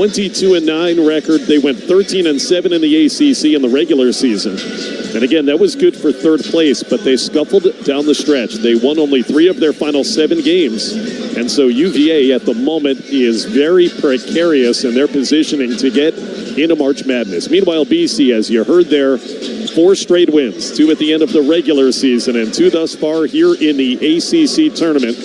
22-9 record. They went 13-7 in the ACC in the regular season. And again, that was good for third place, but they scuffled down the stretch. They won only 3 of their final 7 games. And so UVA at the moment is very precarious in their positioning to get into March Madness. Meanwhile, BC, as you heard there, 4 straight wins, 2 at the end of the regular season and 2 thus far here in the ACC tournament.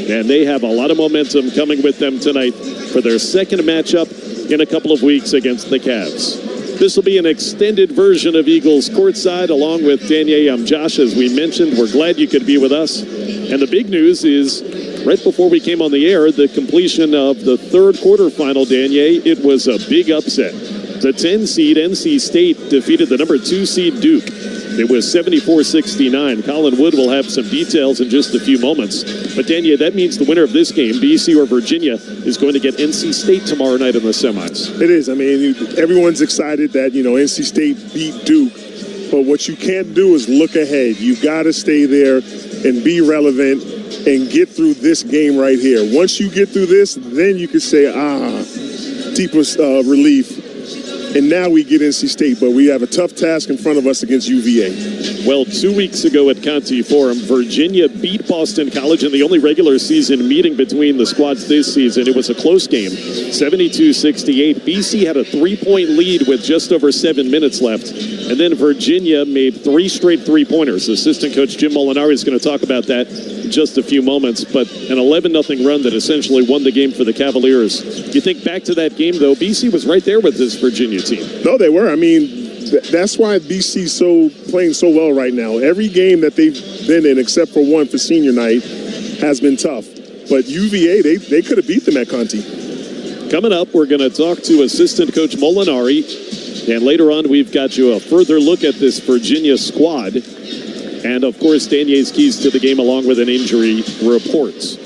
And they have a lot of momentum coming with them tonight for their second matchup in a couple of weeks against the Cavs. This will be an extended version of Eagles Courtside along with Danier. I'm Josh, as we mentioned. We're glad you could be with us. And the big news is, right before we came on the air, the completion of the third quarterfinal, Danier. It was a big upset. The 10 seed NC State defeated the number 2 seed Duke. It was 74-69. Colin Wood will have some details in just a few moments. But Danier, that means the winner of this game, BC or Virginia, is going to get NC State tomorrow night in the semis. It is. I mean, everyone's excited that, NC State beat Duke. But what you can't do is look ahead. You got to stay there and be relevant and get through this game right here. Once you get through this, then you can say, deeper relief. And now we get NC State, but we have a tough task in front of us against UVA. Well, 2 weeks ago at Conti Forum, Virginia beat Boston College in the only regular season meeting between the squads this season. It was a close game, 72-68. BC had a 3-point lead with just over 7 minutes left. And then Virginia made 3 straight three-pointers. Assistant coach Jim Molinari is going to talk about that in just a few moments. But an 11-0 run that essentially won the game for the Cavaliers. You think back to that game, though, BC was right there with this Virginia team. No, they were. I mean, that's why BC's playing so well right now. Every game that they've been in, except for one for senior night, has been tough. But UVA, they could have beat them at Conti. Coming up, we're going to talk to assistant coach Molinari. And later on, we've got you a further look at this Virginia squad. And, of course, Danier's keys to the game along with an injury report.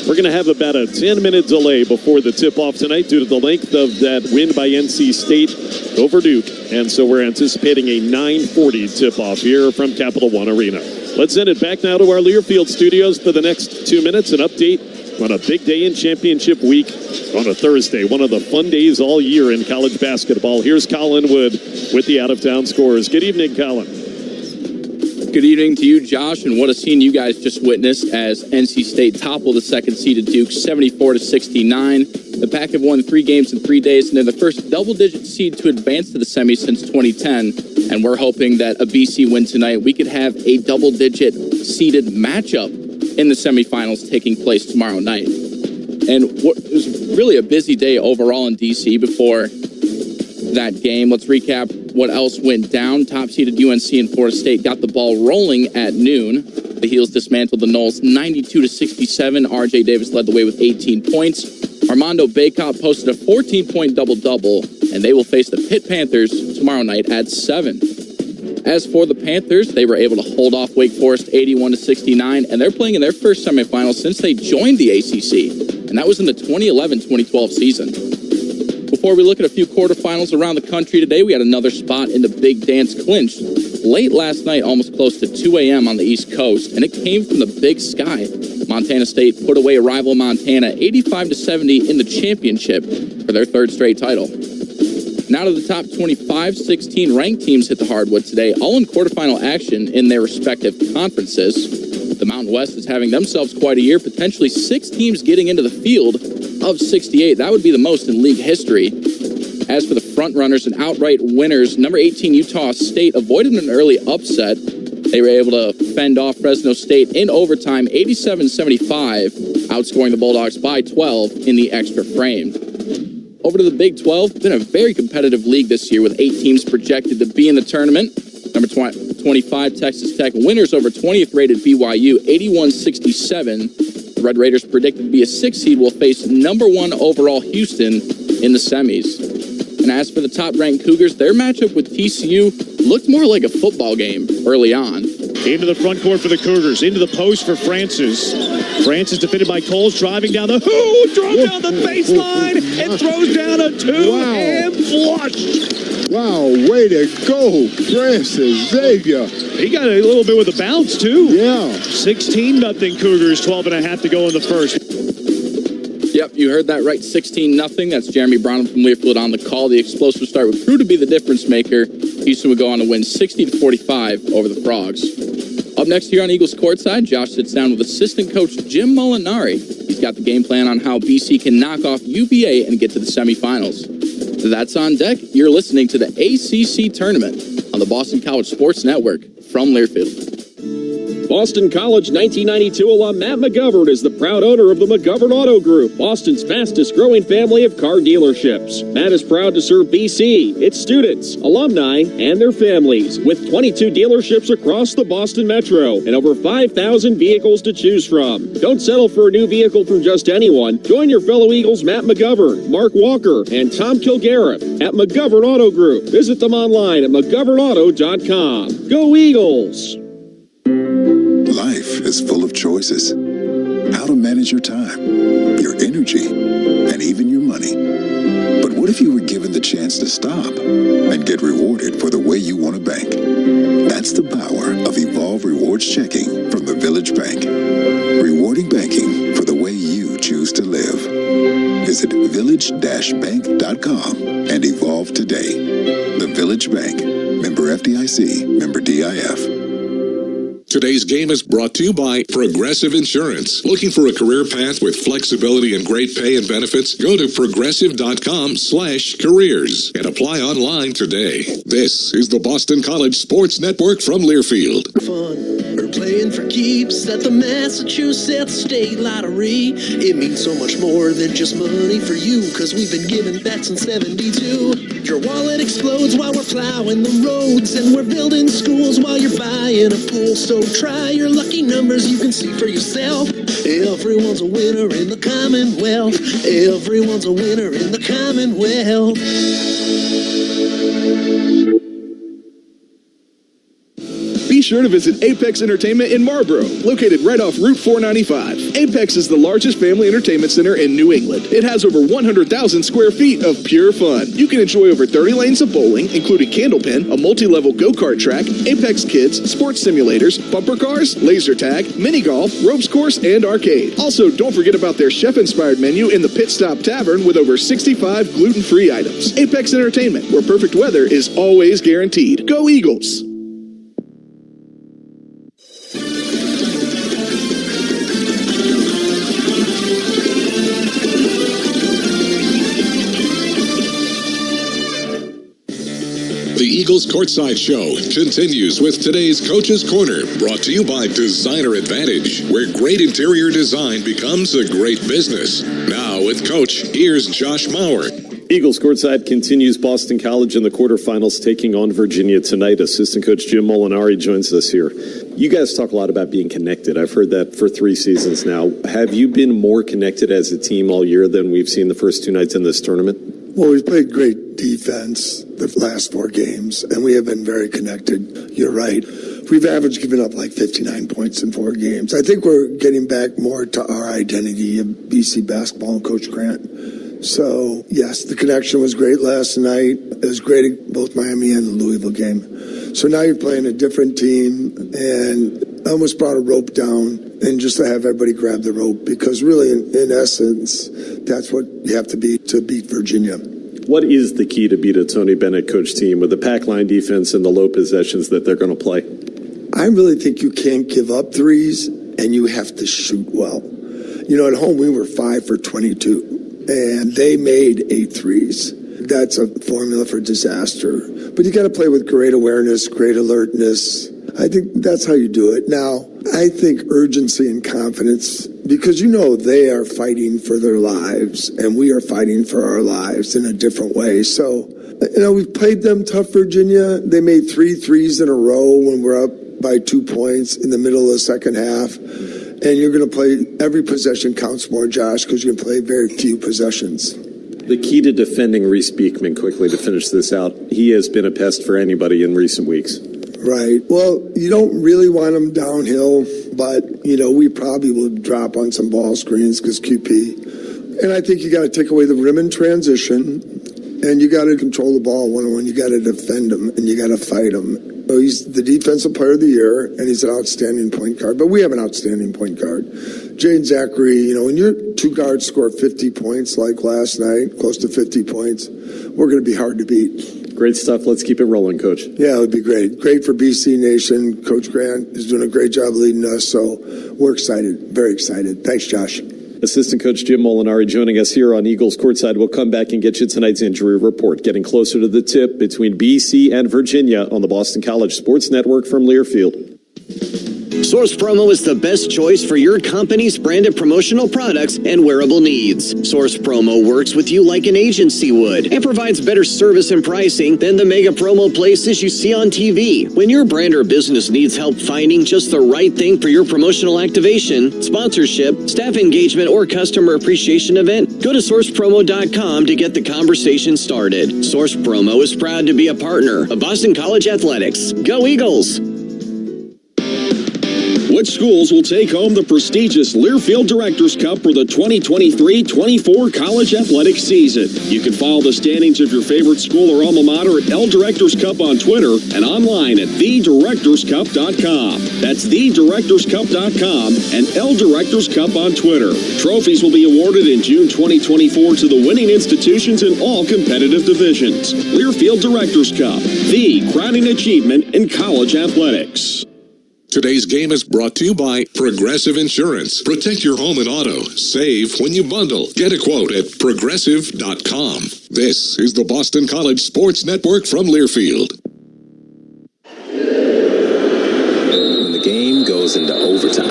We're going to have about a 10-minute delay before the tip-off tonight due to the length of that win by NC State over Duke. And so we're anticipating a 9:40 tip-off here from Capital One Arena. Let's send it back now to our Learfield studios for the next 2 minutes. An update on a big day in championship week on a Thursday. One of the fun days all year in college basketball. Here's Colin Wood with the out-of-town scores. Good evening, Colin. Good evening to you, Josh, and what a scene you guys just witnessed as NC State toppled the second-seeded Duke 74-69. The Pack have won 3 games in 3 days, and they're the first double-digit seed to advance to the semis since 2010. And we're hoping that a BC win tonight, we could have a double-digit seeded matchup in the semifinals taking place tomorrow night. And it was really a busy day overall in D.C. before that game. Let's recap what else went down. Top-seeded UNC and Florida State got the ball rolling at noon. The Heels dismantled the Noles 92-67. R.J. Davis led the way with 18 points. Armando Bacot posted a 14-point double-double, and they will face the Pitt Panthers tomorrow night at 7. As for the Panthers, they were able to hold off Wake Forest 81-69, and they're playing in their first semifinal since they joined the ACC, and that was in the 2011-2012 season. Before we look at a few quarterfinals around the country today, we had another spot in the Big Dance clinched late last night, almost close to 2 a.m. on the East Coast, and it came from the Big Sky. Montana State put away rival Montana 85-70 in the championship for their 3rd straight title. Now to the top 25, 16 ranked teams hit the hardwood today, all in quarterfinal action in their respective conferences. The Mountain West is having themselves quite a year, potentially 6 teams getting into the field of 68. That would be the most in league history. As for the front runners and outright winners, number 18 Utah State avoided an early upset. They were able to fend off Fresno State in overtime, 87-75, outscoring the Bulldogs by 12 in the extra frame. Over to the Big 12, been a very competitive league this year with 8 teams projected to be in the tournament. Number 25, Texas Tech, winners over 20th rated BYU, 81-67. The Red Raiders predicted to be a 6th seed will face number 1 overall Houston in the semis. And as for the top-ranked Cougars, their matchup with TCU looked more like a football game early on. Into the front court for the Cougars, into the post for Francis. Francis defended by Coles, driving down the drove down the baseline and throws down a 2-hand flush. Wow, way to go, Francis Xavier. He got a little bit with a bounce, too. Yeah. 16-0 Cougars, 12.5 to go in the first. Yep, you heard that right. 16-0. That's Jeremy Brown from Learfield on the call. The explosive start would prove to be the difference maker. Houston would go on to win 60-45 over the Frogs. Up next here on Eagles Courtside, Josh sits down with assistant coach Jim Molinari. He's got the game plan on how BC can knock off UVA and get to the semifinals. That's on deck. You're listening to the ACC Tournament on the Boston College Sports Network from Learfield. Boston College 1992 alum Matt McGovern is the proud owner of the McGovern Auto Group, Boston's fastest growing family of car dealerships. Matt is proud to serve BC, its students, alumni, and their families, with 22 dealerships across the Boston Metro and over 5,000 vehicles to choose from. Don't settle for a new vehicle from just anyone. Join your fellow Eagles Matt McGovern, Mark Walker, and Tom Kilgariff at McGovern Auto Group. Visit them online at McGovernAuto.com. Go Eagles! Life is full of choices. How to manage your time, your energy, and even your money. But what if you were given the chance to stop and get rewarded for the way you want to bank? That's the power of Evolve Rewards Checking from the Village Bank. Rewarding banking for the way you choose to live. Visit village-bank.com and evolve today. The Village Bank. Member FDIC. Member DIF. Today's game is brought to you by Progressive Insurance. Looking for a career path with flexibility and great pay and benefits? Go to progressive.com/careers and apply online today. This is the Boston College Sports Network from Learfield. Fun. We're playing for keeps at the Massachusetts State Lottery. It means so much more than just money for you, because we've been giving back since 72. Your wallet explodes while we're plowing the roads, and we're building schools while you're buying a pool. So try your lucky numbers, you can see for yourself. Everyone's a winner in the Commonwealth. Everyone's a winner in the Commonwealth. Be sure to visit Apex Entertainment in Marlboro, located right off Route 495. Apex is the largest family entertainment center in New England. It has over 100,000 square feet of pure fun. You can enjoy over 30 lanes of bowling, including Candlepin, a multi-level go-kart track, Apex Kids, sports simulators, bumper cars, laser tag, mini golf, ropes course, and arcade. Also, don't forget about their chef-inspired menu in the Pit Stop Tavern with over 65 gluten-free items. Apex Entertainment, where perfect weather is always guaranteed. Go Eagles! The Eagles Courtside Show continues with today's Coach's Corner, brought to you by Designer Advantage, where great interior design becomes a great business. Now with Coach, here's Josh Maurer. Eagles Courtside continues. Boston College in the quarterfinals taking on Virginia tonight. Assistant coach Jim Molinari joins us here. You guys talk a lot about being connected. I've heard that for 3 seasons now. Have you been more connected as a team all year than we've seen the first 2 nights in this tournament? Well, we've played great defense the last 4 games, and we have been very connected. You're right. We've averaged giving up like 59 points in 4 games. I think we're getting back more to our identity of BC basketball and Coach Grant. So, yes, the connection was great last night. It was great at both Miami and the Louisville game. So now you're playing a different team, and I almost brought a rope down and just to have everybody grab the rope, because really, in essence, that's what you have to be to beat Virginia. What is the key to beat a Tony Bennett coach team with the pack line defense and the low possessions that they're going to play? I really think you can't give up threes, and you have to shoot well. You know, at home we were 5 for 22, and they made 8 threes. That's a formula for disaster. But you got to play with great awareness, great alertness. I think that's how you do it. Now, I think urgency and confidence, because you know they are fighting for their lives, and we are fighting for our lives in a different way. So, you know, we've played them tough, Virginia. They made 3 threes in a row when we're up by 2 points in the middle of the second half. And you're going to play, every possession counts more, Josh, because you're going to play very few possessions. The key to defending Reese Beekman, quickly to finish this out, he has been a pest for anybody in recent weeks. Right. Well, you don't really want him downhill, but, you know, we probably will drop on some ball screens because QP. And I think you got to take away the rim in transition, and you got to control the ball one-on-one. You got to defend him, and you got to fight him. So he's the defensive player of the year, and he's an outstanding point guard. But we have an outstanding point guard. Jane Zachary, you know, when you're two guards score 50 points like last night, close to 50 points, we're going to be hard to beat. Great stuff. Let's keep it rolling, Coach. Yeah, it would be great. Great for BC Nation. Coach Grant is doing a great job leading us, so we're excited, very excited. Thanks, Josh. Assistant Coach Jim Molinari joining us here on Eagles Courtside. We'll come back and get you tonight's injury report. Getting closer to the tip between BC and Virginia on the Boston College Sports Network from Learfield. Source Promo is the best choice for your company's branded promotional products and wearable needs. Source Promo works with you like an agency would and provides better service and pricing than the mega promo places you see on TV. When your brand or business needs help finding just the right thing for your promotional activation, sponsorship, staff engagement, or customer appreciation event, go to sourcepromo.com to get the conversation started. Source Promo is proud to be a partner of Boston College Athletics. Go Eagles! Which schools will take home the prestigious Learfield Directors Cup for the 2023-24 college athletic season? You can follow the standings of your favorite school or alma mater at L Directors Cup on Twitter and online at thedirectorscup.com. That's thedirectorscup.com and L Directors Cup on Twitter. Trophies will be awarded in June 2024 to the winning institutions in all competitive divisions. Learfield Directors Cup, the crowning achievement in college athletics. Today's game is brought to you by Progressive Insurance. Protect your home and auto. Save when you bundle. Get a quote at progressive.com. This is the Boston College Sports Network from Learfield. When the game goes into overtime.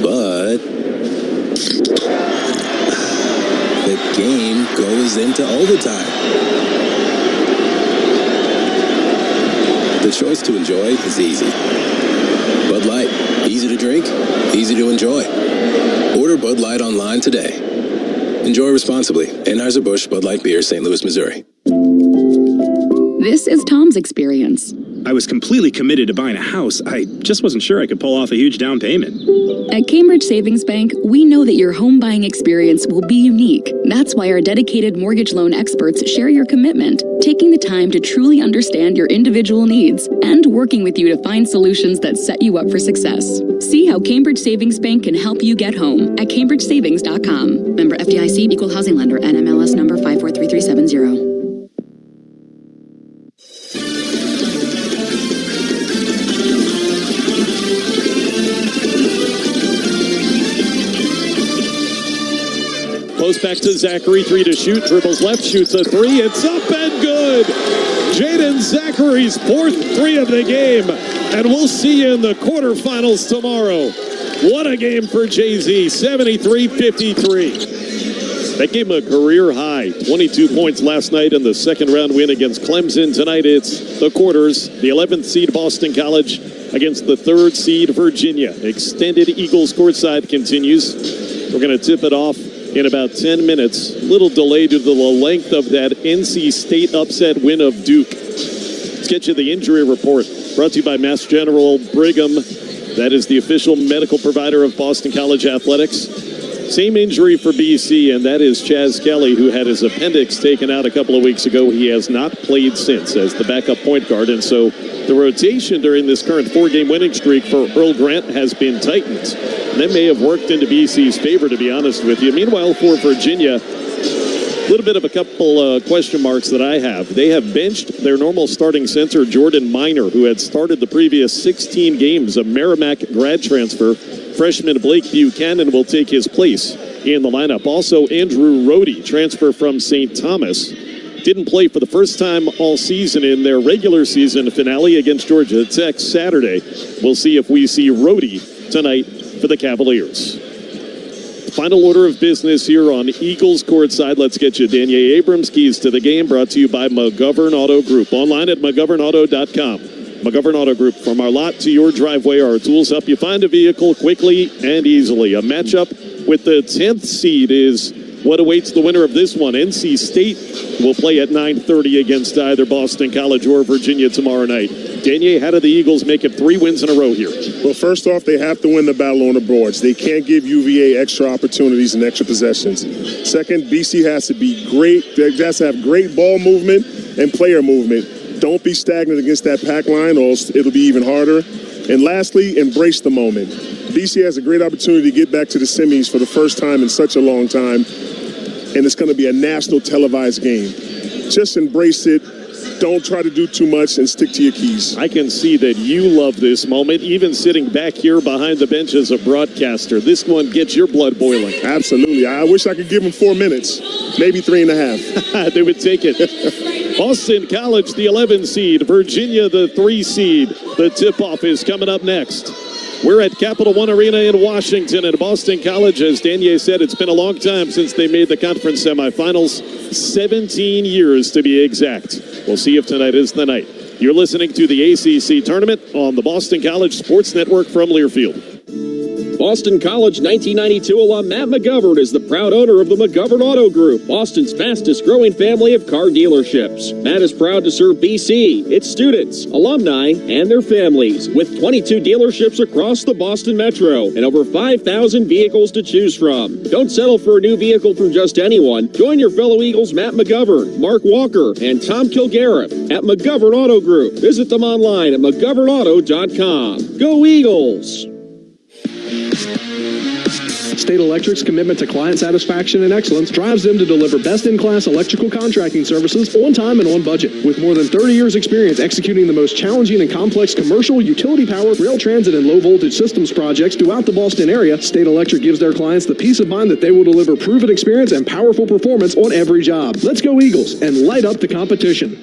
But the game goes into overtime. The choice to enjoy is easy. Bud Light, easy to drink, easy to enjoy. Order Bud Light online today. Enjoy responsibly. Anheuser-Busch Bud Light Beer, St. Louis, Missouri. This is Tom's experience. I was completely committed to buying a house. I just wasn't sure I could pull off a huge down payment. At Cambridge Savings Bank, we know that your home buying experience will be unique. That's why our dedicated mortgage loan experts share your commitment, taking the time to truly understand your individual needs and working with you to find solutions that set you up for success. See how Cambridge Savings Bank can help you get home at cambridgesavings.com. Member FDIC, Equal Housing Lender, NMLS number 543370. Post back to Zachary, 3 to shoot, dribbles left, shoots a 3, it's up and good! Jaden Zachary's 4th 3 of the game, and we'll see you in the quarterfinals tomorrow. What a game for Jay-Z, 73-53. That gave him a career high, 22 points last night in the second round win against Clemson. Tonight it's the quarters, the 11th seed Boston College against the 3rd seed Virginia. Extended Eagles courtside continues. We're going to tip it off in about 10 minutes. A little delay due to the length of that NC State upset win of Duke. Let's get you the injury report. Brought to you by Mass General Brigham. That is the official medical provider of Boston College Athletics. Same injury for BC, and that is Chaz Kelly, who had his appendix taken out a couple of weeks ago. He has not played since as the backup point guard, and so the rotation during this current 4-game winning streak for Earl Grant has been tightened. And that may have worked into BC's favor, to be honest with you. Meanwhile, for Virginia, a little bit of a couple question marks that I have. They have benched their normal starting center, Jordan Minor, who had started the previous 16 games. A Merrimack grad transfer. Freshman Blake Buchanan will take his place in the lineup. Also, Andrew Rohde, transfer from St. Thomas, didn't play for the first time all season in their regular season finale against Georgia Tech Saturday. We'll see if we see Rohde tonight for the Cavaliers. Final order of business here on Eagles courtside. Let's get you Daniel Abrams' keys to the game, brought to you by McGovern Auto Group. Online at McGovernAuto.com. McGovern Auto Group. From our lot to your driveway, our tools help you find a vehicle quickly and easily. A matchup with the 10th seed is what awaits the winner of this one. NC State will play at 9:30 against either Boston College or Virginia tomorrow night. Daniel, how do the Eagles make it 3 wins in a row here? Well, first off, they have to win the battle on the boards. They can't give UVA extra opportunities and extra possessions. Second, BC has to be great. They has to have great ball movement and player movement. Don't be stagnant against that pack line, or it'll be even harder. And lastly, embrace the moment. BC has a great opportunity to get back to the semis for the first time in such a long time, and it's going to be a national televised game. Just embrace it. Don't try to do too much and stick to your keys. I can see that you love this moment, even sitting back here behind the bench as a broadcaster. This one gets your blood boiling. Absolutely. I wish I could give them 4 minutes, maybe 3.5. They would take it. Boston College, the 11 seed. Virginia, the 3 seed. The tip-off is coming up next. We're at Capital One Arena in Washington, and Boston College, as Danier said, it's been a long time since they made the conference semifinals. 17 years to be exact. We'll see if tonight is the night. You're listening to the ACC tournament on the Boston College Sports Network from Learfield. Boston College 1992 alum Matt McGovern is the proud owner of the McGovern Auto Group, Boston's fastest growing family of car dealerships. Matt is proud to serve BC, its students, alumni, and their families, with 22 dealerships across the Boston Metro and over 5,000 vehicles to choose from. Don't settle for a new vehicle from just anyone. Join your fellow Eagles Matt McGovern, Mark Walker, and Tom Kilgariff at McGovern Auto Group. Visit them online at McGovernAuto.com. Go Eagles! State Electric's commitment to client satisfaction and excellence drives them to deliver best-in-class electrical contracting services on time and on budget. With more than 30 years' experience executing the most challenging and complex commercial, utility power, rail transit, and low-voltage systems projects throughout the Boston area, State Electric gives their clients the peace of mind that they will deliver proven experience and powerful performance on every job. Let's go Eagles and light up the competition.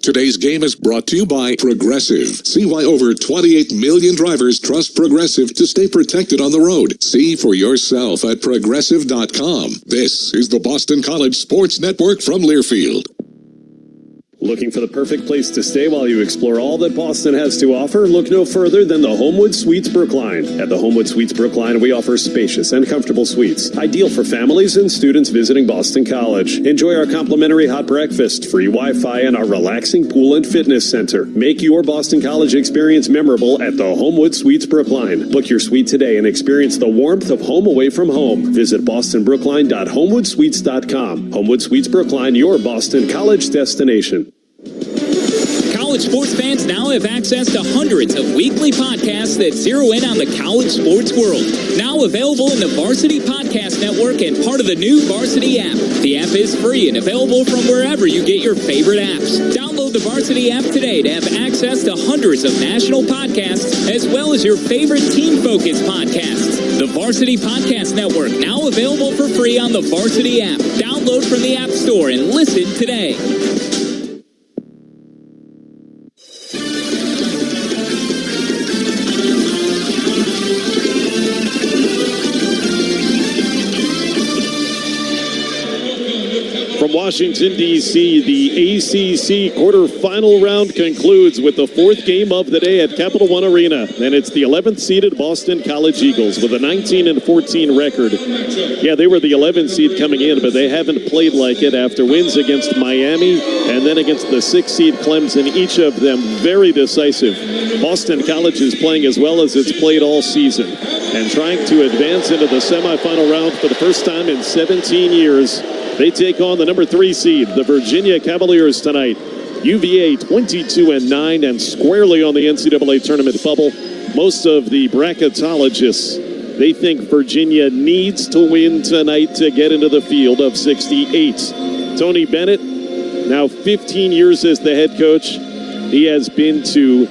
Today's game is brought to you by Progressive. See why over 28 million drivers trust Progressive to stay protected on the road. See for yourself at Progressive.com. This is the Boston College Sports Network from Learfield. Looking for the perfect place to stay while you explore all that Boston has to offer? Look no further than the Homewood Suites Brookline. At the Homewood Suites Brookline, we offer spacious and comfortable suites, ideal for families and students visiting Boston College. Enjoy our complimentary hot breakfast, free Wi-Fi, and our relaxing pool and fitness center. Make your Boston College experience memorable at the Homewood Suites Brookline. Book your suite today and experience the warmth of home away from home. Visit bostonbrookline.homewoodsuites.com. Homewood Suites Brookline, your Boston College destination. College sports fans now have access to hundreds of weekly podcasts that zero in on the college sports world. Now available in the Varsity Podcast Network and part of the new Varsity app. The app is free and available from wherever you get your favorite apps. Download the Varsity app today to have access to hundreds of national podcasts as well as your favorite team-focused podcasts. The Varsity Podcast Network, now available for free on the Varsity app. Download from the App Store and listen today. From Washington, D.C., the ACC quarterfinal round concludes with the fourth game of the day at Capital One Arena. And it's the 11th seeded Boston College Eagles with a 19-14 record. Yeah, they were the 11th seed coming in, but they haven't played like it after wins against Miami and then against the 6th seed Clemson, each of them very decisive. Boston College is playing as well as it's played all season and trying to advance into the semifinal round for the first time in 17 years. They take on the number 3 seed, the Virginia Cavaliers tonight. UVA 22-9 and squarely on the NCAA tournament bubble. Most of the bracketologists, they think Virginia needs to win tonight to get into the field of 68. Tony Bennett, now 15 years as the head coach. He has been to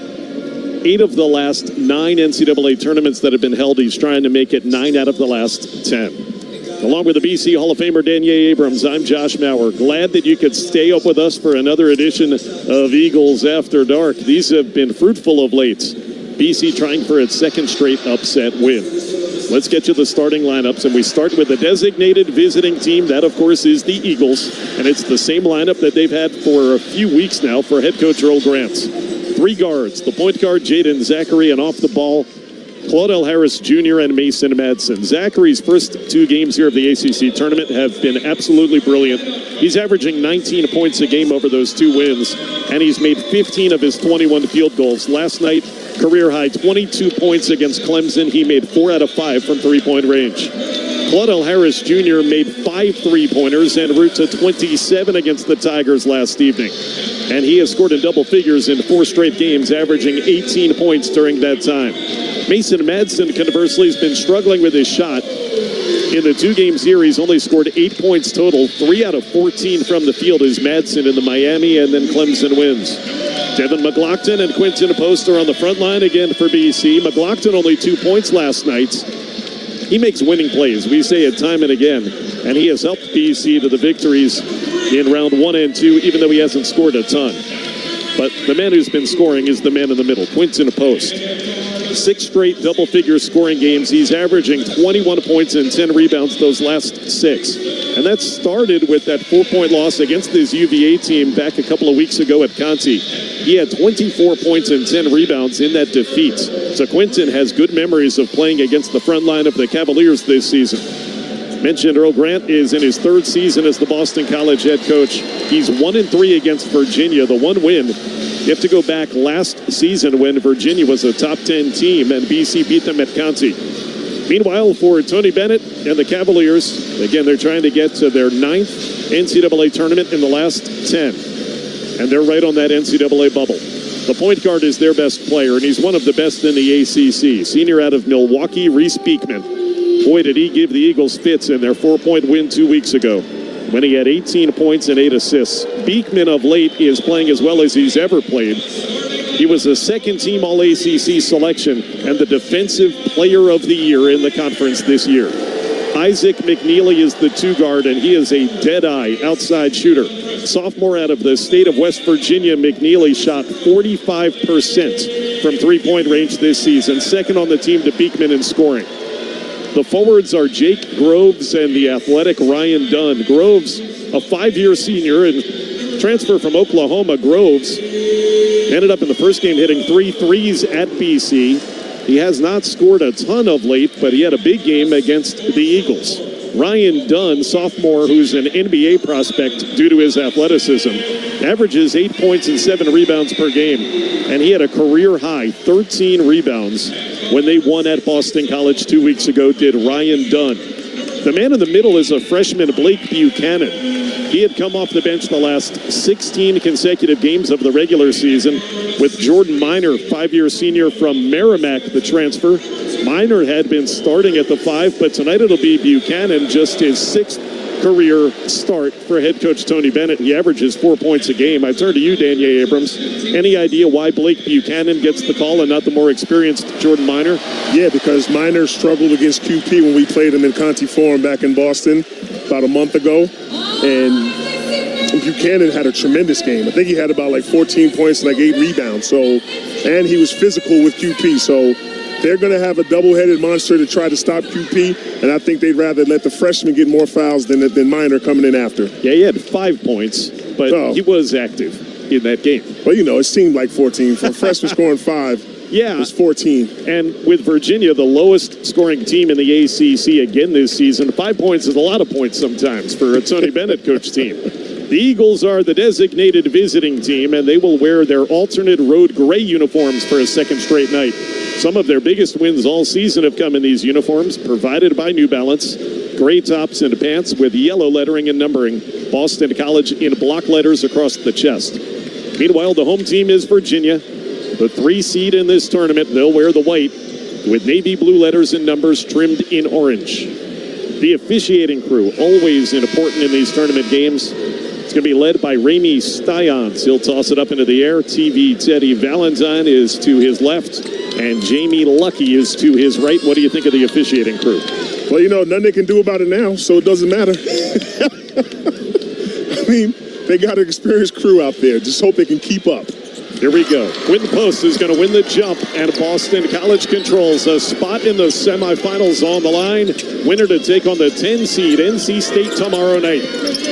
8 of the last 9 NCAA tournaments that have been held. He's trying to make it 9 out of the last 10. Along with the BC Hall of Famer Danier Abrams, I'm Josh Maurer. Glad that you could stay up with us for another edition of Eagles After Dark. These have been fruitful of late. BC trying for its second straight upset win. Let's get to the starting lineups, and we start with the designated visiting team. That, of course, is the Eagles, and it's the same lineup that they've had for a few weeks now for head coach Earl Grant. 3 guards, the point guard Jaden Zachary, and off the ball, Claudel Harris Jr. and Mason Madsen. Zachary's first 2 games here of the ACC tournament have been absolutely brilliant. He's averaging 19 points a game over those 2 wins, and he's made 15 of his 21 field goals. Last night, career high 22 points against Clemson. He made 4 out of 5 from 3-point range. Claudel Harris Jr. made 5 3-pointers en route to 27 against the Tigers last evening. And he has scored in double figures in 4 straight games, averaging 18 points during that time. Mason Madsen, conversely, has been struggling with his shot. In the 2-game series, only scored 8 points total. 3 out of 14 from the field is Madsen in the Miami and then Clemson wins. Devin McLaughlin and Quinton Post are on the front line again for BC. McLaughlin only 2 points last night. He makes winning plays. We say it time and again. And he has helped BC to the victories in round 1 and 2, even though he hasn't scored a ton. But the man who's been scoring is the man in the middle, Quinton Post. 6 straight double-figure scoring games. He's averaging 21 points and 10 rebounds those last 6. And that started with that 4-point loss against this UVA team back a couple of weeks ago at Conti. He had 24 points and 10 rebounds in that defeat. So Quinton has good memories of playing against the front line of the Cavaliers this season. Mentioned Earl Grant is in his 3rd season as the Boston College head coach. He's 1-3 against Virginia. The one win, you have to go back last season when Virginia was a top 10 team and BC beat them at Conti. Meanwhile, for Tony Bennett and the Cavaliers, again, they're trying to get to their 9th NCAA tournament in the last 10. And they're right on that NCAA bubble. The point guard is their best player, and he's one of the best in the ACC. Senior out of Milwaukee, Reese Beekman. Boy, did he give the Eagles fits in their 4-point win 2 weeks ago when he had 18 points and 8 assists. Beekman of late is playing as well as he's ever played. He was a 2nd-team All-ACC selection and the Defensive Player of the Year in the conference this year. Isaac McNeely is the 2-guard, and he is a dead-eye outside shooter. Sophomore out of the state of West Virginia, McNeely shot 45% from 3-point range this season, 2nd on the team to Beekman in scoring. The forwards are Jake Groves and the athletic Ryan Dunn. Groves, a 5-year senior and transfer from Oklahoma. Groves ended up in the first game hitting 3 threes at BC. He has not scored a ton of late, but he had a big game against the Eagles. Ryan Dunn, sophomore, who's an NBA prospect due to his athleticism, averages 8 points and 7 rebounds per game. And he had a career-high 13 rebounds when they won at Boston College 2 weeks ago, did Ryan Dunn. The man in the middle is a freshman, Blake Buchanan. He had come off the bench the last 16 consecutive games of the regular season with Jordan Minor, 5-year senior from Merrimack, the transfer. Minor had been starting at the 5, but tonight it'll be Buchanan, just his 6th career start for head coach Tony Bennett. He averages 4 points a game. I turn to you, Daniel Abrams. Any idea why Blake Buchanan gets the call and not the more experienced Jordan Minor? Yeah, because Minor struggled against QP when we played him in Conti Forum back in Boston about a month ago. And Buchanan had a tremendous game. I think he had about like 14 points and like 8 rebounds. And he was physical with QP. So they're going to have a double-headed monster to try to stop QP, and I think they'd rather let the freshman get more fouls than Minor coming in after. Yeah, he had 5 points, but he was active in that game. Well, it seemed like 14. For a freshman scoring 5, it was 14. And with Virginia, the lowest scoring team in the ACC again this season, 5 points is a lot of points sometimes for a Tony Bennett coach team. The Eagles are the designated visiting team, and they will wear their alternate road gray uniforms for a 2nd straight night. Some of their biggest wins all season have come in these uniforms, provided by New Balance. Gray tops and pants with yellow lettering and numbering. Boston College in block letters across the chest. Meanwhile, the home team is Virginia. The 3 seed in this tournament, they'll wear the white with navy blue letters and numbers trimmed in orange. The officiating crew, always important in these tournament games. It's going to be led by Ramey Styons. He'll toss it up into the air. TV Teddy Valentine is to his left, and Jamie Lucky is to his right. What do you think of the officiating crew? Well, nothing they can do about it now, so it doesn't matter. I mean, they got an experienced crew out there. Just hope they can keep up. Here we go. Quinton Post is going to win the jump, and Boston College controls a spot in the semifinals on the line. Winner to take on the 10 seed NC State tomorrow night.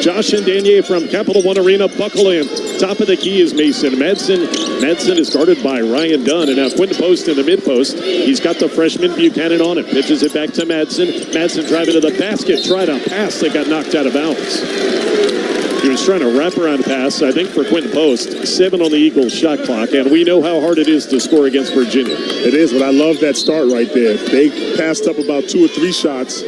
Josh and Danier from Capital One Arena, buckle in. Top of the key is Mason Madsen. Madsen is guarded by Ryan Dunn, and now Quinton Post in the mid-post. He's got the freshman Buchanan on it. Pitches it back to Madsen. Madsen driving to the basket. Tried a pass that got knocked out of bounds. He was trying to wrap around pass, I think, for Quinton Post. 7 on the Eagles shot clock, and we know how hard it is to score against Virginia. It is, but I love that start right there. They passed up about 2 or 3 shots,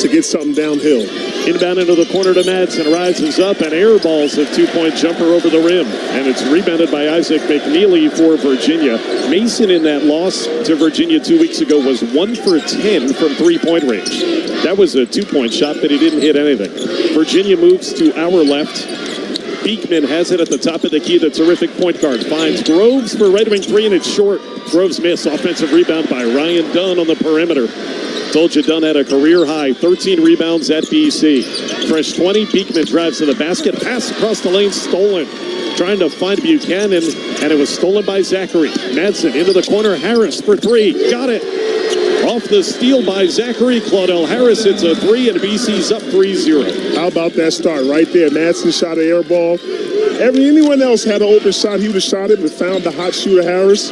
to get something downhill. Inbound into the corner to Madsen, rises up and airballs a two-point jumper over the rim. And it's rebounded by Isaac McNeely for Virginia. Mason in that loss to Virginia 2 weeks ago was 1 for 10 from three-point range. That was a two-point shot, but he didn't hit anything. Virginia moves to our left. Beekman has it at the top of the key. The terrific point guard finds Groves for Red Wing three, and it's short. Groves miss. Offensive rebound by Ryan Dunn on the perimeter. Told you Dunn had a career high 13 rebounds at BC. Fresh 20. Beekman drives to the basket. Pass across the lane, stolen. Trying to find Buchanan, and it was stolen by Zachary. Madsen into the corner. Harris for three. Got it. Off the steal by Zachary. Claudel Harris hits a three, and BC's up 3-0. How about that start right there? Madsen shot an air ball. Anyone else had an open shot, he would have shot it, but found the hot shooter Harris.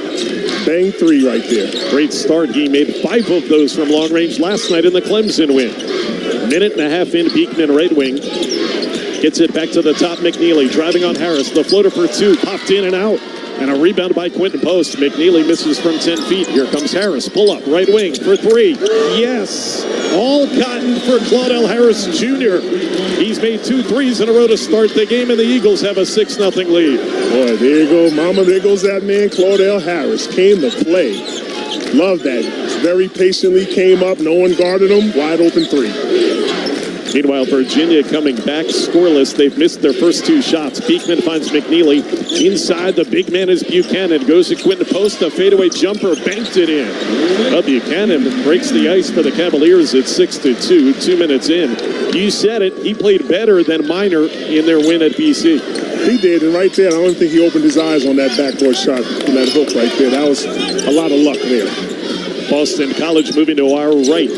Bang three right there. Great start. He made 5 of those from long range last night in the Clemson win. Minute and a half in, Beekman Red Wing. Gets it back to the top. McNeely driving on Harris. The floater for two. Popped in and out. And a rebound by Quentin Post. McNeely misses from 10 feet. Here comes Harris. Pull up. Right wing for three. Yes. All cotton for Claudel Harris Jr. He's made 2 threes in a row to start the game, and the Eagles have a 6-0 lead. Boy, there you go, mama. There goes that man, Claudel Harris. Came to play. Love that. Very patiently came up. No one guarded him. Wide open three. Meanwhile, Virginia coming back scoreless. They've missed their first 2 shots. Beekman finds McNeely. Inside, the big man is Buchanan. Goes to Quentin Post. A fadeaway jumper. Banked it in. Buchanan breaks the ice for the Cavaliers at 6-2. 2 minutes in. You said it. He played better than Minor in their win at BC. He did, and right there, I don't think he opened his eyes on that backboard shot from that hook right there. That was a lot of luck there. Boston College moving to our right.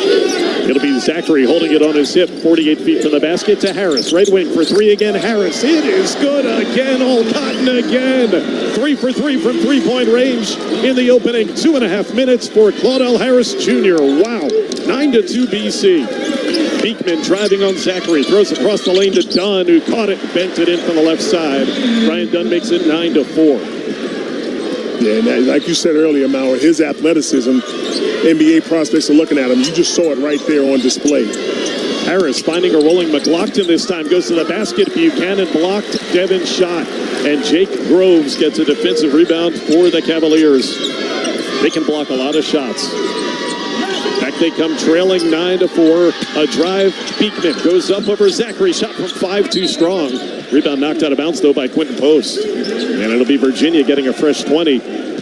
It'll be Zachary holding it on his hip, 48 feet from the basket to Harris. Right wing for three again. Harris, it is good again. All cotton again. 3 for 3 from three-point range in the opening 2.5 minutes for Claudel Harris Jr. Wow. 9-2 BC. Beekman driving on Zachary. Throws across the lane to Dunn, who caught it, bent it in from the left side. Ryan Dunn makes it 9-4. Yeah, and like you said earlier, Mauer, his athleticism, NBA prospects are looking at him. You just saw it right there on display. Harris finding a rolling McLaughlin this time. Goes to the basket. Buchanan blocked. Devin shot. And Jake Groves gets a defensive rebound for the Cavaliers. They can block a lot of shots. Back they come trailing 9-4. A drive. Beekman goes up over Zachary. Shot from 5, too strong. Rebound knocked out of bounds, though, by Quentin Post. And it'll be Virginia getting a fresh 20.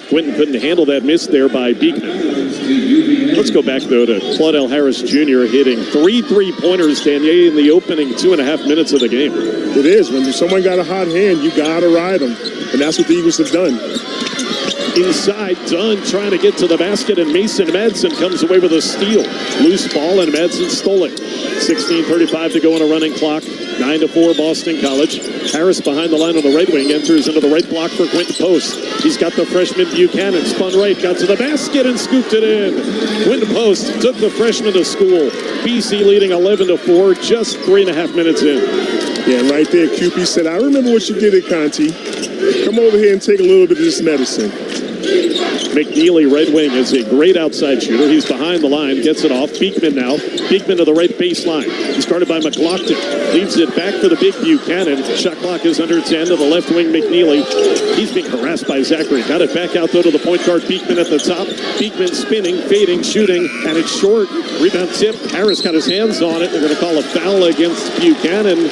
Quentin couldn't handle that miss there by Beekman. Let's go back, though, to Claudel Harris Jr. hitting 3 3-pointers, Danier, in the opening 2.5 minutes of the game. It is. When someone got a hot hand, you got to ride them. And that's what the Eagles have done. Inside, Dunn trying to get to the basket, and Mason Madsen comes away with a steal. Loose ball, and Madsen stole it. 16:35 to go on a running clock. 9-4 Boston College. Harris behind the line on the right wing, enters into the right block for Quentin Post. He's got the freshman Buchanan, spun right, got to the basket and scooped it in. Quentin Post took the freshman to school. BC leading 11-4, just 3.5 minutes in. Yeah, right there, QP said, I remember what you did at Conti. Come over here and take a little bit of this medicine. McNeely, Red Wing, is a great outside shooter. He's behind the line, gets it off. Beekman now. Beekman to the right baseline. He started by McLaughlin. Leaves it back for the big Buchanan. Shot clock is under 10 to the left wing, McNeely. He's being harassed by Zachary. Got it back out, though, to the point guard, Beekman at the top. Beekman spinning, fading, shooting, and it's short. Rebound tip. Harris got his hands on it. They're going to call a foul against Buchanan.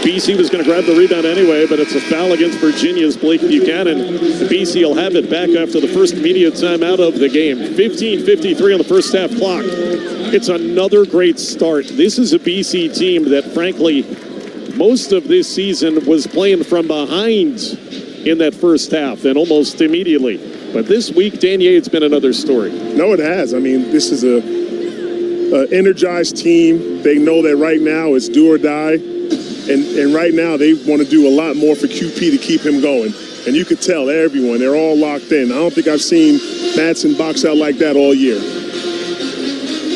BC was going to grab the rebound anyway, but it's a foul against Virginia's Blake Buchanan. BC will have it back after the first immediate timeout of the game. 15:53 on the first half clock. It's another great start. This is a BC team that, frankly, most of this season was playing from behind in that first half and almost immediately. But this week, Danier, it's been another story. No, it has. I mean, this is a energized team. They know that right now it's do or die. And right now, they want to do a lot more for QP to keep him going. And you could tell everyone, they're all locked in. I don't think I've seen Madsen box out like that all year.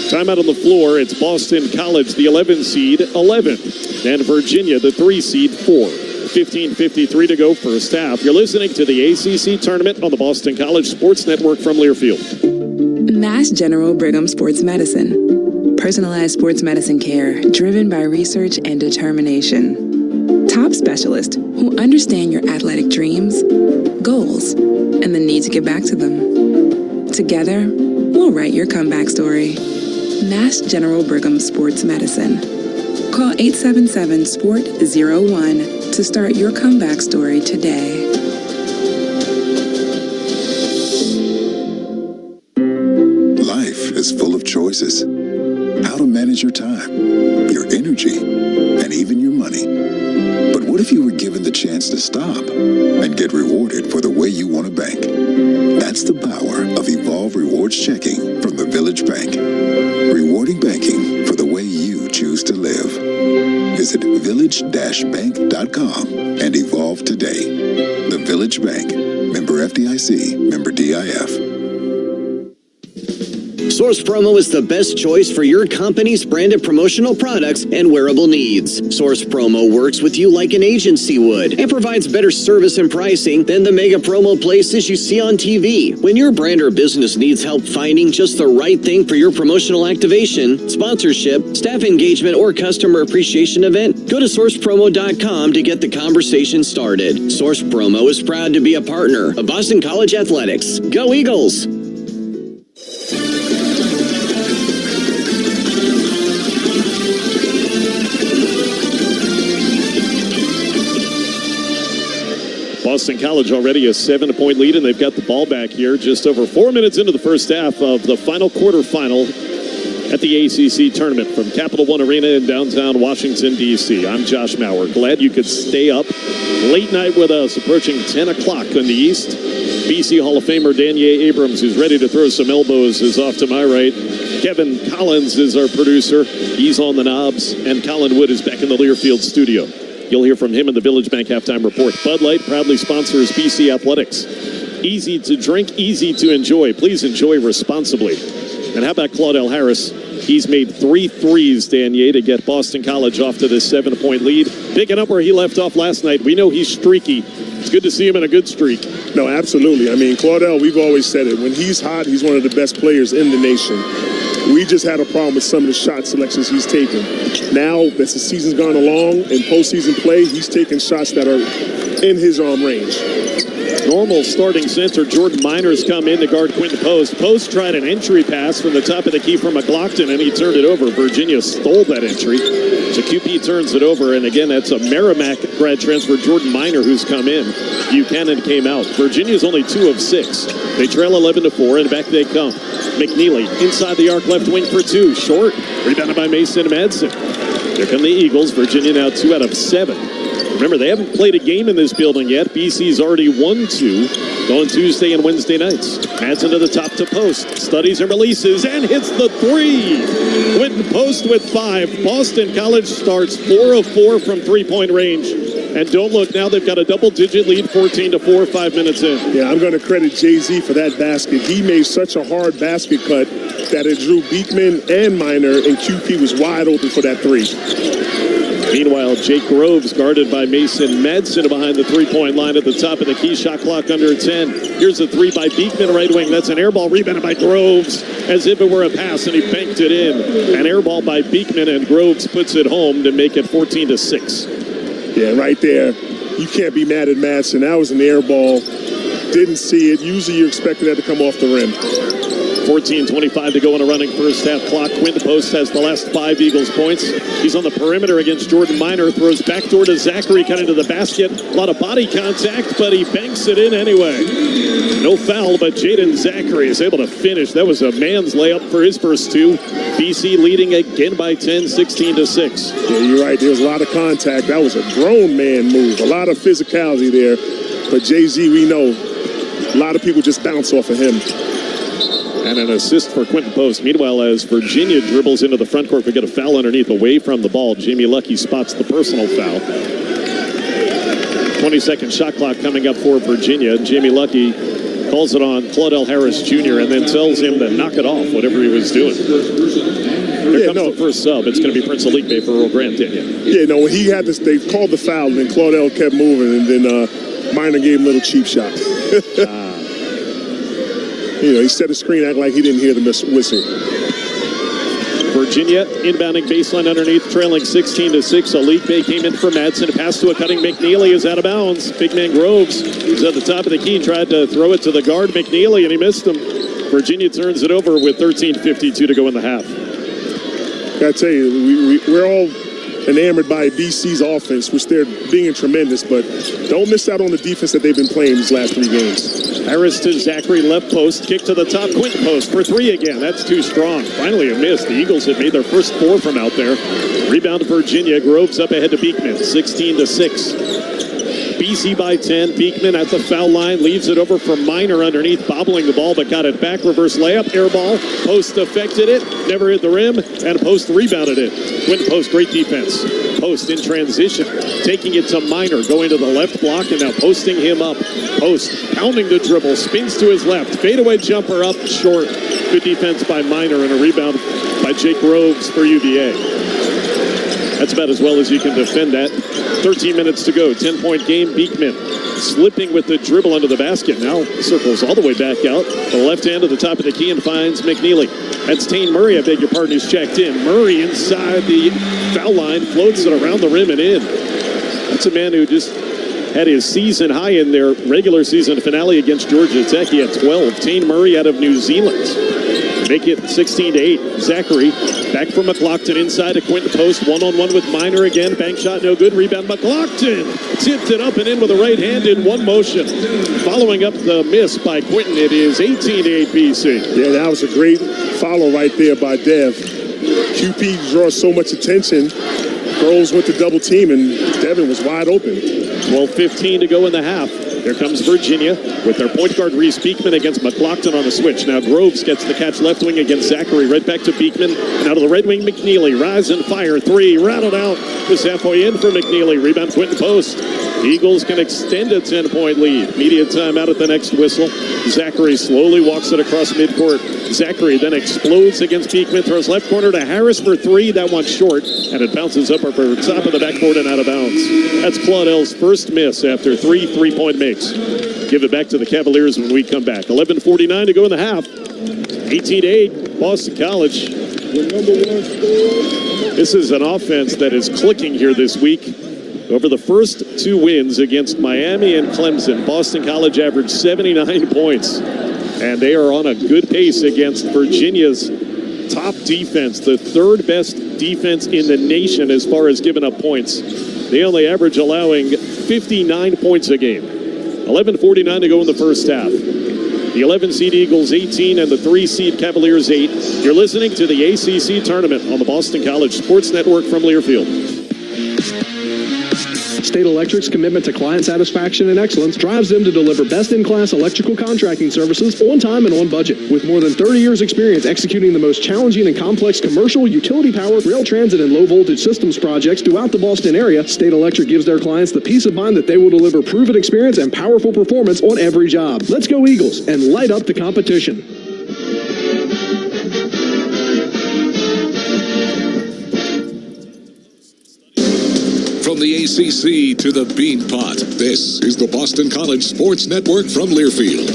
Timeout on the floor. It's Boston College, the 11 seed, 11. And Virginia, the 3 seed, 4. 15:53 to go first half. You're listening to the ACC tournament on the Boston College Sports Network from Learfield. Mass General Brigham Sports Medicine. Personalized sports medicine care driven by research and determination. Top specialists who understand your athletic dreams, goals, and the need to get back to them. Together, we'll write your comeback story. Mass General Brigham Sports Medicine. Call 877-SPORT-01 to start your comeback story today. Life is full of choices. How to manage your time, your energy, and even your money. But what if you were given the chance to stop and get rewarded for the way you want to bank? That's the power of Evolve Rewards Checking from the Village Bank. Rewarding banking for the way you choose to live. Visit village-bank.com and evolve today. The Village Bank. Member FDIC. Member DIF. Source Promo is the best choice for your company's branded promotional products and wearable needs. Source Promo works with you like an agency would and provides better service and pricing than the mega promo places you see on TV. When your brand or business needs help finding just the right thing for your promotional activation, sponsorship, staff engagement, or customer appreciation event, go to sourcepromo.com to get the conversation started. Source Promo is proud to be a partner of Boston College Athletics. Go Eagles! Boston College already a 7-point lead, and they've got the ball back here just over 4 minutes into the first half of the final quarterfinal at the ACC tournament from Capital One Arena in downtown Washington, D.C. I'm Josh Maurer. Glad you could stay up late night with us, approaching 10 o'clock in the East. BC Hall of Famer Danier Abrams, who's ready to throw some elbows, is off to my right. Kevin Collins is our producer. He's on the knobs, and Colin Wood is back in the Learfield studio. You'll hear from him in the Village Bank halftime report. Bud Light proudly sponsors BC Athletics. Easy to drink, easy to enjoy. Please enjoy responsibly. And how about Claudell Harris? He's made 3 threes, Danier, to get Boston College off to this 7-point lead. Picking up where he left off last night. We know he's streaky. It's good to see him in a good streak. No, absolutely. I mean, Claudell, we've always said it. When he's hot, he's one of the best players in the nation. We just had a problem with some of the shot selections he's taken. Now, as the season's gone along, in postseason play, he's taking shots that are in his arm range. Normal starting center Jordan Miners come in to guard Quinton Post. Post tried an entry pass from the top of the key from McLaughlin, and he turned it over. Virginia stole that entry. So QP turns it over, and again, that's a Merrimack grad transfer, Jordan Miner, who's come in. Buchanan came out. Virginia's only 2 of 6. They trail 11-4, and back they come. McNeely inside the arc, left wing for 2. Short, rebounded by Mason Madsen. Here come the Eagles. Virginia now 2 out of 7. Remember, they haven't played a game in this building yet. BC's already won 2 on Tuesday and Wednesday nights. Madsen to the top to Post. Studies and releases and hits the 3. Quinton Post with 5. Boston College starts 4 of 4 from three-point range. And don't look, now they've got a double-digit lead, 14-4, 5 minutes in. Yeah, I'm going to credit Jay-Z for that basket. He made such a hard basket cut that it drew Beekman and Miner, and QP was wide open for that 3. Meanwhile, Jake Groves guarded by Mason Madsen behind the three-point line at the top of the key. Shot clock under 10. Here's a 3 by Beekman, right wing. That's an air ball rebounded by Groves as if it were a pass, and he banked it in. An air ball by Beekman, and Groves puts it home to make it 14-6. Yeah, right there. You can't be mad at Madsen. That was an air ball. Didn't see it. Usually you expected that to come off the rim. 14:25 to go in a running first half clock. Quinton Post has the last 5 Eagles points. He's on the perimeter against Jordan Miner. Throws backdoor to Zachary, cut into the basket. A lot of body contact, but he banks it in anyway. No foul, but Jaden Zachary is able to finish. That was a man's layup for his first 2. BC leading again by 10, 16-6. Yeah, you're right. There was a lot of contact. That was a grown man move. A lot of physicality there. But Jay-Z, we know, a lot of people just bounce off of him. And an assist for Quinton Post. Meanwhile, as Virginia dribbles into the front court, we get a foul underneath away from the ball. Jamie Luckey spots the personal foul. 20-second shot clock coming up for Virginia. Jamie Luckey calls it on Claudell Harris Jr. and then tells him to knock it off, whatever he was doing. Here comes the first sub. It's going to be Prince Alique for Earl Grant. Yeah, no, when he had this, they called the foul, and then Claudell kept moving, and then Miner gave him a little cheap shot. You know, he set a screen, acting like he didn't hear the whistle. Virginia inbounding baseline underneath, trailing 16-6. Alik Bay came in for Madsen. Pass to a cutting McNeely is out of bounds. Big man Groves, who's at the top of the key, tried to throw it to the guard McNeely, and he missed him. Virginia turns it over with 13:52 to go in the half. I tell you, we're all enamored by BC's offense, which they're being tremendous, but don't miss out on the defense that they've been playing these last 3 games. Harris to Zachary, left post, kick to the top, Quinton post for 3 again. That's too strong. Finally a miss. The Eagles had made their first 4 from out there. Rebound to Virginia. Groves up ahead to Beekman, 16-6. BC by 10. Beekman at the foul line, leaves it over for Minor underneath, bobbling the ball, but got it back. Reverse layup, air ball. Post affected it, never hit the rim, and Post rebounded it. Quinton Post, great defense. Post in transition, taking it to Minor, going to the left block, and now posting him up. Post pounding the dribble, spins to his left, fadeaway jumper up short. Good defense by Minor, and a rebound by Jake Groves for UVA. That's about as well as you can defend that. 13 minutes to go, 10-point game. Beekman slipping with the dribble under the basket. Now circles all the way back out. The left hand to the top of the key and finds McNeely. That's Tane Murray, I beg your pardon, who's checked in. Murray inside the foul line, floats it around the rim and in. That's a man who just had his season high in their regular season finale against Georgia Tech. He had 12. Tane Murray out of New Zealand. Make it 16-8. Zachary back from McLaughlin inside to Quinton Post. One-on-one with Minor again. Bank shot no good. Rebound McLaughlin. Tipped it up and in with a right hand in one motion. Following up the miss by Quinton, it is 18-8 BC. Yeah, that was a great follow right there by Dev. QP draws so much attention. Groves went to double team and Devin was wide open. 12:15 to go in the half. Here comes Virginia with their point guard Reese Beekman against McLaughlin on the switch. Now Groves gets the catch left wing against Zachary. Right back to Beekman. Now to the red wing McNeely. Rise and fire. 3. Rattled out. Just halfway in for McNeely. Rebound Quinton Post. Eagles can extend a 10-point lead. Media timeout at the next whistle. Zachary slowly walks it across midcourt. Zachary then explodes against Beekman. Throws left corner to Harris for 3. That one's short. And it bounces up over the top of the backboard and out of bounds. That's Claudell's first miss after 3 3-point makes. Give it back to the Cavaliers when we come back. 11:49 to go in the half. 18-8, Boston College. This is an offense that is clicking here this week. Over the first 2 wins against Miami and Clemson, Boston College averaged 79 points. And they are on a good pace against Virginia's top defense, the 3rd best defense in the nation as far as giving up points. They only average allowing 59 points a game. 11:49 to go in the first half. The 11-seed Eagles 18 and the 3-seed Cavaliers 8. You're listening to the ACC tournament on the Boston College Sports Network from Learfield. State Electric's commitment to client satisfaction and excellence drives them to deliver best-in-class electrical contracting services on time and on budget. With more than 30 years' experience executing the most challenging and complex commercial, utility power, rail transit, and low-voltage systems projects throughout the Boston area, State Electric gives their clients the peace of mind that they will deliver proven experience and powerful performance on every job. Let's go Eagles and light up the competition. From the ACC to the Bean Pot, this is the Boston College Sports Network from Learfield.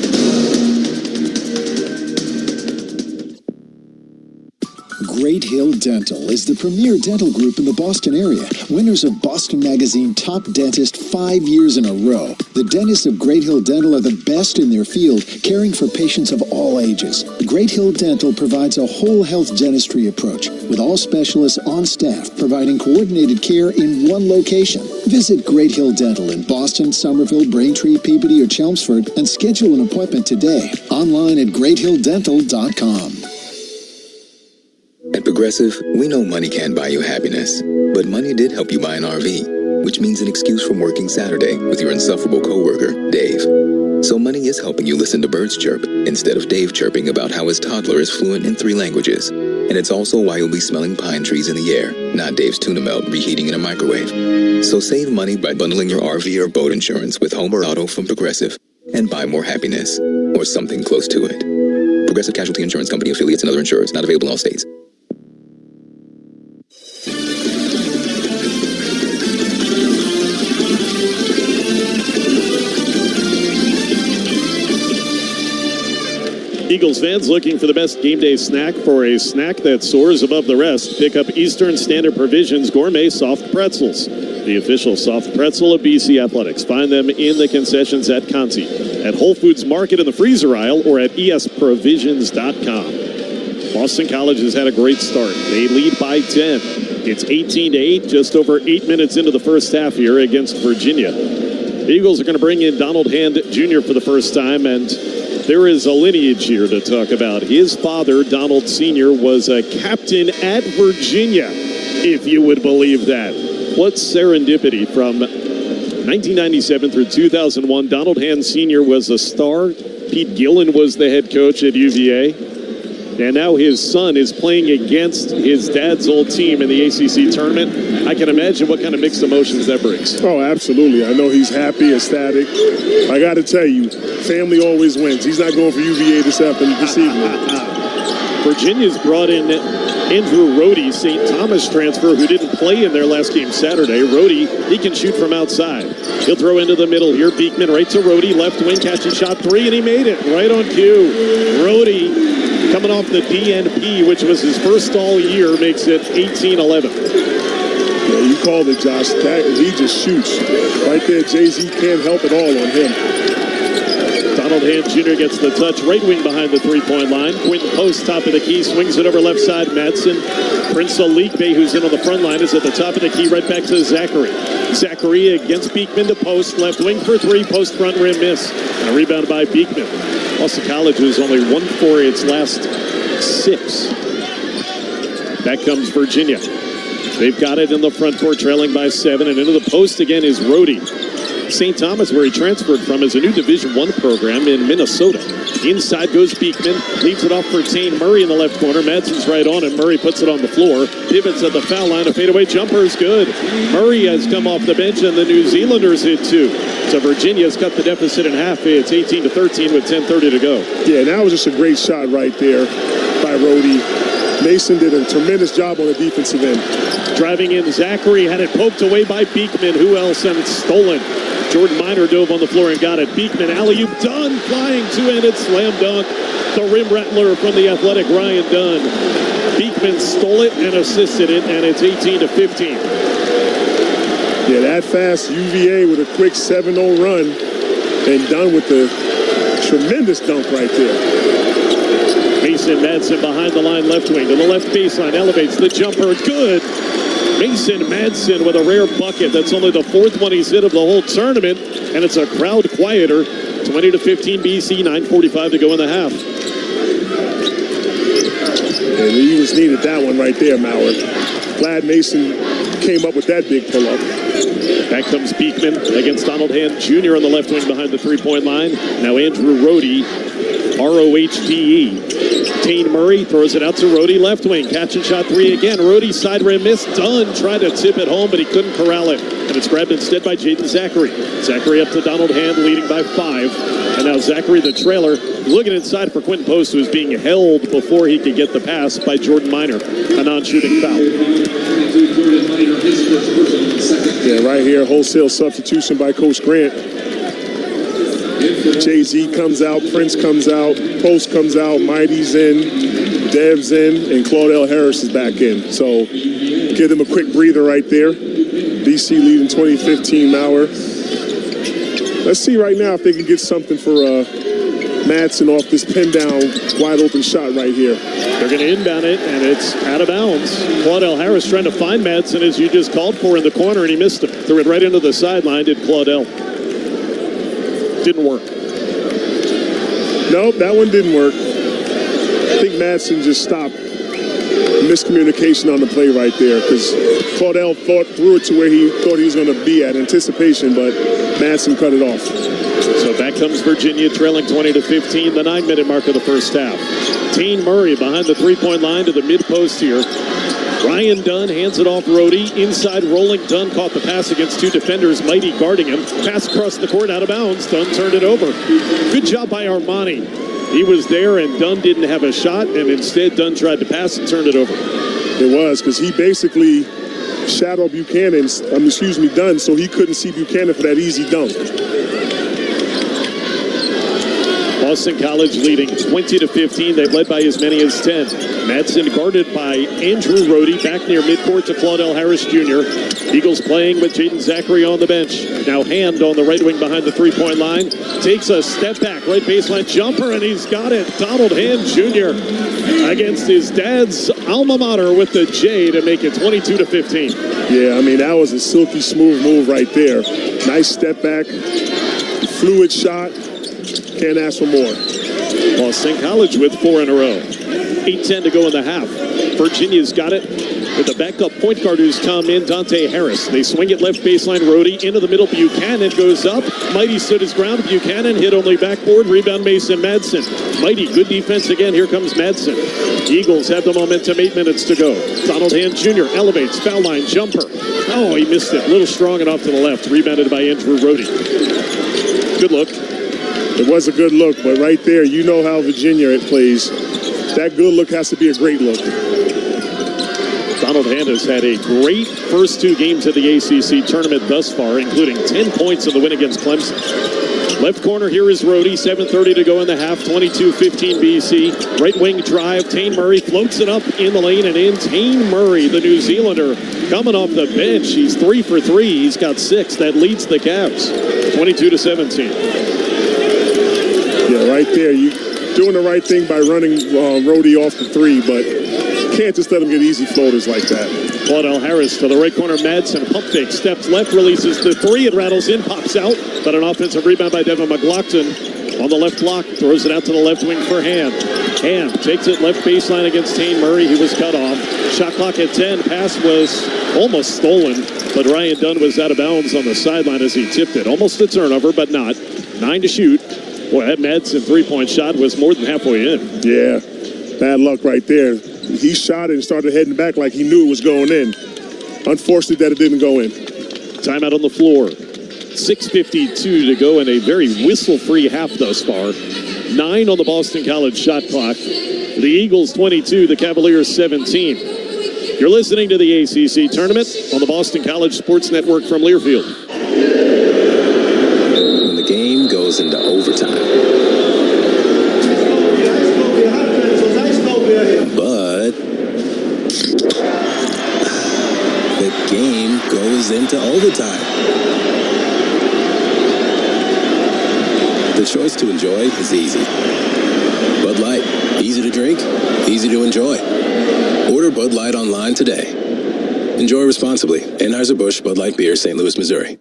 Great Hill Dental is the premier dental group in the Boston area. Winners of Boston Magazine Top Dentist 5 years in a row. The dentists of Great Hill Dental are the best in their field, caring for patients of all ages. Great Hill Dental provides a whole health dentistry approach, with all specialists on staff providing coordinated care in one location. Visit Great Hill Dental in Boston, Somerville, Braintree, Peabody, or Chelmsford and schedule an appointment today. Online at greathilldental.com. At Progressive, we know money can't buy you happiness, but money did help you buy an RV, which means an excuse from working Saturday with your insufferable coworker, Dave. So money is helping you listen to birds chirp instead of Dave chirping about how his toddler is fluent in 3 languages. And it's also why you'll be smelling pine trees in the air, not Dave's tuna melt reheating in a microwave. So save money by bundling your RV or boat insurance with home or auto from Progressive and buy more happiness, or something close to it. Progressive Casualty Insurance Company, affiliates, and other insurers, not available in all states. Eagles fans looking for the best game day snack for a snack that soars above the rest. Pick up Eastern Standard Provisions Gourmet Soft Pretzels, the official soft pretzel of BC Athletics. Find them in the concessions at Conti, at Whole Foods Market in the freezer aisle, or at esprovisions.com. Boston College has had a great start. They lead by 10. It's 18-8, just over 8 minutes into the first half here against Virginia. The Eagles are going to bring in Donald Hand Jr. for the first time, and there is a lineage here to talk about. His father, Donald Sr., was a captain at Virginia, if you would believe that. What serendipity. From 1997 through 2001, Donald Hand Sr. was a star. Pete Gillen was the head coach at UVA. And now his son is playing against his dad's old team in the ACC tournament. I can imagine what kind of mixed emotions that brings. Oh, absolutely. I know he's happy, ecstatic. I got to tell you, family always wins. He's not going for UVA this evening. Virginia's brought in Andrew Rohde, St. Thomas transfer, who didn't play in their last game Saturday. Rohde, he can shoot from outside. He'll throw into the middle here. Beekman right to Rohde, left wing, catching shot three, and he made it right on cue. Rohde, coming off the DNP, which was his first all year, makes it 18-11. Yeah, you called it, Josh. He just shoots. Right there, Jay-Z can't help it all on him. Donald Hand Jr. gets the touch, right wing behind the three-point line. Quinton Post, top of the key, swings it over left side. Madsen. Prince Alikbe, who's in on the front line, is at the top of the key, right back to Zachary. Zachary against Beekman to Post, left wing for three, Post front rim miss. And a rebound by Beekman. Boston College was only 1 for its last 6. Back comes Virginia. They've got it in the front court, trailing by 7, and into the post again is Rohde. St. Thomas, where he transferred from, is a new Division I program in Minnesota. Inside goes Beekman, leaves it off for Tane Murray in the left corner. Madsen's right on it. Murray puts it on the floor. Pivots at the foul line. A fadeaway jumper is good. Murray has come off the bench, and the New Zealanders hit 2. So Virginia's cut the deficit in half. It's 18-13 with 10:30 to go. Yeah, that was just a great shot right there by Rohde. Mason did a tremendous job on the defensive end. Driving in, Zachary had it poked away by Beekman. Who else? And it's stolen. Jordan Minor dove on the floor and got it. Beekman, alley-oop, Dunn, flying two-handed slam dunk. The rim rattler from the Athletic, Ryan Dunn. Beekman stole it and assisted it, and it's 18-15. Yeah, that fast UVA with a quick 7-0 run, and Dunn with the tremendous dunk right there. Mason Madsen behind the line, left wing to the left baseline, elevates the jumper, good. Mason Madsen with a rare bucket. That's only the 4th one he's hit of the whole tournament, and it's a crowd quieter. 20-15 BC, 9:45 to go in the half. And the Eagles needed that one right there, Mauer. Glad Mason came up with that big pull-up. Back comes Beekman against Donald Hand Jr. on the left wing behind the three-point line. Now Andrew Rohde, R-O-H-D-E. Tane Murray throws it out to Rohde, left wing. Catch and shot three again. Rohde side rim miss. Dunn tried to tip it home, but he couldn't corral it. And it's grabbed instead by Jaden Zachary. Zachary up to Donald Hand, leading by 5. And now Zachary, the trailer, looking inside for Quinton Post, who was being held before he could get the pass by Jordan Minor. A non-shooting foul. Yeah, right here, wholesale substitution by Coach Grant. Jay-Z comes out, Prince comes out, Post comes out, Mighty's in, Dev's in, and Claudell Harris is back in. So give them a quick breather right there. BC leading 2015 Mauer. Let's see right now if they can get something for Madsen off this pin down, wide open shot right here. They're going to inbound it, and it's out of bounds. Claudell Harris trying to find Madsen, as you just called for, in the corner, and he missed him. Threw it right into the sideline, did Claudell. Didn't work. Nope, that one didn't work. I think Madsen just stopped. Miscommunication on the play right there, because Claudell threw it to where he thought he was going to be at anticipation, but Madsen cut it off. So back comes Virginia, trailing 20-15, the 9-minute mark of the first half. Tane Murray behind the three-point line to the mid-post here. Ryan Dunn hands it off Rohde. Inside rolling, Dunn caught the pass against 2 defenders. Mighty guarding him. Pass across the court, out of bounds. Dunn turned it over. Good job by Armani. He was there, and Dunn didn't have a shot, and instead Dunn tried to pass and turned it over. It was, because he basically shadowed Dunn, so he couldn't see Buchanan for that easy dunk. Boston College leading 20-15. They've led by as many as 10. Madsen guarded by Andrew Rohde back near midcourt to Claudell Harris Jr. Eagles playing with Jaden Zachary on the bench. Now Hand on the right wing behind the three-point line. Takes a step back, right baseline jumper, and he's got it. Donald Hand Jr. against his dad's alma mater with the J to make it 22-15. Yeah, I mean, that was a silky smooth move right there. Nice step back, fluid shot. Can't ask for more. Boston College with 4 in a row. 8:10 to go in the half. Virginia's got it with the backup point guard who's come in, Dante Harris. They swing it left baseline, Rohde into the middle. Buchanan goes up. Mighty stood his ground. Buchanan hit only backboard. Rebound Mason Madsen. Mighty, good defense again. Here comes Madsen. Eagles have the momentum. 8 minutes to go. Donald Hand Jr. elevates. Foul line jumper. Oh, he missed it. A little strong and off to the left. Rebounded by Andrew Rohde. Good look. It was a good look, but right there, you know how Virginia plays. That good look has to be a great look. Donald Hand has had a great first 2 games of the ACC tournament thus far, including 10 points in the win against Clemson. Left corner, here is Rohde. 7:30 to go in the half. 22-15 BC. Right wing drive. Tane Murray floats it up in the lane and in. Tane Murray, the New Zealander, coming off the bench. He's 3 for 3. He's got 6. That leads the Cavs. 22-17. Yeah, right there. You doing the right thing by running Rohde off the 3, but can't just let him get easy floaters like that. Claudell Harris to the right corner. Madsen pump fake, steps left, releases the 3. It rattles in, pops out, but an offensive rebound by Devin McLaughlin on the left block. Throws it out to the left wing for Hand. Hand takes it left baseline against Tane Murray. He was cut off. Shot clock at 10. Pass was almost stolen, but Ryan Dunn was out of bounds on the sideline as he tipped it. Almost a turnover, but not. 9 to shoot. Boy, that Madsen 3-point shot was more than halfway in. Yeah, bad luck right there. He shot it and started heading back like he knew it was going in. Unfortunate that it didn't go in. Timeout on the floor. 6:52 to go in a very whistle-free half thus far. 9 on the Boston College shot clock. The Eagles 22, the Cavaliers 17. You're listening to the ACC tournament on the Boston College Sports Network from Learfield. When the game goes into overtime. But the game goes into overtime. The choice to enjoy is easy. Bud Light, easy to drink, easy to enjoy. Order Bud Light online today. Enjoy responsibly. Anheuser-Busch Bud Light Beer, St. Louis, Missouri.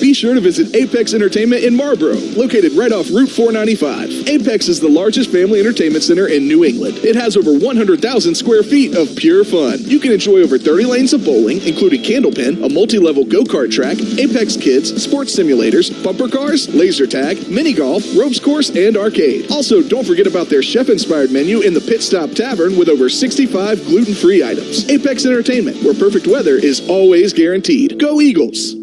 Be sure to visit Apex Entertainment in Marlboro, located right off Route 495. Apex is the largest family entertainment center in New England. It has over 100,000 square feet of pure fun. You can enjoy over 30 lanes of bowling, including Candlepin, a multi-level go-kart track, Apex Kids, sports simulators, bumper cars, laser tag, mini golf, ropes course, and arcade. Also, don't forget about their chef-inspired menu in the Pit Stop Tavern with over 65 gluten-free items. Apex Entertainment, where perfect weather is always guaranteed. Go Eagles!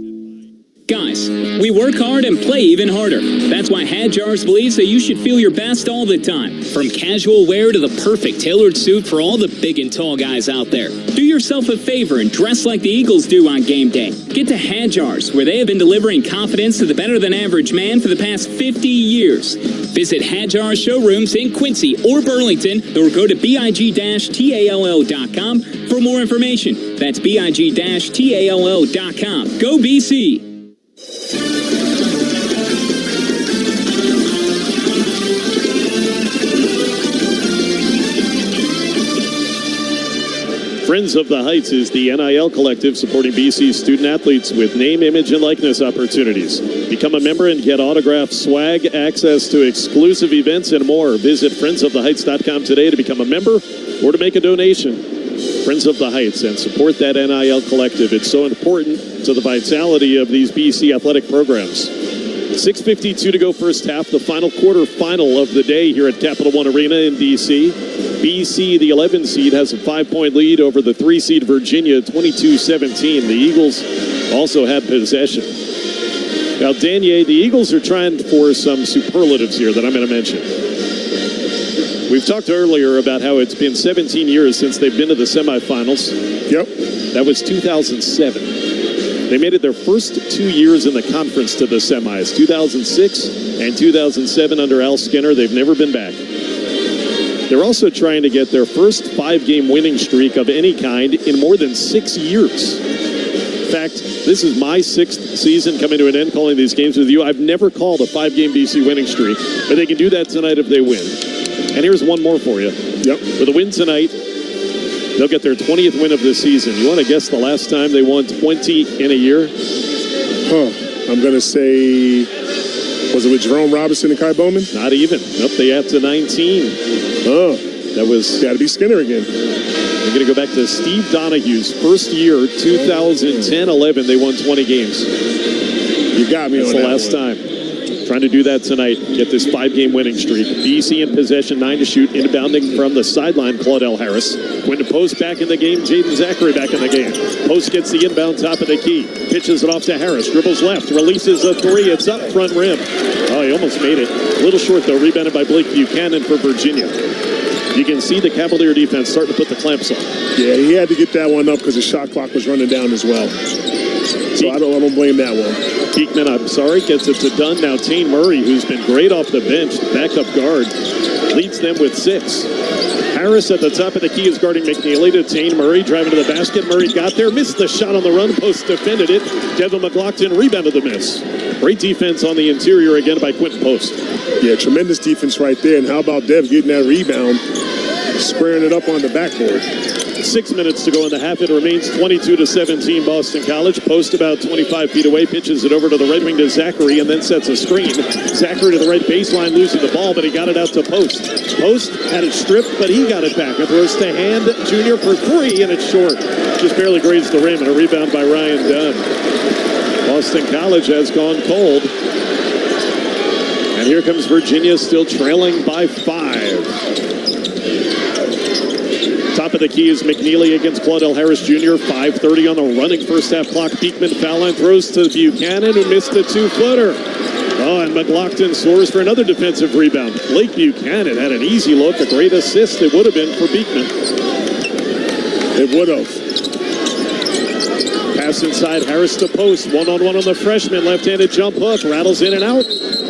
Guys, we work hard and play even harder. That's why Hadjars believes that you should feel your best all the time. From casual wear to the perfect tailored suit for all the big and tall guys out there. Do yourself a favor and dress like the Eagles do on game day. Get to Hadjars, where they have been delivering confidence to the better-than-average man for the past 50 years. Visit Hadjars showrooms in Quincy or Burlington, or go to big-tall.com for more information. That's big-tall.com. Go BC! Friends of the Heights is the NIL collective supporting BC student athletes with name, image, and likeness opportunities. Become a member and get autographed swag, access to exclusive events, and more. Visit friendsoftheheights.com today to become a member or to make a donation. Friends of the Heights, and support that NIL collective. It's so important to the vitality of these BC athletic programs. 6:52 to go first half, the final quarterfinal of the day here at Capital One Arena in D.C. BC, the 11 seed, has a 5-point lead over the 3 seed Virginia, 22-17. The Eagles also had possession. Now, Danier, the Eagles are trying for some superlatives here that I'm going to mention. We've talked earlier about how it's been 17 years since they've been to the semifinals. Yep. That was 2007. They made it their first 2 years in the conference to the semis, 2006 and 2007 under Al Skinner. They've never been back. They're also trying to get their first 5-game winning streak of any kind in more than 6 years. In fact, this is my 6th season coming to an end calling these games with you. I've never called a 5-game BC winning streak, but they can do that tonight if they win. And here's one more for you. Yep. With a win tonight, they'll get their 20th win of the season. You want to guess the last time they won 20 in a year? I'm going to say, was it with Jerome Robinson and Kai Bowman? Not even. Nope, they add to 19. Oh, that was got to be Skinner again. We're going to go back to Steve Donahue's first year, 2010-11. They won 20 games. You got me. That's on the that last one. time. Trying to do that tonight. Get this 5-game winning streak. BC in possession, 9 to shoot. Inbounding from the sideline, Claudel Harris. Quentin Post back in the game. Jaden Zachary back in the game. Post gets the inbound top of the key. Pitches it off to Harris. Dribbles left. Releases a 3. It's up front rim. Oh, he almost made it. A little short, though. Rebounded by Blake Buchanan for Virginia. You can see the Cavalier defense starting to put the clamps on. Yeah, he had to get that one up because the shot clock was running down as well. So I don't blame that one. Beekman, I'm sorry, gets it to Dunn. Now Tane Murray, who's been great off the bench, backup guard, leads them with 6. Harris at the top of the key is guarding McNeely to Tane Murray, driving to the basket. Murray got there, missed the shot on the run. Post defended it. Devin McLaughlin rebounded the miss. Great defense on the interior again by Quentin Post. Yeah, tremendous defense right there. And how about Dev getting that rebound, squaring it up on the backboard. 6 minutes to go in the half. It remains 22-17 Boston College. Post about 25 feet away, pitches it over to the Red Wing to Zachary, and then sets a screen. Zachary to the right baseline, losing the ball, but he got it out to Post. Post had it stripped, but he got it back. It throws to Hand Jr. for 3, and it's short. Just barely grazed the rim, and a rebound by Ryan Dunn. Boston College has gone cold. And here comes Virginia, still trailing by 5. Top of the key is McNeely against Claudel Harris Jr. 5:30 on the running first half clock. Beekman foul line throws to Buchanan, who missed a 2-footer. Oh, and McLaughlin soars for another defensive rebound. Blake Buchanan had an easy look, a great assist. It would have been for Beekman. It would have. Pass inside, Harris to Post. One-on-one on the freshman. Left-handed jump hook. Rattles in and out.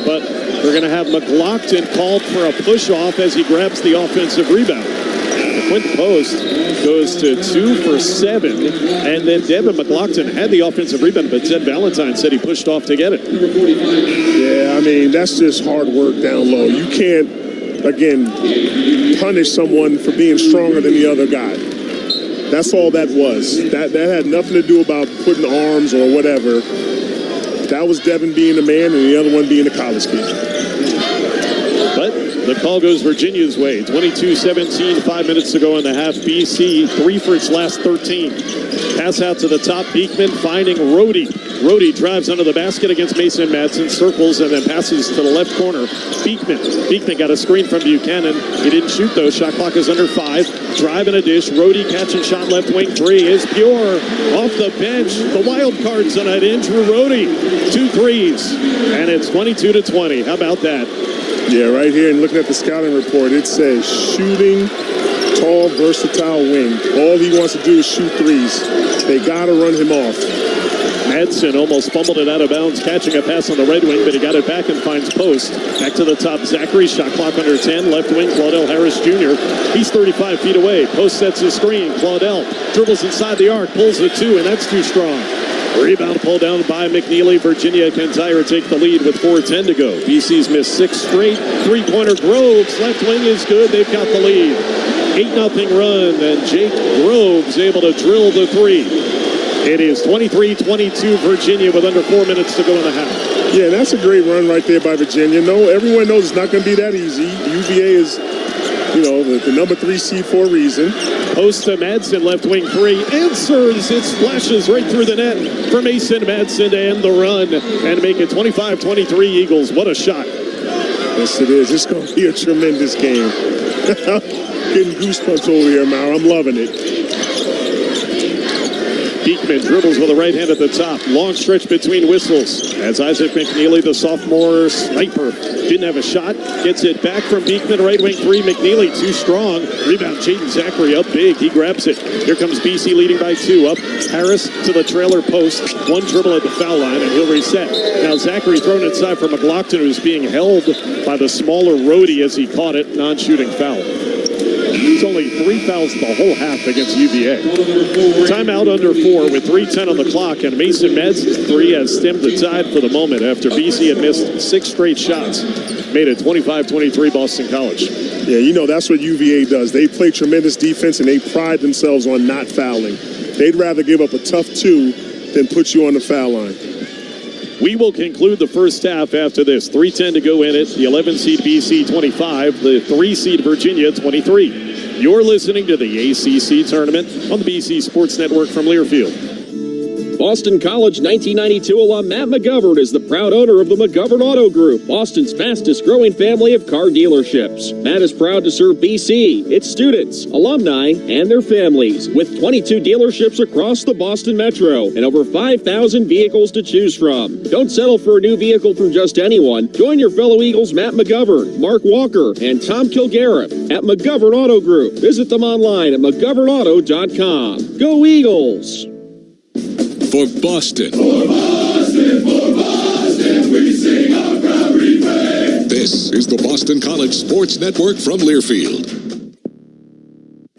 But we're going to have McLaughlin called for a push-off as he grabs the offensive rebound. Quentin Post goes to 2 for 7, and then Devin McLaughlin had the offensive rebound, but Ted Valentine said he pushed off to get it. Yeah, I mean, that's just hard work down low. You can't, again, punish someone for being stronger than the other guy. That's all that was. That had nothing to do about putting arms or whatever. That was Devin being a man and the other one being a college kid. But the call goes Virginia's way. 22-17, 5 minutes to go in the half. BC, 3 for its last 13. Pass out to the top. Beekman finding Rohde. Rohde drives under the basket against Mason Madsen, circles, and then passes to the left corner. Beekman got a screen from Buchanan. He didn't shoot, though. Shot clock is under 5. Drive and a dish. Rohde catch and shot left wing 3 is pure. Off the bench. The wild card tonight, Andrew Rohde. 2 threes. And it's 22-20. How about that? Yeah, right here, and looking at the scouting report, it says shooting, tall, versatile wing. All he wants to do is shoot threes. They got to run him off. Madsen almost fumbled it out of bounds, catching a pass on the right wing, but he got it back and finds Post. Back to the top, Zachary, shot clock under 10. Left wing, Claudel Harris Jr. He's 35 feet away. Post sets his screen. Claudel dribbles inside the arc, pulls the 2, and that's too strong. Rebound pulled down by McNeely. Virginia can tie or take the lead with 4:10 to go. BC's missed 6 straight. 3-pointer Groves. Left wing is good. They've got the lead. 8-0 run, and Jake Groves able to drill the 3. It is 23-22 Virginia with under 4 minutes to go in the half. Yeah, that's a great run right there by Virginia. No, everyone knows it's not going to be that easy. UVA is, the number 3 seed for a reason. Post to Madsen, left wing 3, answers. It splashes right through the net for Mason Madsen to end the run and make it 25-23 Eagles. What a shot. Yes, it is. It's going to be a tremendous game. Getting goosebumps over here, Mauer. I'm loving it. Beekman dribbles with a right hand at the top. Long stretch between whistles as Isaac McNeely, the sophomore sniper, didn't have a shot. Gets it back from Beekman, right wing three. McNeely too strong. Rebound, Jaden Zachary up big. He grabs it. Here comes BC leading by 2. Up Harris to the trailer post. One dribble at the foul line, and he'll reset. Now Zachary thrown inside for McLaughlin, who's being held by the smaller Rhodey as he caught it. Non-shooting foul. He's only 3 fouls the whole half against UVA. Timeout under 4 with 3:10 on the clock, and Mason Meds' 3 has stemmed the tide for the moment after BC had missed 6 straight shots. Made it 25-23 Boston College. Yeah, you know, that's what UVA does. They play tremendous defense, and they pride themselves on not fouling. They'd rather give up a tough 2 than put you on the foul line. We will conclude the first half after this. 3:10 to go in it. The 11-seed BC 25, the 3-seed Virginia 23. You're listening to the ACC tournament on the BC Sports Network from Learfield. Boston College 1992 alum Matt McGovern is the proud owner of the McGovern Auto Group, Boston's fastest growing family of car dealerships. Matt is proud to serve BC, its students, alumni, and their families, with 22 dealerships across the Boston Metro and over 5,000 vehicles to choose from. Don't settle for a new vehicle from just anyone. Join your fellow Eagles Matt McGovern, Mark Walker, and Tom Kilgariff at McGovern Auto Group. Visit them online at McGovernAuto.com. Go Eagles! For Boston. For Boston, we sing our proud refrain. This is the Boston College Sports Network from Learfield.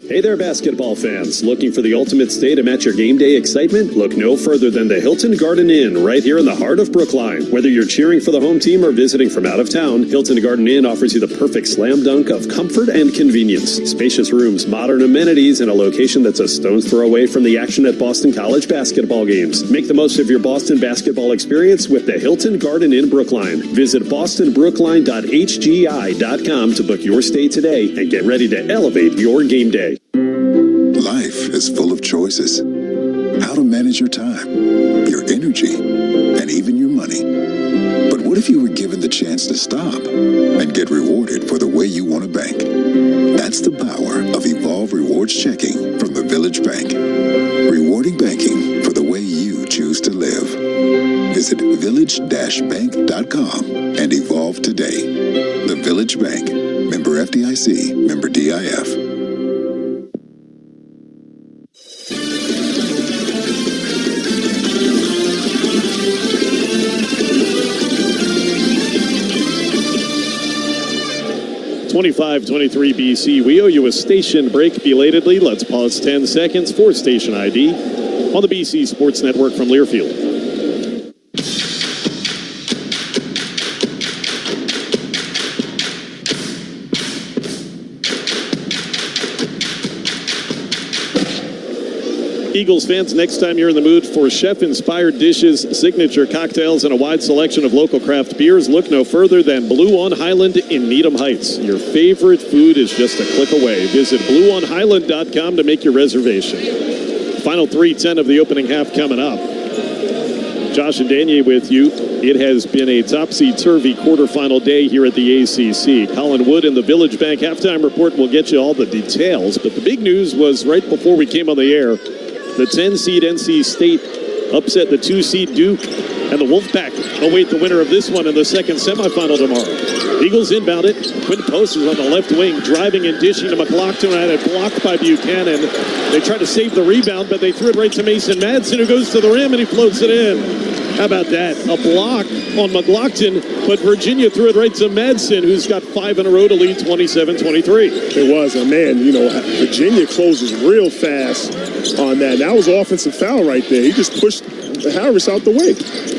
Hey there, basketball fans. Looking for the ultimate stay to match your game day excitement? Look no further than the Hilton Garden Inn right here in the heart of Brookline. Whether you're cheering for the home team or visiting from out of town, Hilton Garden Inn offers you the perfect slam dunk of comfort and convenience. Spacious rooms, modern amenities, and a location that's a stone's throw away from the action at Boston College basketball games. Make the most of your Boston basketball experience with the Hilton Garden Inn Brookline. Visit bostonbrookline.hgi.com to book your stay today and get ready to elevate your game day. Life is full of choices. How to manage your time, your energy, and even your money. But what if you were given the chance to stop and get rewarded for the way you want to bank? That's the power of Evolve Rewards Checking from the Village Bank. Rewarding banking for the way you choose to live. Visit village-bank.com and evolve today. The Village Bank. Member FDIC. Member DIF. (25-23) BC. We owe you a station break belatedly. Let's pause 10 seconds for station ID on the BC Sports Network from Learfield. Eagles fans, next time you're in the mood for chef-inspired dishes, signature cocktails, and a wide selection of local craft beers, look no further than Blue on Highland in Needham Heights. Your favorite food is just a click away. Visit blueonhighland.com to make your reservation. Final 3:10 of the opening half coming up. Josh and Daniel with you. It has been a topsy-turvy quarterfinal day here at the ACC. Colin Wood in the Village Bank halftime report will get you all the details, but the big news was right before we came on the air. The 10-seed NC State upset the 2-seed Duke, and the Wolfpack await the winner of this one in the second semifinal tomorrow. Eagles inbound it. Quinn Post is on the left wing, driving and dishing to McLaughlin, and it blocked by Buchanan. They tried to save the rebound, but they threw it right to Mason Madsen, who goes to the rim, and he floats it in. How about that? A block on McLaughlin, but Virginia threw it right to Madsen, who's got 5 in a row to lead 27-23. It was, and man, you know, Virginia closes real fast on that. That was an offensive foul right there. He just pushed Harris out the way.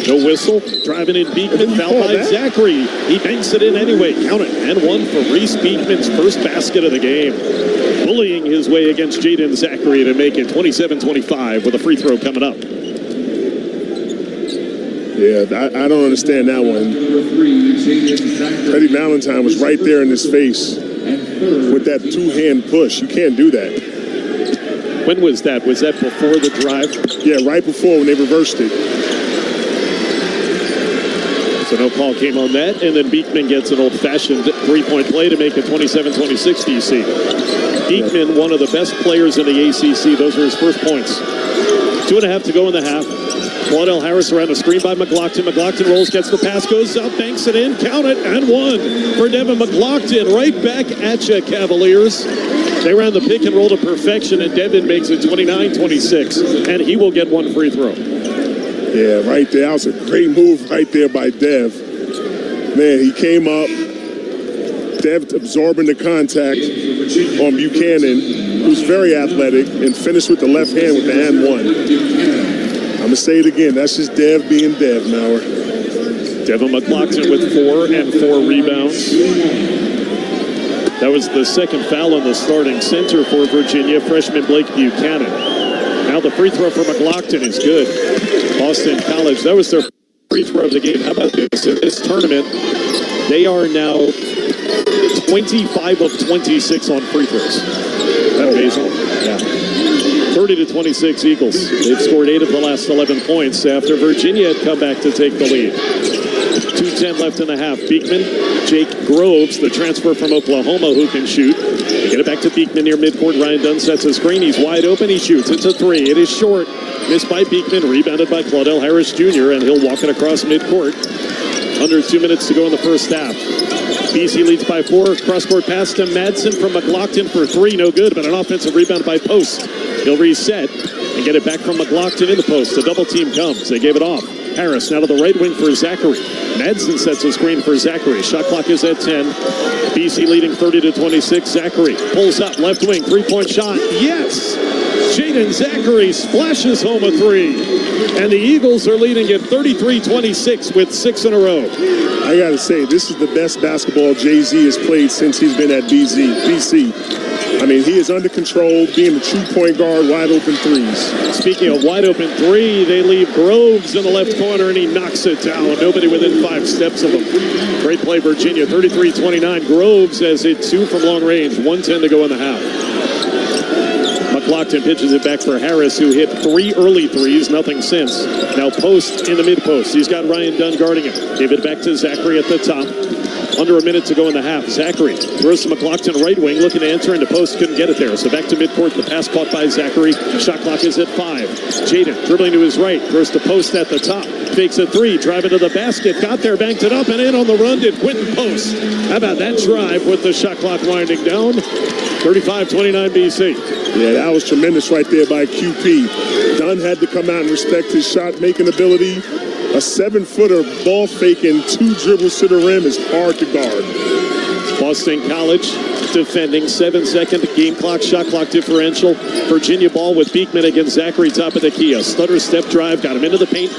No whistle. Driving in Beekman, fouled by Zachary. He banks it in anyway. Count it. And one for Reese Beekman's first basket of the game. Bullying his way against Jaden Zachary to make it 27-25 with a free throw coming up. Yeah, I don't understand that one. Freddie Valentine was right there in his face with that two-hand push. You can't do that. When was that? Was that before the drive? Yeah, right before when they reversed it. So no call came on that, and then Beekman gets an old-fashioned three-point play to make it 27-26 DC. Beekman, one of the best players in the ACC. Those are his first points. 2.5 to go in the half. Claudell Harris around the screen by McLaughlin. McLaughlin rolls, gets the pass, goes up, banks it in, count it, and one for Devin McLaughlin. Right back at you, Cavaliers. They ran the pick and roll to perfection, and Devin makes it 29-26, and he will get one free throw. Yeah, right there. That was a great move right there by Dev. Man, he came up. Dev absorbing the contact on Buchanan, who's very athletic, and finished with the left hand with the and one. I'm going to say it again. That's just Dev being Dev, Mauer. Devin McLaughlin with 4 and 4 rebounds. That was the second foul on the starting center for Virginia, freshman Blake Buchanan. Now the free throw for McLaughlin is good. Boston College, that was their free throw of the game. How about this? In this tournament, they are now 25 of 26 on free throws. Is that amazing? Yeah. 30-26 Eagles. They've scored 8 of the last 11 points after Virginia had come back to take the lead. 2:10 left in the half. Beekman, Jake Groves, the transfer from Oklahoma, who can shoot. They get it back to Beekman near midcourt. Ryan Dunn sets a screen. He's wide open. He shoots. It's a 3. It is short. Missed by Beekman. Rebounded by Claudell Harris Jr., and he'll walk it across midcourt. Under 2 minutes to go in the first half. BC leads by 4. Cross-court pass to Madsen from McLaughlin for 3. No good, but an offensive rebound by Post. He'll reset and get it back from McLaughlin in the post. The double team comes. They gave it off. Harris now to the right wing for Zachary. Madsen sets a screen for Zachary. Shot clock is at 10. BC leading 30-26. Zachary pulls up left wing. 3-point shot. Yes! Jaden Zachary splashes home a 3. And the Eagles are leading at 33-26 with 6 in a row. I got to say, this is the best basketball Jay-Z has played since he's been at BC. I mean, he is under control, being a true point guard, wide open threes. Speaking of wide open 3, they leave Groves in the left corner, and he knocks it down. Nobody within 5 steps of him. Great play, Virginia. 33-29. Groves has hit 2 from long range. 1:10 to go in the half. McLaughlin pitches it back for Harris, who hit 3 early threes, nothing since. Now Post in the mid-post. He's got Ryan Dunn guarding him. Gave it back to Zachary at the top. Under a minute to go in the half. Zachary throws to McLaughlin right wing, looking to enter into Post, couldn't get it there. So back to midcourt, the pass caught by Zachary. Shot clock is at 5. Jaden dribbling to his right, throws to Post at the top. Fakes a 3, driving to the basket, got there, banked it up, and in on the run did Quentin Post. How about that drive with the shot clock winding down? 35-29 BC. Yeah, that was tremendous right there by QP. Dunn had to come out and respect his shot-making ability. A 7-footer ball faking 2 dribbles to the rim is hard to guard. Boston College defending 7-second game clock, shot clock differential. Virginia ball with Beekman against Zachary, top of the key. A stutter step drive, got him into the paint.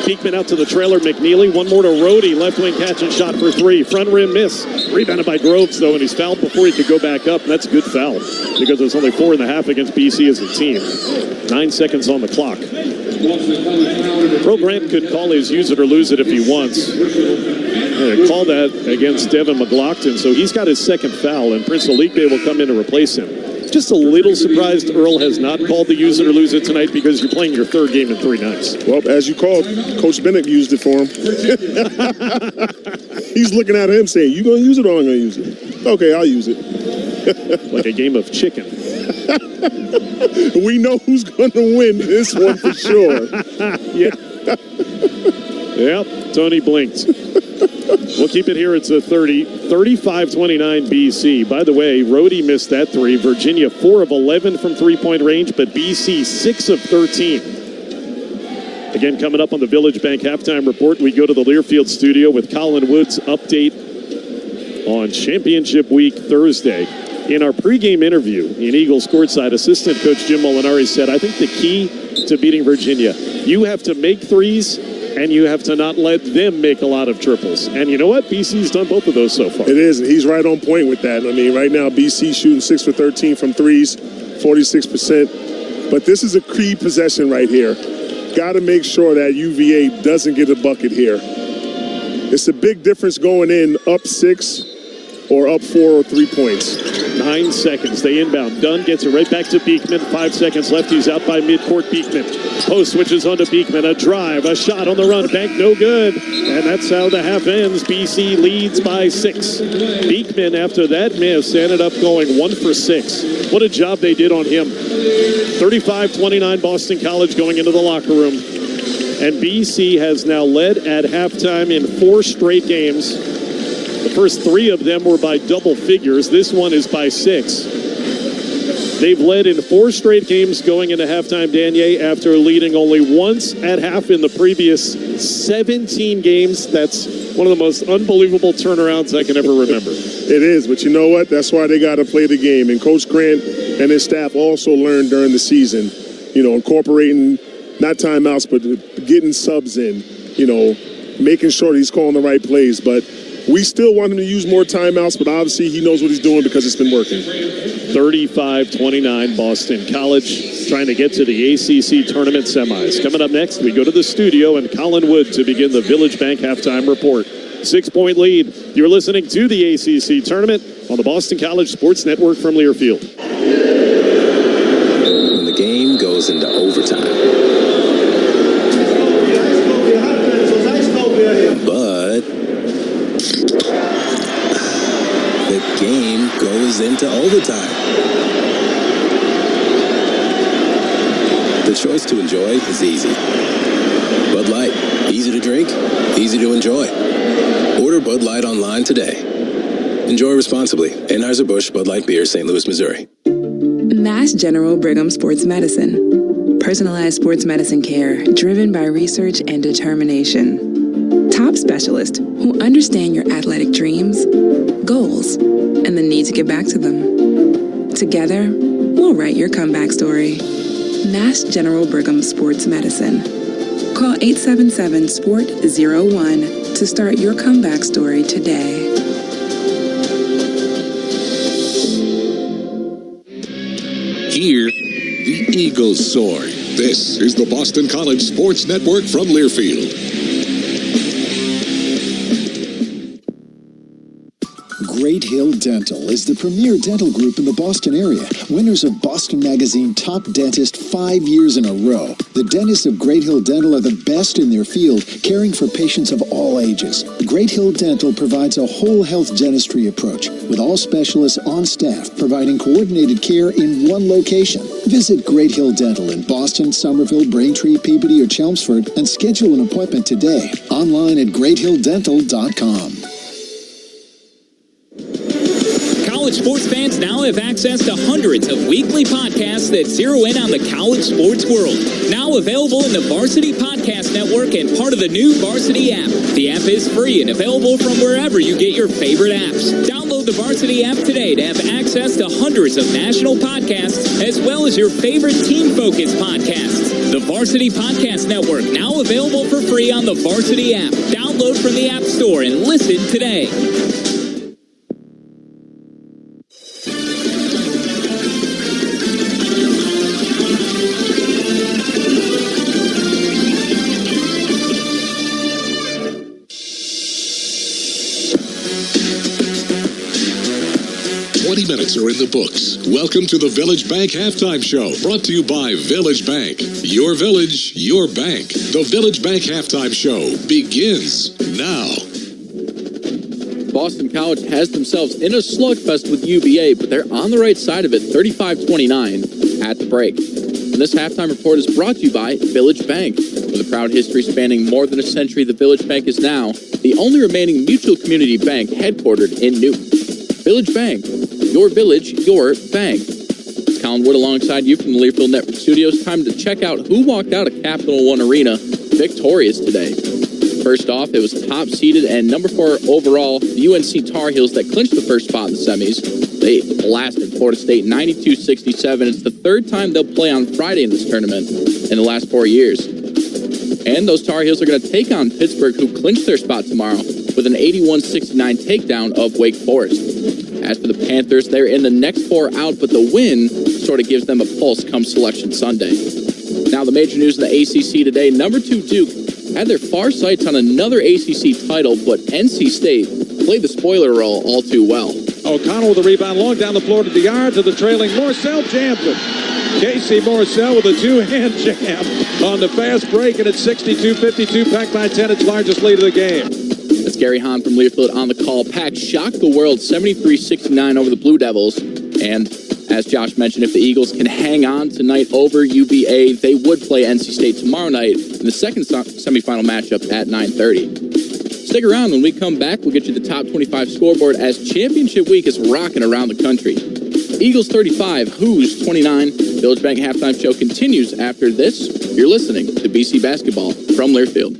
Beekman out to the trailer, McNeely. One more to Rhodey, left wing catch and shot for 3. Front rim miss. Rebounded by Groves, though, and he's fouled before he could go back up. And that's a good foul because there's only 4.5 against BC as a team. 9 seconds on the clock. Pro Grant could call his use it or lose it if he wants. Call that against Devin McLaughlin, so he's got his second foul, and Prince Alikbe will come in to replace him. Just a little surprised Earl has not called the use it or lose it tonight because you're playing your 3rd game in 3 nights. Well, as you called, Coach Bennett used it for him. He's looking at him saying, you going to use it or I'm going to use it? Okay, I'll use it. Like a game of chicken. We know who's going to win this one for sure. Yeah. Yep, Tony blinked. We'll keep it here. It's a 35-29 BC. By the way, Rhodey missed that 3. Virginia 4 of 11 from 3-point range, but BC 6 of 13. Again, coming up on the Village Bank halftime report, we go to the Learfield studio with Colin Wood's update on Championship Week Thursday. In our pregame interview in Eagles courtside, assistant coach Jim Molinari said, I think the key to beating Virginia, you have to make threes and you have to not let them make a lot of triples. And you know what? BC's done both of those so far. It is, and he's right on point with that. I mean, right now, BC shooting 6 for 13 from threes, 46%. But this is a key possession right here. Got to make sure that UVA doesn't get a bucket here. It's a big difference going in up 6 or up 4 or 3 points. 9 seconds. They inbound. Dunn gets it right back to Beekman. 5 seconds left. He's out by midcourt. Beekman. Post switches onto Beekman. A drive. A shot on the run. Bank no good. And that's how the half ends. BC leads by 6. Beekman, after that miss, ended up going 1 for 6. What a job they did on him. 35-29 Boston College going into the locker room. And BC has now led at halftime in 4 straight games. The first 3 of them were by double figures. This one is by 6. They've led in 4 straight games going into halftime, Danier, after leading only once at half in the previous 17 games. That's one of the most unbelievable turnarounds I can ever remember. It is, but you know what? That's why they got to play the game. And Coach Grant and his staff also learned during the season, incorporating not timeouts, but getting subs in, making sure he's calling the right plays. But we still want him to use more timeouts, but obviously he knows what he's doing because it's been working. 35-29 Boston College trying to get to the ACC tournament semis. Coming up next, we go to the studio in Collinwood to begin the Village Bank halftime report. 6-point lead. You're listening to the ACC tournament on the Boston College Sports Network from Learfield. When the game goes into overtime. But the game goes into overtime. The choice to enjoy is easy. Bud Light, easy to drink, easy to enjoy. Order Bud Light online today. Enjoy responsibly. Anheuser-Busch Bud Light Beer, St. Louis, Missouri. Mass General Brigham Sports Medicine. Personalized sports medicine care driven by research and determination. Top specialists who understand your athletic dreams, goals, and the need to get back to them. Together, we'll write your comeback story. Mass General Brigham Sports Medicine. Call 877-SPORT-01 to start your comeback story today. Here, the Eagles soar. This is the Boston College Sports Network from Learfield. Great Hill Dental is the premier dental group in the Boston area. Winners of Boston Magazine Top Dentist 5 years in a row. The dentists of Great Hill Dental are the best in their field, caring for patients of all ages. Great Hill Dental provides a whole health dentistry approach, with all specialists on staff providing coordinated care in one location. Visit Great Hill Dental in Boston, Somerville, Braintree, Peabody, or Chelmsford and schedule an appointment today. Online at greathilldental.com. College sports fans now have access to hundreds of weekly podcasts that zero in on the college sports world. Now available in the Varsity Podcast Network and part of the new Varsity app. The app is free and available from wherever you get your favorite apps. Download the Varsity app today to have access to hundreds of national podcasts as well as your favorite team-focused podcasts. The Varsity Podcast Network, now available for free on the Varsity app. Download from the App Store and listen today. Minutes are in the books. Welcome to the Village Bank Halftime Show, brought to you by Village Bank. Your village, your bank. The Village Bank Halftime Show begins now. Boston College has themselves in a slugfest with UVA, but they're on the right side of it, 35-29 at the break. And this halftime report is brought to you by Village Bank. With a proud history spanning more than a century, the Village Bank is now the only remaining mutual community bank headquartered in Newton. Village Bank. Your village, your bank. It's Colin Wood alongside you from the Learfield Network Studios. Time to check out who walked out of Capital One Arena victorious today. First off, it was top-seeded and number 4 overall, the UNC Tar Heels that clinched the first spot in the semis. They blasted Florida State 92-67. It's the third time they'll play on Friday in this tournament in the last 4 years. And those Tar Heels are going to take on Pittsburgh, who clinched their spot tomorrow with an 81-69 takedown of Wake Forest. As for the Panthers, they're in the next 4 out, but the win sort of gives them a pulse come Selection Sunday. Now, the major news in the ACC today, number 2 Duke had their far sights on another ACC title, but NC State played the spoiler role all too well. O'Connell with the rebound, long down the floor to DR, to the trailing Morcell, jams it. Casey Morcell with a two-hand jam on the fast break, and it's 62-52, Pac by 10, its largest lead of the game. That's Gary Hahn from Learfield on the call. Pac shocked the world 73-69 over the Blue Devils. And as Josh mentioned, if the Eagles can hang on tonight over UVA, they would play NC State tomorrow night in the second semifinal matchup at 9:30. Stick around. When we come back, we'll get you the top 25 scoreboard as championship week is rocking around the country. Eagles 35, Hoos 29. Village Bank halftime show continues after this. You're listening to BC Basketball from Learfield.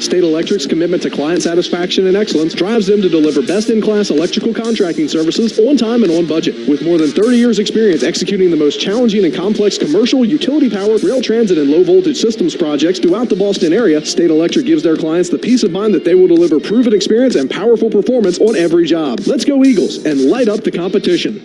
State Electric's commitment to client satisfaction and excellence drives them to deliver best-in-class electrical contracting services on time and on budget. With more than 30 years' experience executing the most challenging and complex commercial, utility power, rail transit, and low-voltage systems projects throughout the Boston area, State Electric gives their clients the peace of mind that they will deliver proven experience and powerful performance on every job. Let's go Eagles and light up the competition.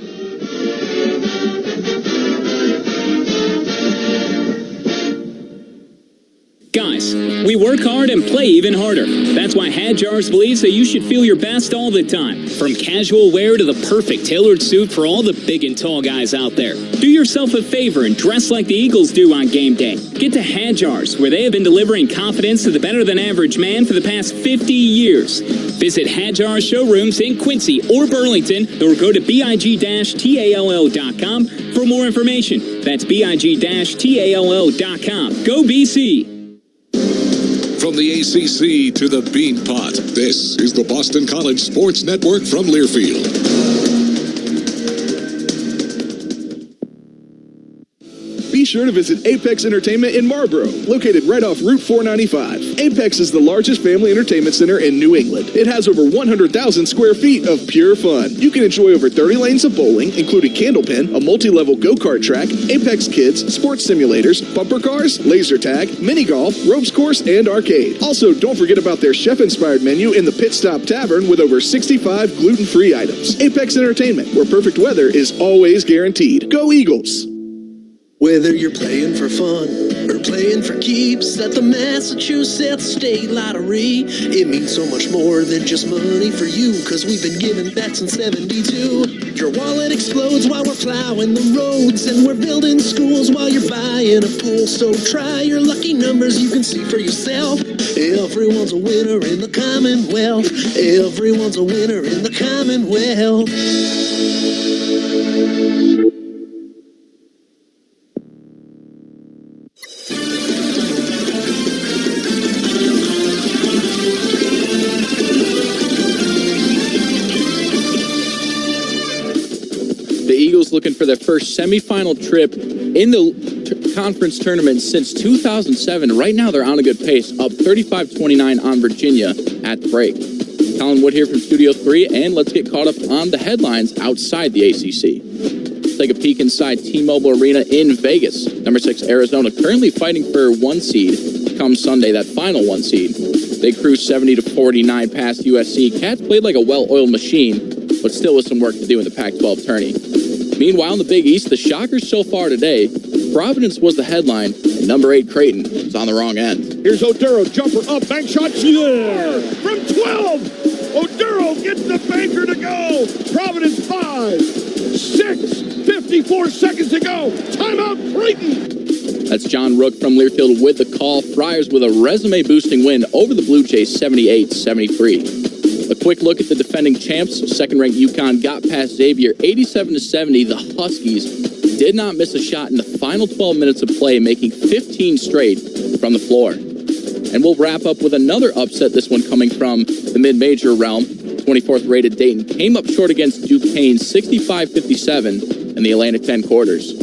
Guys, we work hard and play even harder. That's why Hadjars believes that you should feel your best all the time. From casual wear to the perfect tailored suit for all the big and tall guys out there. Do yourself a favor and dress like the Eagles do on game day. Get to Hadjars, where they have been delivering confidence to the better-than-average man for the past 50 years. Visit Hadjars showrooms in Quincy or Burlington, or go to big-tall.com for more information. That's big-tall.com. Go BC! From the ACC to the Bean Pot, this is the Boston College Sports Network from Learfield. Be sure to visit Apex Entertainment in Marlboro, located right off Route 495. Apex is the largest family entertainment center in New England. It has over 100,000 square feet of pure fun. You can enjoy over 30 lanes of bowling, including Candlepin, a multi-level go-kart track, Apex Kids, sports simulators, bumper cars, laser tag, mini golf, ropes course, and arcade. Also, don't forget about their chef-inspired menu in the Pit Stop Tavern with over 65 gluten-free items. Apex Entertainment, where perfect weather is always guaranteed. Go Eagles! Whether you're playing for fun or playing for keeps at the Massachusetts State Lottery, it means so much more than just money for you, cause we've been giving back since 72. Your wallet explodes while we're plowing the roads, and we're building schools while you're buying a pool. So try your lucky numbers, you can see for yourself. Everyone's a winner in the Commonwealth. Everyone's a winner in the Commonwealth. Looking for their first semifinal trip in the conference tournament since 2007. Right now, they're on a good pace, up 35-29 on Virginia at the break. Colin Wood here from Studio 3, and let's get caught up on the headlines outside the ACC. Let's take a peek inside T-Mobile Arena in Vegas. Number 6, Arizona, currently fighting for 1 seed come Sunday, that final 1 seed. They cruised 70-49 past USC. Cats played like a well-oiled machine, but still with some work to do in the Pac-12 tourney. Meanwhile, in the Big East, the shockers so far today, Providence was the headline, and number 8 Creighton was on the wrong end. Here's Oduro, jumper up, bank shot, there! From 12! Oduro gets the banker to go! Providence 5, 6, 54 seconds to go! Timeout, Creighton! That's John Rook from Learfield with the call. Friars with a resume-boosting win over the Blue Jays, 78-73. A quick look at the defending champs. Second-ranked UConn got past Xavier 87-70. The Huskies did not miss a shot in the final 12 minutes of play, making 15 straight from the floor. And we'll wrap up with another upset, this one coming from the mid-major realm. 24th rated Dayton came up short against Duquesne 65-57 in the Atlantic 10 quarters.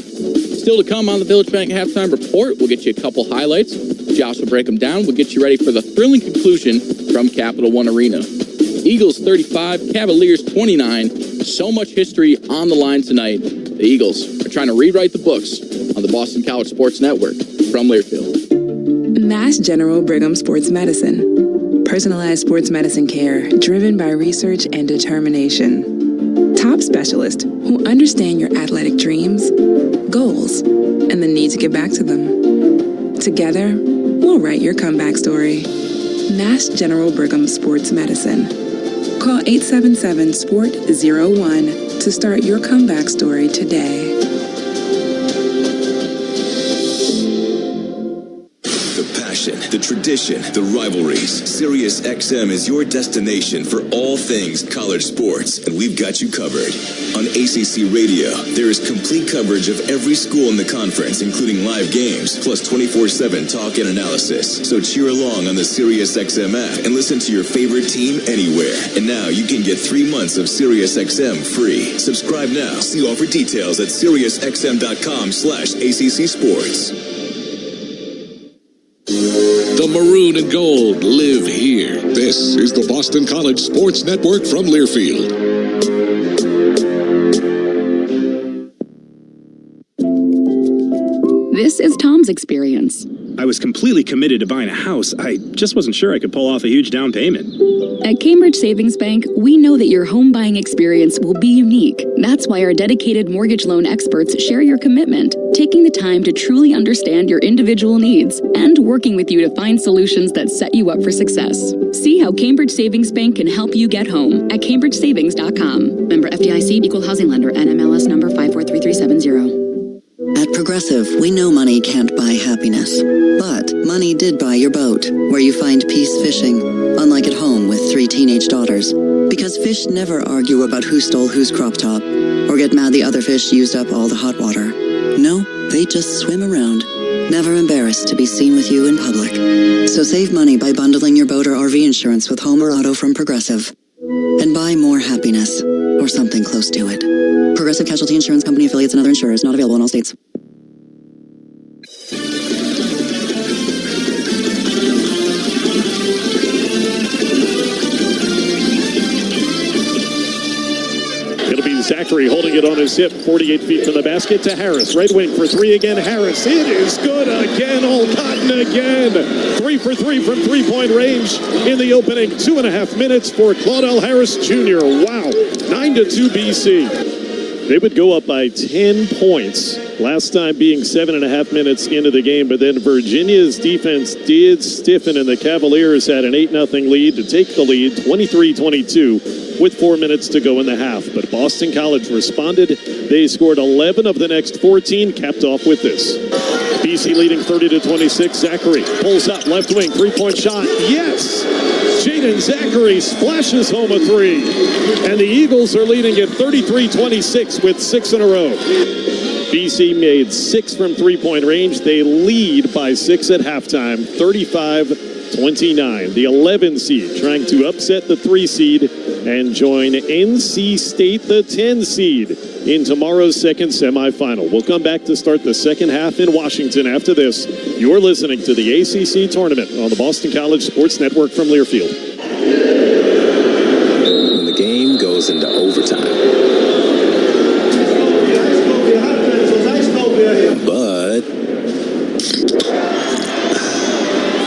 Still to come on the Village Bank halftime report. We'll get you a couple highlights. Josh will break them down. We'll get you ready for the thrilling conclusion from Capital One Arena. Eagles 35, Cavaliers 29. So much history on the line tonight. The Eagles are trying to rewrite the books on the Boston College Sports Network from Learfield. Mass General Brigham Sports Medicine. Personalized sports medicine care driven by research and determination. Top specialists who understand your athletic dreams, goals, and the need to get back to them. Together, we'll write your comeback story. Mass General Brigham Sports Medicine. Call 877-SPORT-01 to start your comeback story today. The tradition, the rivalries. SiriusXM is your destination for all things college sports, and we've got you covered. On ACC Radio, there is complete coverage of every school in the conference, including live games, plus 24/7 talk and analysis. So cheer along on the SiriusXM app and listen to your favorite team anywhere. And now you can get 3 months of SiriusXM free. Subscribe now. See offer details at SiriusXM.com/ACC Sports. The maroon and gold live here. This is the Boston College Sports Network from Learfield. This is Tom's experience. I was completely committed to buying a house. I just wasn't sure I could pull off a huge down payment. At Cambridge Savings Bank, we know that your home buying experience will be unique. That's why our dedicated mortgage loan experts share your commitment, taking the time to truly understand your individual needs and working with you to find solutions that set you up for success. See how Cambridge Savings Bank can help you get home at CambridgeSavings.com. Member FDIC, Equal Housing Lender, NMLS number 543370. At Progressive, we know money can't buy happiness. But money did buy your boat, where you find peace fishing, unlike at home with 3 teenage daughters. Because fish never argue about who stole whose crop top, or get mad the other fish used up all the hot water. No, they just swim around, never embarrassed to be seen with you in public. So save money by bundling your boat or RV insurance with home or auto from Progressive. And buy more happiness, or something close to it. Progressive Casualty Insurance Company affiliates and other insurers, not available in all states. It'll be Zachary holding it on his hip, 48 feet from the basket to Harris. Right wing for three again, Harris. It is good again, all cotton again. 3 for 3 from three-point range in the opening 2.5 minutes for Claudell Harris Jr. Wow, 9-2 BC. They would go up by 10 points, last time being 7.5 minutes into the game, but then Virginia's defense did stiffen, and the Cavaliers had an 8-0 lead to take the lead, 23-22, with 4 minutes to go in the half. But Boston College responded. They scored 11 of the next 14, capped off with this. BC leading 30-26. Zachary pulls up, left wing, three-point shot. Yes! Jaden Zachary splashes home a three. And the Eagles are leading at 33-26 with 6 in a row. BC made 6 from three-point range. They lead by 6 at halftime, 35-29. The 11 seed trying to upset the 3 seed and join NC State, the 10 seed, in tomorrow's second semifinal. We'll come back to start the second half in Washington after this. You're listening to the ACC Tournament on the Boston College Sports Network from Learfield. When the game goes into overtime. But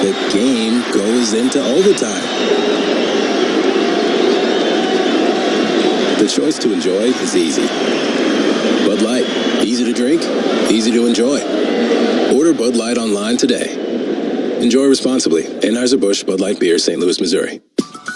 the game goes into overtime. The choice to enjoy is easy. Bud Light, easy to drink, easy to enjoy. Order Bud Light online today. Enjoy responsibly. Anheuser-Busch Bud Light Beer, St. Louis, Missouri.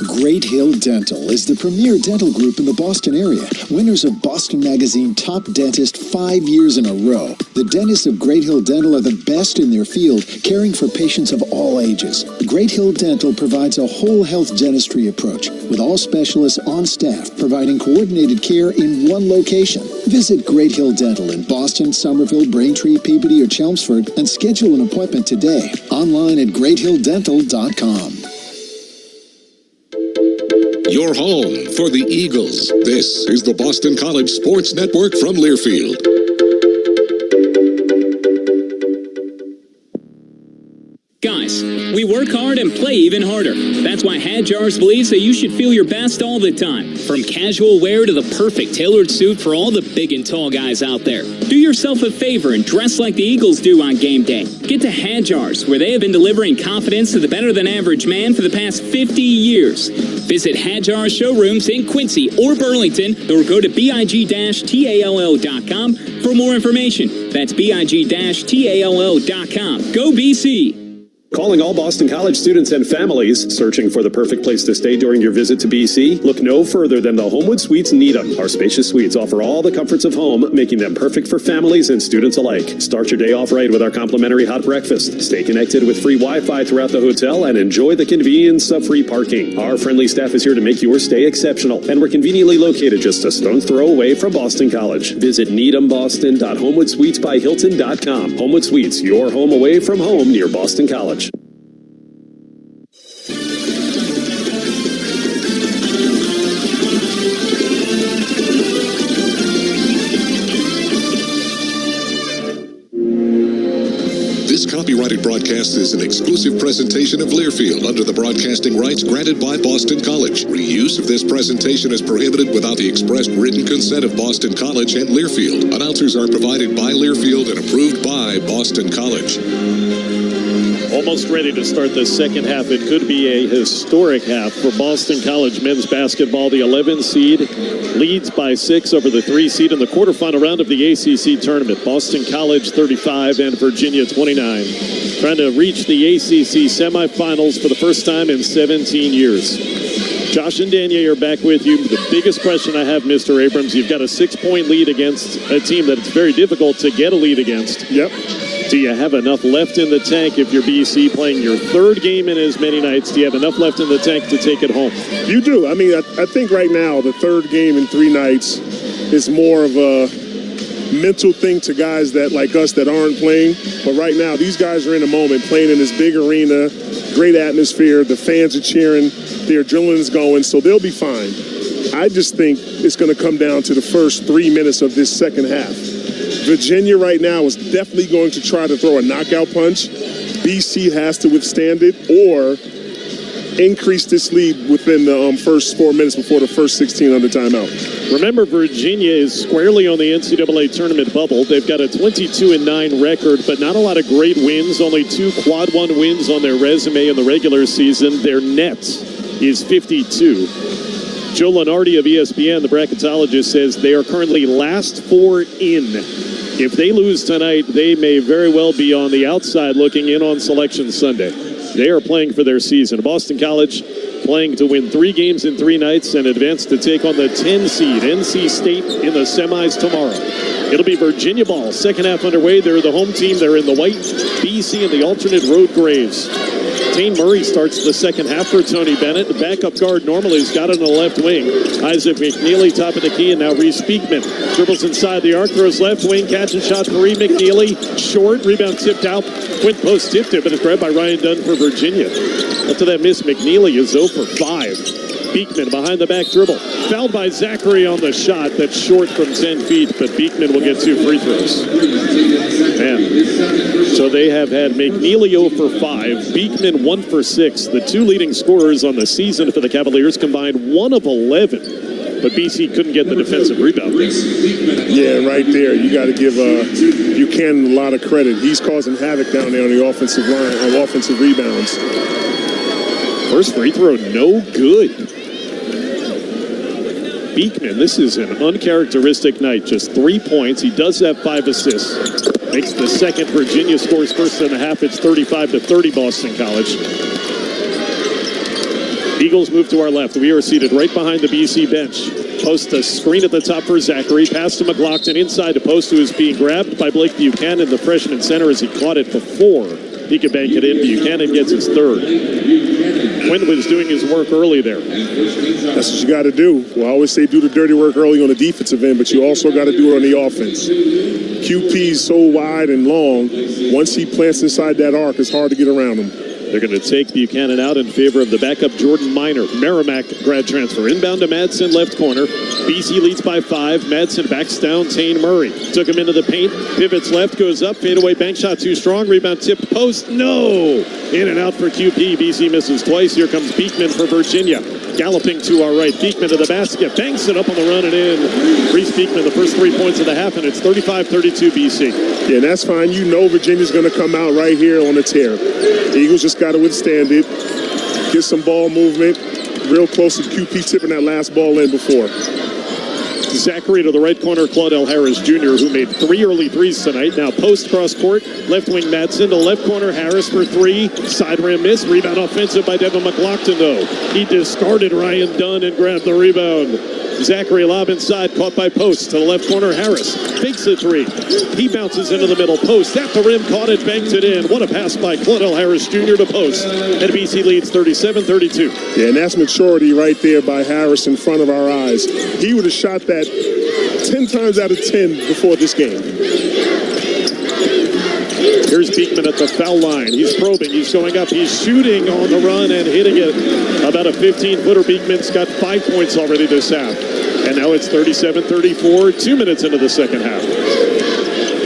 Great Hill Dental is the premier dental group in the Boston area. Winners of Boston Magazine Top Dentist 5 years in a row. The dentists of Great Hill Dental are the best in their field, caring for patients of all ages. Great Hill Dental provides a whole health dentistry approach, with all specialists on staff providing coordinated care in one location. Visit Great Hill Dental in Boston, Somerville, Braintree, Peabody, or Chelmsford and schedule an appointment today. Online at greathilldental.com. Your home for the Eagles. This is the Boston College Sports Network from Learfield. Guys, we work hard and play even harder. That's why Hadjars believes that you should feel your best all the time. From casual wear to the perfect tailored suit for all the big and tall guys out there. Do yourself a favor and dress like the Eagles do on game day. Get to Hadjars, where they have been delivering confidence to the better-than-average man for the past 50 years. Visit Hadjars showrooms in Quincy or Burlington, or go to big-tall.com for more information. That's big-tall.com. Go BC! Calling all Boston College students and families searching for the perfect place to stay during your visit to BC? Look no further than the Homewood Suites Needham. Our spacious suites offer all the comforts of home, making them perfect for families and students alike. Start your day off right with our complimentary hot breakfast. Stay connected with free Wi-Fi throughout the hotel and enjoy the convenience of free parking. Our friendly staff is here to make your stay exceptional, and we're conveniently located just a stone's throw away from Boston College. Visit needhamboston.homewoodsuitesbyhilton.com. Homewood Suites, your home away from home near Boston College. This copyrighted broadcast is an exclusive presentation of Learfield under the broadcasting rights granted by Boston College. Reuse of this presentation is prohibited without the expressed written consent of Boston College and Learfield. Announcers are provided by Learfield and approved by Boston College. Almost ready to start the second half. It could be a historic half for Boston College men's basketball. The 11 seed leads by 6 over the 3 seed in the quarterfinal round of the ACC tournament. Boston College 35 and Virginia 29. Trying to reach the ACC semifinals for the first time in 17 years. Josh and Daniel are back with you. The biggest question I have, Mr. Abrams, you've got a 6-point lead against a team that it's very difficult to get a lead against. Yep. Do you have enough left in the tank if you're BC playing your third game in as many nights? Do you have enough left in the tank to take it home? You do. I mean, I think right now the third game in 3 nights is more of a mental thing to guys that like us that aren't playing. But right now, these guys are in a moment playing in this big arena, great atmosphere. The fans are cheering. The adrenaline is going, so they'll be fine. I just think it's going to come down to the first 3 minutes of this second half. Virginia right now is definitely going to try to throw a knockout punch. BC has to withstand it or increase this lead within the first 4 minutes before the first 16 under timeout. Remember, Virginia is squarely on the NCAA tournament bubble. They've got a 22-9 record, but not a lot of great wins. Only 2 quad 1 wins on their resume in the regular season. Their net is 52. Joe Lenardi of ESPN, the bracketologist, says they are currently last 4 in. If they lose tonight, they may very well be on the outside looking in on Selection Sunday. They are playing for their season. Boston College playing to win 3 games in 3 nights and advance to take on the 10 seed NC State in the semis tomorrow. It'll be Virginia ball. Second half underway. They're the home team. They're in the white. BC in the alternate road grays. Tane Murray starts the second half for Tony Bennett. The backup guard normally has got it on the left wing. Isaac McNeely top of the key, and now Reese Beekman dribbles inside the arc, throws left wing, catch and shot for Reed McNeely. Short, rebound tipped out. Quint Post tipped it, but it's grabbed by Ryan Dunn for Virginia. After that miss, McNeely is 0 for 5. Beekman behind the back dribble. Fouled by Zachary on the shot. That's short from 10 feet, but Beekman will get 2 free throws. Man. So they have had McNeely 0 for 5, Beekman 1 for 6. The 2 leading scorers on the season for the Cavaliers combined 1 of 11. But BC couldn't get the defensive rebound. Yeah, right there. You got to give Buchanan a lot of credit. He's causing havoc down there on the offensive line, on offensive rebounds. First free throw, no good. Beekman, this is an uncharacteristic night. Just 3 points. He does have 5 assists. Makes the second. Virginia scores first in the half. It's 35-30 Boston College. Eagles move to our left. We are seated right behind the BC bench. Post a screen at the top for Zachary. Pass to McLaughlin inside the post, who is being grabbed by Blake Buchanan, the freshman center, as he caught it before he could bank it in. Buchanan gets his third. Quinn was doing his work early there. That's what you got to do. Well, I always say do the dirty work early on the defensive end, but you also got to do it on the offense. QP's so wide and long, once he plants inside that arc, it's hard to get around him. They're going to take Buchanan out in favor of the backup Jordan Minor. Merrimack grad transfer. Inbound to Madsen, left corner. BC leads by 5. Madsen backs down Tane Murray. Took him into the paint. Pivots left, goes up. Fadeaway bank shot too strong. Rebound tipped post. No! In and out for QP. BC misses twice. Here comes Beekman for Virginia. Galloping to our right. Beekman to the basket. Banks it up on the run and in. Reese Beekman, the first 3 points of the half, and it's 35-32 BC. Yeah, that's fine. You know Virginia's going to come out right here on a tear. The Eagles just got to withstand it. Get some ball movement. Real close to QP tipping that last ball in before. Zachary to the right corner, Claudel Harris Jr., who made 3 early threes tonight. Now post cross court, left wing Madsen to left corner Harris for 3. Side rim miss. Rebound offensive by Devin McLaughlin, though. He discarded Ryan Dunn and grabbed the rebound. Zachary lob inside, caught by Post to the left corner. Harris fakes a 3. He bounces into the middle. Post at the rim, caught it, banked it in. What a pass by Claudel Harris Jr. to Post. And BC leads 37-32. Yeah, and that's maturity right there by Harris in front of our eyes. He would have shot that 10 times out of 10 before this game. Here's Beekman at the foul line. He's probing. He's going up. He's shooting on the run and hitting it. About a 15-footer. Beekman's got 5 points already this half. And now it's 37-34, 2 minutes into the second half.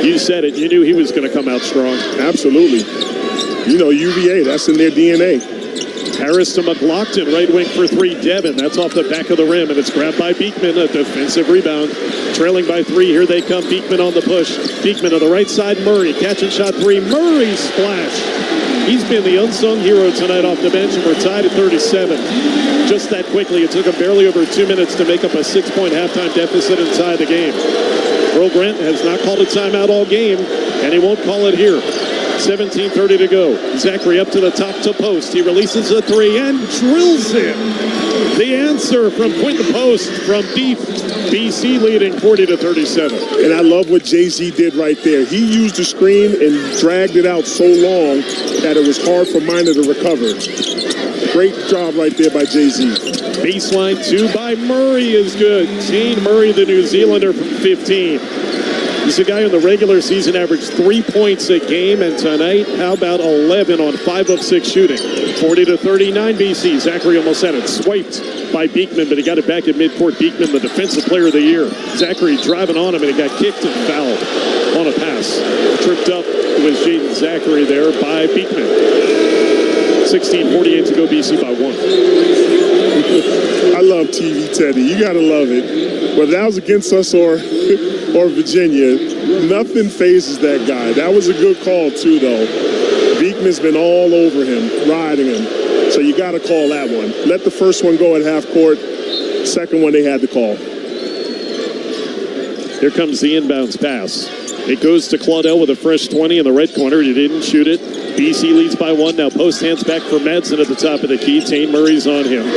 You said it. You knew he was going to come out strong. Absolutely. You know, UVA, that's in their DNA. Harris to McLaughlin, right wing for 3. Devin, that's off the back of the rim, and it's grabbed by Beekman, a defensive rebound. Trailing by 3, here they come. Beekman on the push. Beekman to the right side, Murray, catch and shot 3. Murray splash. He's been the unsung hero tonight off the bench, and we're tied at 37. Just that quickly, it took him barely over 2 minutes to make up a 6-point halftime deficit and tie the game. Earl Grant has not called a timeout all game, and he won't call it here. 17:30 to go. Zachary up to the top to Post. He releases a 3 and drills it. The answer from Quinton Post from deep. BC leading 40-37. And I love what Jay-Z did right there. He used the screen and dragged it out so long that it was hard for Minor to recover. Great job right there by Jay-Z. Baseline 2 by Murray is good. Shane Murray, the New Zealander, from 15. He's a guy in the regular season averaged 3 points a game, and tonight, how about 11 on 5 of 6 shooting? 40-39 BC. Zachary almost had it swiped by Beekman, but he got it back at midcourt. Beekman, the defensive player of the year. Zachary driving on him, and he got kicked and fouled on a pass. Tripped up was Jaden Zachary there by Beekman. 16:48 to go, BC by 1. I love TV Teddy. You got to love it. Whether that was against us or Virginia, nothing phases that guy. That was a good call, too, though. Beekman's been all over him, riding him. So you got to call that one. Let the first one go at half court. Second one, they had to call. Here comes the inbounds pass. It goes to Claudel with a fresh 20 in the right corner. He didn't shoot it. BC leads by 1. Now Post hands back for Madsen at the top of the key. Tane Murray's on him.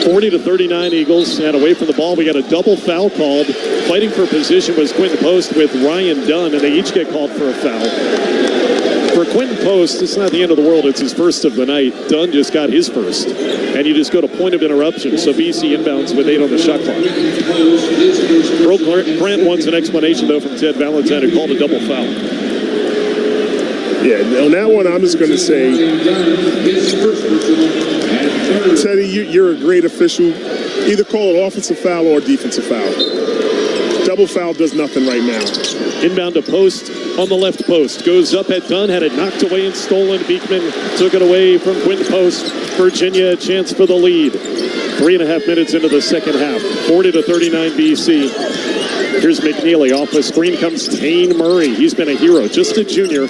40-39 Eagles, and away from the ball. We got a double foul called. Fighting for position was Quinton Post with Ryan Dunn, and they each get called for a foul. For Quinton Post, it's not the end of the world. It's his first of the night. Dunn just got his first, and you just go to point of interruption. So BC inbounds with 8 on the shot clock. Earl Grant wants an explanation, though, from Ted Valentine, who called a double foul. Yeah, on that one, I'm just going to say, Teddy, you're a great official. Either call it offensive foul or defensive foul. Double foul does nothing right now. Inbound to Post on the left post. Goes up at Dunn, had it knocked away and stolen. Beekman took it away from Quinton Post. Virginia a chance for the lead. 3.5 minutes into the second half. 40-39 BC. Here's McNeely. Off the screen comes Tane Murray. He's been a hero, just a junior.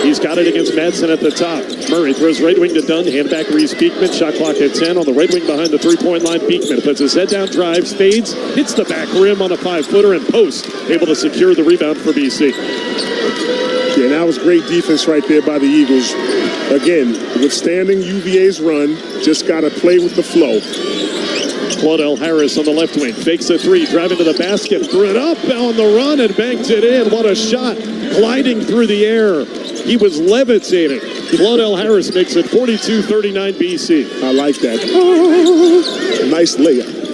He's got it against Madsen at the top. Murray throws right wing to Dunn. Hand back Reese Beekman. Shot clock at 10 on the right wing behind the three-point line. Beekman puts his head down, drives, fades, hits the back rim on a 5-footer, and Post able to secure the rebound for BC. Yeah, that was great defense right there by the Eagles. Again, withstanding UVA's run, just got to play with the flow. Claudel Harris on the left wing. Fakes a 3, driving to the basket, threw it up on the run and banked it in. What a shot, gliding through the air. He was levitating. Claudel Harris makes it 42-39 BC. I like that. Nice layup.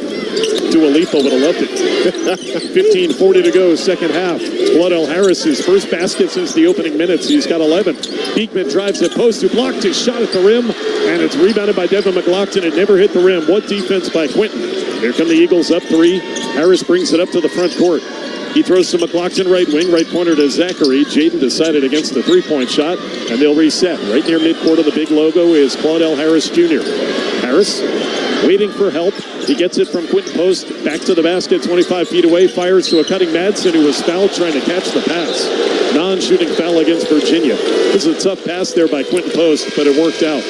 Dua Lipa would have loved it. 15:40 to go, second half. Claudel Harris, his first basket since the opening minutes. He's got 11. Beekman drives at Post, who blocked his shot at the rim, and it's rebounded by Devin McLaughlin. It never hit the rim. What defense by Quinton. Here come the Eagles up 3. Harris brings it up to the front court. He throws to McLaughlin right wing, right corner to Zachary. Jaden decided against the three-point shot, and they'll reset. Right near midcourt of the big logo is Claudel Harris Jr. Harris waiting for help. He gets it from Quinton Post, back to the basket, 25 feet away, fires to a cutting Madsen, who was fouled trying to catch the pass. Non-shooting foul against Virginia. This is a tough pass there by Quinton Post, but it worked out.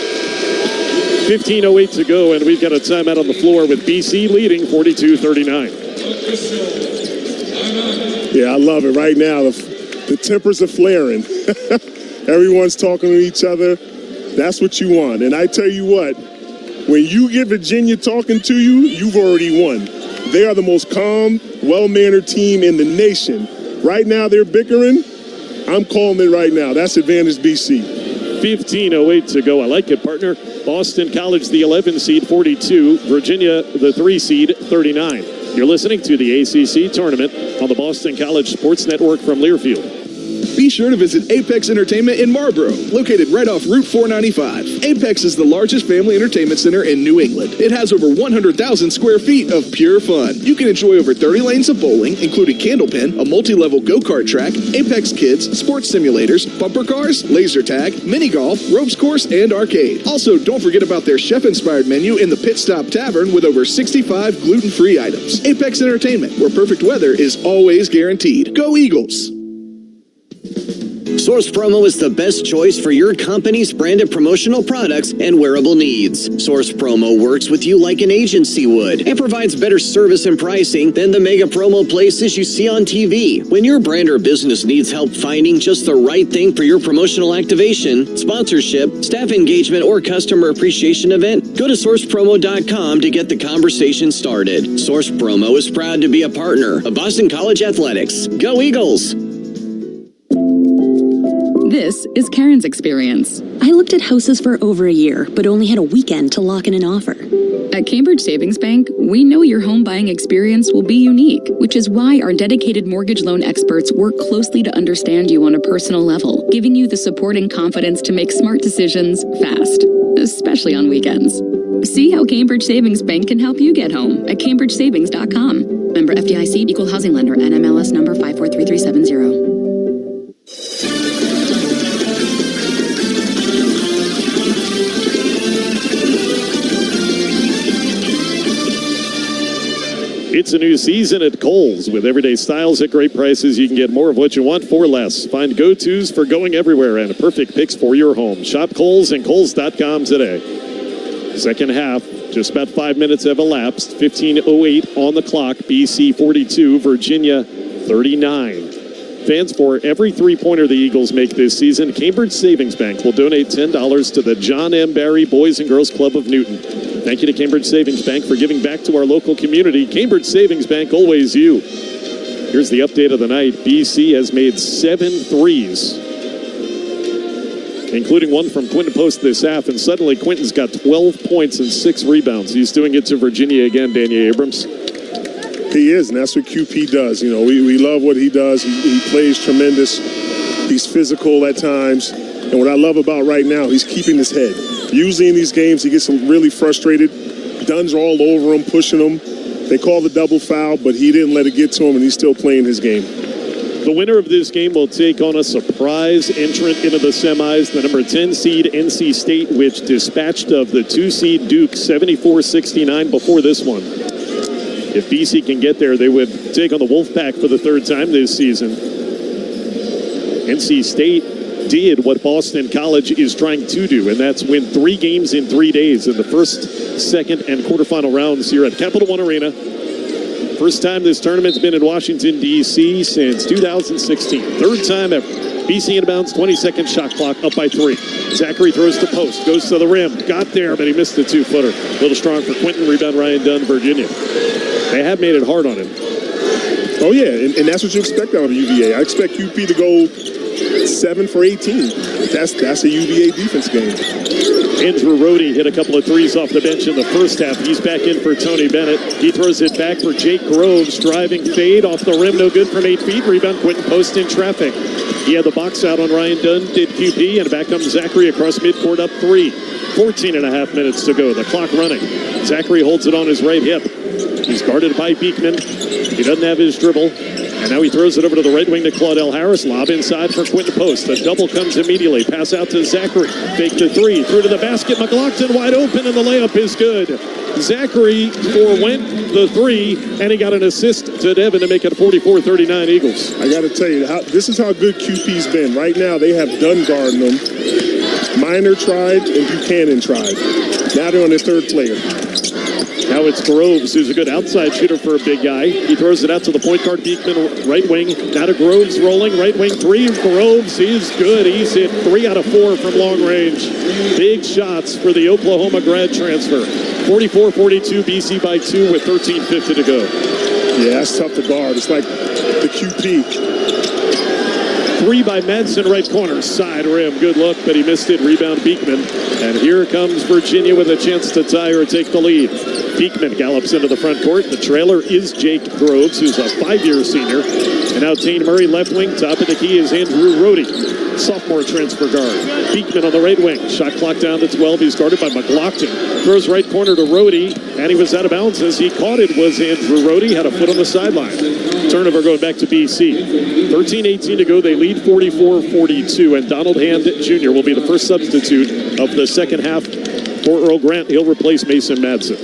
15:08 to go, and we've got a timeout on the floor with BC leading 42-39. Yeah, I love it. Right now, the tempers are flaring. Everyone's talking to each other. That's what you want. And I tell you what, when you get Virginia talking to you, you've already won. They are the most calm, well-mannered team in the nation. Right now, they're bickering. I'm calling it right now. That's advantage BC. 15:08 to go. I like it, partner. Boston College, the 11 seed, 42. Virginia, the 3 seed, 39. You're listening to the ACC tournament on the Boston College Sports Network from Learfield. Be sure to visit Apex Entertainment in Marlboro, located right off Route 495. Apex is the largest family entertainment center in New England. It has over 100,000 square feet of pure fun. You can enjoy over 30 lanes of bowling, including Candlepin, a multi-level go-kart track, Apex Kids, sports simulators, bumper cars, laser tag, mini golf, ropes course, and arcade. Also, don't forget about their chef-inspired menu in the Pit Stop Tavern with over 65 gluten-free items. Apex Entertainment, where perfect weather is always guaranteed. Go Eagles! Source Promo is the best choice for your company's branded promotional products and wearable needs. Source Promo works with you like an agency would and provides better service and pricing than the mega promo places you see on TV. When your brand or business needs help finding just the right thing for your promotional activation, sponsorship, staff engagement, or customer appreciation event, go to sourcepromo.com to get the conversation started. Source Promo is proud to be a partner of Boston College Athletics. Go Eagles! This is Karen's experience. I looked at houses for over a year, but only had a weekend to lock in an offer. At Cambridge Savings Bank, we know your home buying experience will be unique, which is why our dedicated mortgage loan experts work closely to understand you on a personal level, giving you the support and confidence to make smart decisions fast, especially on weekends. See how Cambridge Savings Bank can help you get home at cambridgesavings.com. Member FDIC, Equal Housing Lender, NMLS number 543370. It's a new season at Kohl's. With everyday styles at great prices, you can get more of what you want for less. Find go-tos for going everywhere and perfect picks for your home. Shop Kohl's and Kohl's.com today. Second half, just about 5 minutes have elapsed. 15:08 on the clock. BC 42, Virginia 39. Fans, for every three-pointer the Eagles make this season, Cambridge Savings Bank will donate $10 to the John M. Barry Boys and Girls Club of Newton. Thank you to Cambridge Savings Bank for giving back to our local community. Cambridge Savings Bank, always you. Here's the update of the night. BC has made 7 threes, including one from Quinton Post this half, and suddenly Quinton's got 12 points and 6 rebounds. He's doing it to Virginia again, Daniel Abrams. He is, and that's what QP does. You know, we love what he does. He plays tremendous. He's physical at times. And what I love about right now, he's keeping his head. Usually in these games, he gets really frustrated. Dunn's all over him, pushing him. They call the double foul, but he didn't let it get to him, and he's still playing his game. The winner of this game will take on a surprise entrant into the semis, the number 10 seed NC State, which dispatched of the 2 seed Duke 74-69 before this one. If BC can get there, they would take on the Wolfpack for the 3rd time this season. NC State did what Boston College is trying to do, and that's win 3 games in 3 days in the first, second, and quarterfinal rounds here at Capital One Arena. First time this tournament's been in Washington, D.C. since 2016. 3rd time ever. BC in bounds, 20-second shot clock, up by 3. Zachary throws to post, goes to the rim, got there, but he missed the 2-footer. A little strong for Quinton, rebound Ryan Dunn, Virginia. They have made it hard on him. Oh, yeah, and that's what you expect out of UVA. I expect QP to go 7 for 18. That's a UVA defense game. Andrew Rohde hit a couple of threes off the bench in the first half. He's back in for Tony Bennett. He throws it back for Jake Groves. Driving fade off the rim, no good from 8 feet. Rebound Quinton Post in traffic. He had the box out on Ryan Dunn, did QP, and back comes Zachary across midcourt up 3. 14.5 minutes to go. The clock running. Zachary holds it on his right hip. He's guarded by Beekman. He doesn't have his dribble. And now he throws it over to the right wing to Claudel Harris. Lob inside for Quinton Post. The double comes immediately. Pass out to Zachary. Fake the 3. Through to the basket. McLaughlin wide open, and the layup is good. Zachary forewent the 3, and he got an assist to Devin to make it 44-39 Eagles. I got to tell you, this is how good QP's been. Right now, they have Dunn guarding them. Minor tried, and Buchanan tried. Now they're on their 3rd player. Now it's Groves, who's a good outside shooter for a big guy. He throws it out to the point guard, Beekman, right wing. Now to Groves, rolling, right wing three. Groves, he's good. He's hit 3 out of 4 from long range. Big shots for the Oklahoma grad transfer. 44-42, BC by 2 with 13:50 to go. Yeah, that's tough to guard. It's like the QP. 3 by Madsen, right corner, side rim. Good look, but he missed it. Rebound Beekman. And here comes Virginia with a chance to tie or take the lead. Beekman gallops into the front court. The trailer is Jake Groves, who's a 5-year senior. And now Tane Murray, left wing. Top of the key is Andrew Rohde, sophomore transfer guard. Beekman on the right wing. Shot clock down to 12. He's guarded by McLaughlin. Throws right corner to Rohde, and he was out of bounds. As he caught it was Andrew Rohde. Had a foot on the sideline. Turnover going back to BC. 13-18 to go. They lead 44-42, and Donald Hand Jr. will be the first substitute of the second half for Earl Grant. He'll replace Mason Madsen.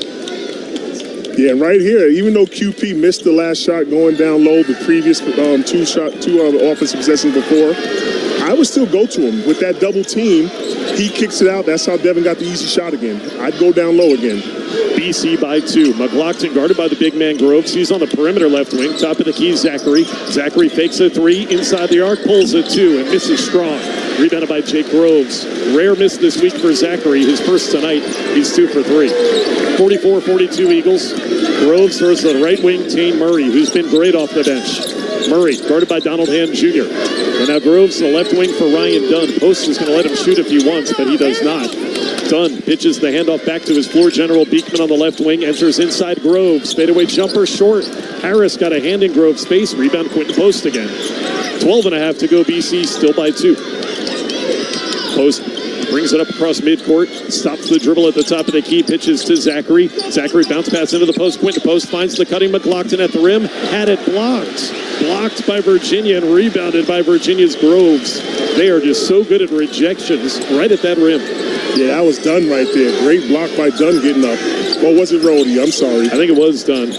Yeah, right here, even though QP missed the last shot going down low, the previous two offensive possessions before, I would still go to him. With that double team, he kicks it out. That's how Devin got the easy shot again. I'd go down low again. BC by 2. McLaughlin guarded by the big man Groves. He's on the perimeter left wing. Top of the key, Zachary. Zachary fakes a 3 inside the arc, pulls a 2, and misses strong. Rebounded by Jake Groves. Rare miss this week for Zachary. His first tonight. He's 2 for 3. 44-42 Eagles. Groves throws to the right wing, Tane Murray, who's been great off the bench. Murray guarded by Donald Hand Jr. And now Groves to the left wing for Ryan Dunn. Post is going to let him shoot if he wants, but he does not. Dunn pitches the handoff back to his floor general. Beekman on the left wing, enters inside Groves. Fadeaway jumper short. Harris got a hand in Groves' space. Rebound Quinton Post again. 12.5 to go. BC still by 2. Post brings it up across midcourt. Stops the dribble at the top of the key. Pitches to Zachary. Zachary bounce pass into the post. Quinton Post finds the cutting McLaughlin at the rim. Had it blocked. Blocked by Virginia and rebounded by Virginia's Groves. They are just so good at rejections right at that rim. Yeah, that was Dunn right there. Great block by Dunn getting up. Or was it Rohde? I'm sorry. I think it was Dunn.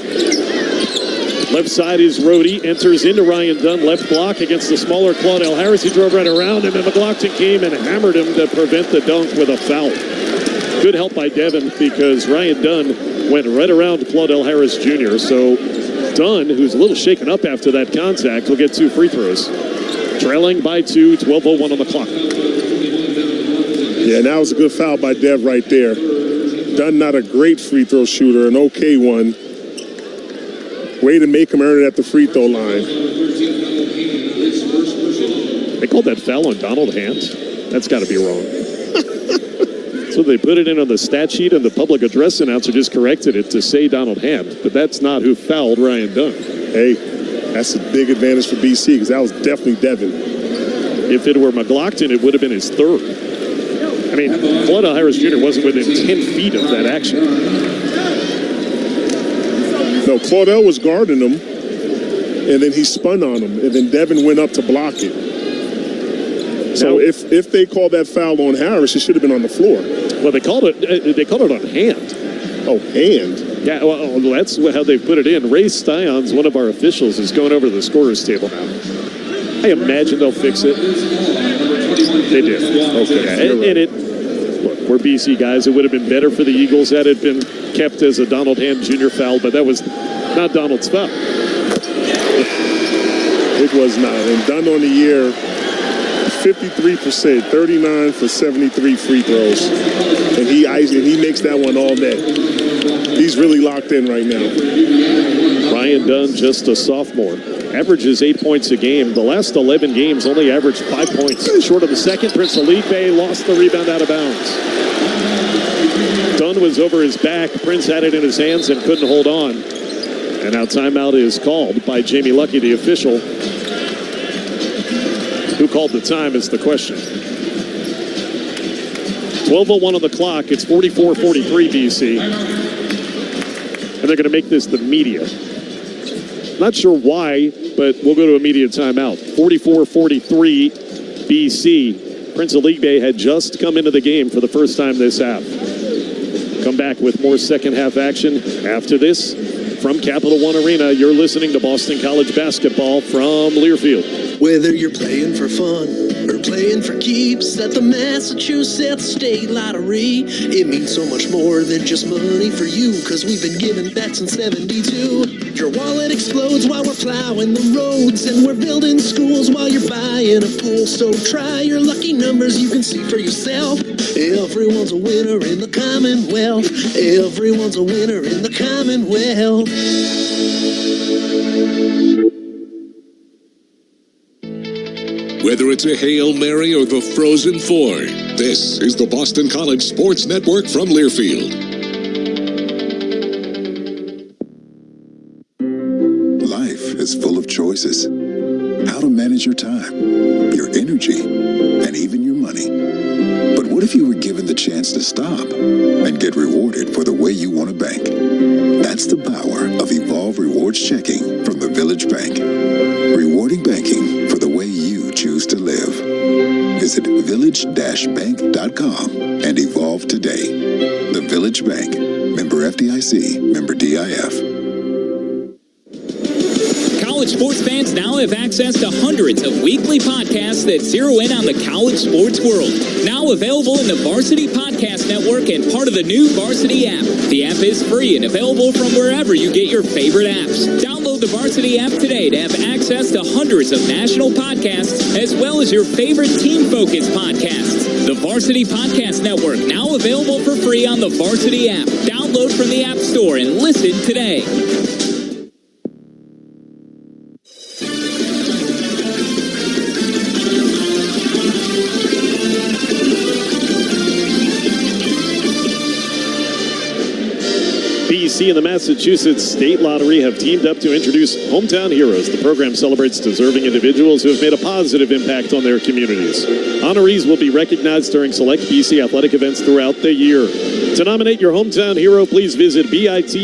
Left side is Rohde. Enters into Ryan Dunn. Left block against the smaller Claudell Harris. He drove right around him, and McLaughlin came and hammered him to prevent the dunk with a foul. Good help by Devin because Ryan Dunn went right around Claudell Harris Jr. So Dunn, who's a little shaken up after that contact, will get 2 free throws. Trailing by 2, 12:01 on the clock. Yeah, and that was a good foul by Dev right there. Dunn not a great free throw shooter, an okay one. Way to make him earn it at the free throw line. They called that foul on Donald Hand. That's got to be wrong. So they put it in on the stat sheet, and the public address announcer just corrected it to say Donald Hand. But that's not who fouled Ryan Dunn. Hey, that's a big advantage for BC because that was definitely Devin. If it were McLaughlin, it would have been his 3rd. I mean, Claudell Harris Jr. wasn't within 10 feet of that action. No, Claudell was guarding him, and then he spun on him, and then Devin went up to block it. So now, if they called that foul on Harris, it should have been on the floor. Well, they called it on Hand. Oh, Hand. Yeah, well, that's how they put it in. Ray Styons, one of our officials, is going over the scorer's table now. I imagine they'll fix it. They did. Okay. Yeah, look, we're BC guys. It would have been better for the Eagles had it been kept as a Donald Hand Jr. foul, but that was not Donald's foul. It was not. And Dunn on the year, 53%, 39 for 73 free throws. And he makes that one all net. He's really locked in right now. Ryan Dunn, just a sophomore. Averages 8 points a game. The last 11 games only averaged 5 points. Short of the second, Prince Alibe lost the rebound out of bounds. Dunn was over his back. Prince had it in his hands and couldn't hold on. And now timeout is called by Jamie Lucky, the official. Who called the time is the question. 12:01 on the clock. It's 44-43 BC. And they're going to make this the media. Not sure why, but we'll go to a media timeout. 44-43 BC. Prince Alibe had just come into the game for the first time this half. Come back with more second half action after this. From Capital One Arena, you're listening to Boston College basketball from Learfield. Whether you're playing for fun or playing for keeps at the Massachusetts State Lottery. It means so much more than just money for you, because we've been giving back since 72. Your wallet explodes while we're plowing the roads, and we're building schools while you're buying a pool. So try your lucky numbers, you can see for yourself. Everyone's a winner in the Commonwealth. Everyone's a winner in the Commonwealth. Whether it's a Hail Mary or the Frozen Four, this is the Boston College Sports Network from Learfield. Life is full of choices. How to manage your time, your energy, and even your money. But what if you were given the chance to stop and get rewarded for the way you want to bank? That's the power of Evolve Rewards Checking from the Village Bank. Rewarding banking for the way you choose to live. Visit village-bank.com and evolve today. The Village Bank. Member FDIC. Member DIF. College sports fans now have access to hundreds of weekly podcasts that zero in on the college sports world. Now available in the Varsity Podcast Network and part of the new Varsity app. The app is free and available from wherever you get your favorite apps. Download the Varsity app today to have access to hundreds of national podcasts, as well as your favorite team-focused podcasts. The Varsity Podcast Network, now available for free on the Varsity app. Download from the App Store and listen today. BC and the Massachusetts State Lottery have teamed up to introduce Hometown Heroes. The program celebrates deserving individuals who have made a positive impact on their communities. Honorees will be recognized during select BC athletic events throughout the year. To nominate your Hometown Hero, please visit bit.ly/BC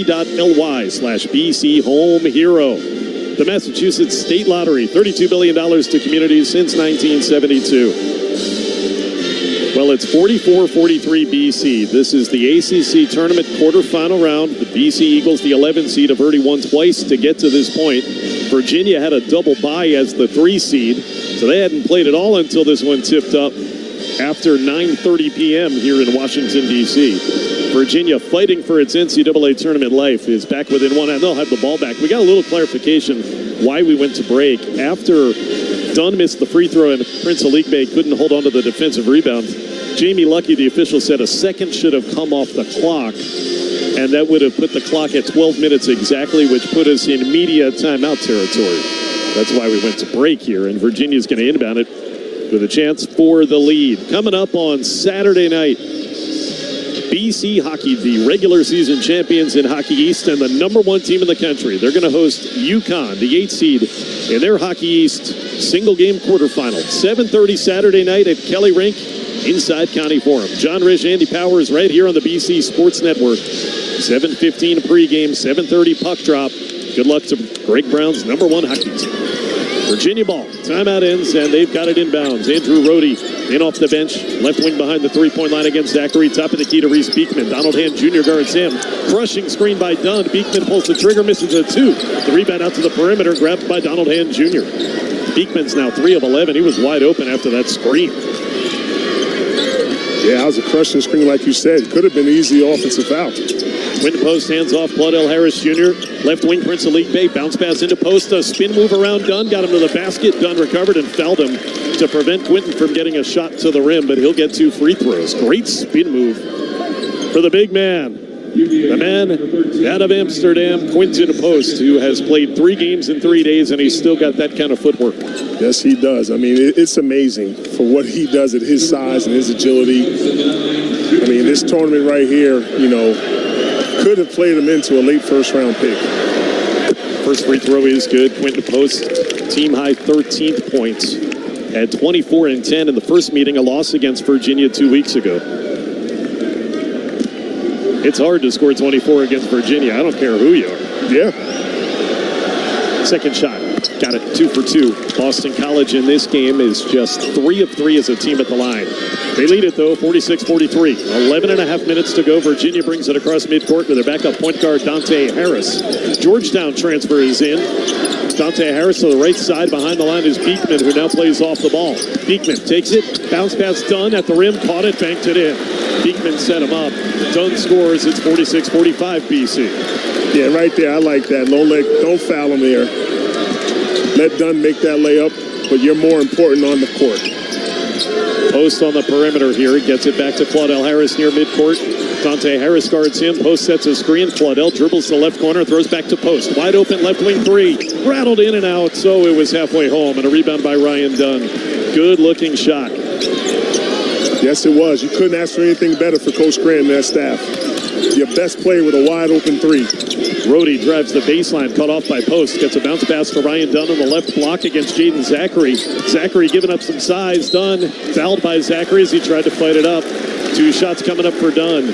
Home Hero. The Massachusetts State Lottery, $32 billion to communities since 1972. Well, it's 44-43 BC. This is the ACC tournament quarterfinal round. The BC Eagles, the 11 seed, have already won twice to get to this point. Virginia had a double bye as the 3 seed, so they hadn't played at all until this one tipped up after 9:30 p.m. here in Washington, D.C. Virginia, fighting for its NCAA tournament life, is back within one, and they'll have the ball back. We got a little clarification why we went to break. After Dunn missed the free throw and Prince Aligbe couldn't hold on to the defensive rebound, Jamie Lucky, the official, said a second should have come off the clock, and that would have put the clock at 12 minutes exactly, which put us in media timeout territory. That's why we went to break here, and Virginia's going to inbound it with a chance for the lead. Coming up on Saturday night, BC Hockey, the regular season champions in Hockey East and the #1 team in the country. They're going to host UConn, the 8th seed, in their Hockey East single game quarterfinal. 7:30 Saturday night at Kelly Rink inside County Forum. John Risch, Andy Powers right here on the BC Sports Network. 7:15 pregame, 7:30 puck drop. Good luck to Greg Brown's #1 hockey team. Virginia ball. Timeout ends, and they've got it inbounds. Andrew Rohde in off the bench. Left wing behind the three-point line against Zachary. Top of the key to Reese Beekman. Donald Hand Jr. guards him. Crushing screen by Dunn. Beekman pulls the trigger, misses a 2. The rebound out to the perimeter, grabbed by Donald Hand Jr. Beekman's now 3 of 11. He was wide open after that screen. Yeah, that was a crushing screen, like you said. Could have been an easy offensive foul. Win post, hands off, Claudell Harris Jr. Left wing, Prince Aligbe. Bounce pass into post. A spin move around Dunn. Got him to the basket. Dunn recovered and fouled him to prevent Quinton from getting a shot to the rim, but he'll get 2 free throws. Great spin move for the big man. The man out of Amsterdam, Quinton Post, who has played 3 games in 3 days, and he's still got that kind of footwork. Yes, he does. I mean, it's amazing for what he does at his size and his agility. I mean, this tournament right here, you know, could have played him into a late first-round pick. First free throw is good. Quinton Post, team-high 13th points at 24 and 10 in the first meeting, a loss against Virginia 2 weeks ago. It's hard to score 24 against Virginia. I don't care who you are. Yeah. Second shot. Got it, 2 for 2. Boston College in this game is just 3 of 3 as a team at the line. They lead it, though, 46-43. 11 and a half minutes to go. Virginia brings it across midcourt with their backup point guard, Dante Harris. Georgetown transfer is in. Dante Harris to the right side. Behind the line is Beekman, who now plays off the ball. Beekman takes it. Bounce pass Dunn at the rim. Caught it. Banked it in. Beekman set him up. Dunn scores. It's 46-45 BC. Yeah, right there. I like that. Don't foul him there. Let Dunn make that layup, but you're more important on the court. Post on the perimeter here. Gets it back to Claudell Harris near midcourt. Dante Harris guards him. Post sets a screen. Claudell dribbles to the left corner. Throws back to Post. Wide open left wing three. Rattled in and out. So it was halfway home. And a rebound by Ryan Dunn. Good looking shot. Yes, it was. You couldn't ask for anything better for Coach Grant and that staff. Your best player with a wide open three. Rhodey drives the baseline, cut off by Post. Gets a bounce pass to Ryan Dunn on the left block against Jaden Zachary. Zachary giving up some size. Dunn fouled by Zachary as he tried to fight it up. 2 shots coming up for Dunn.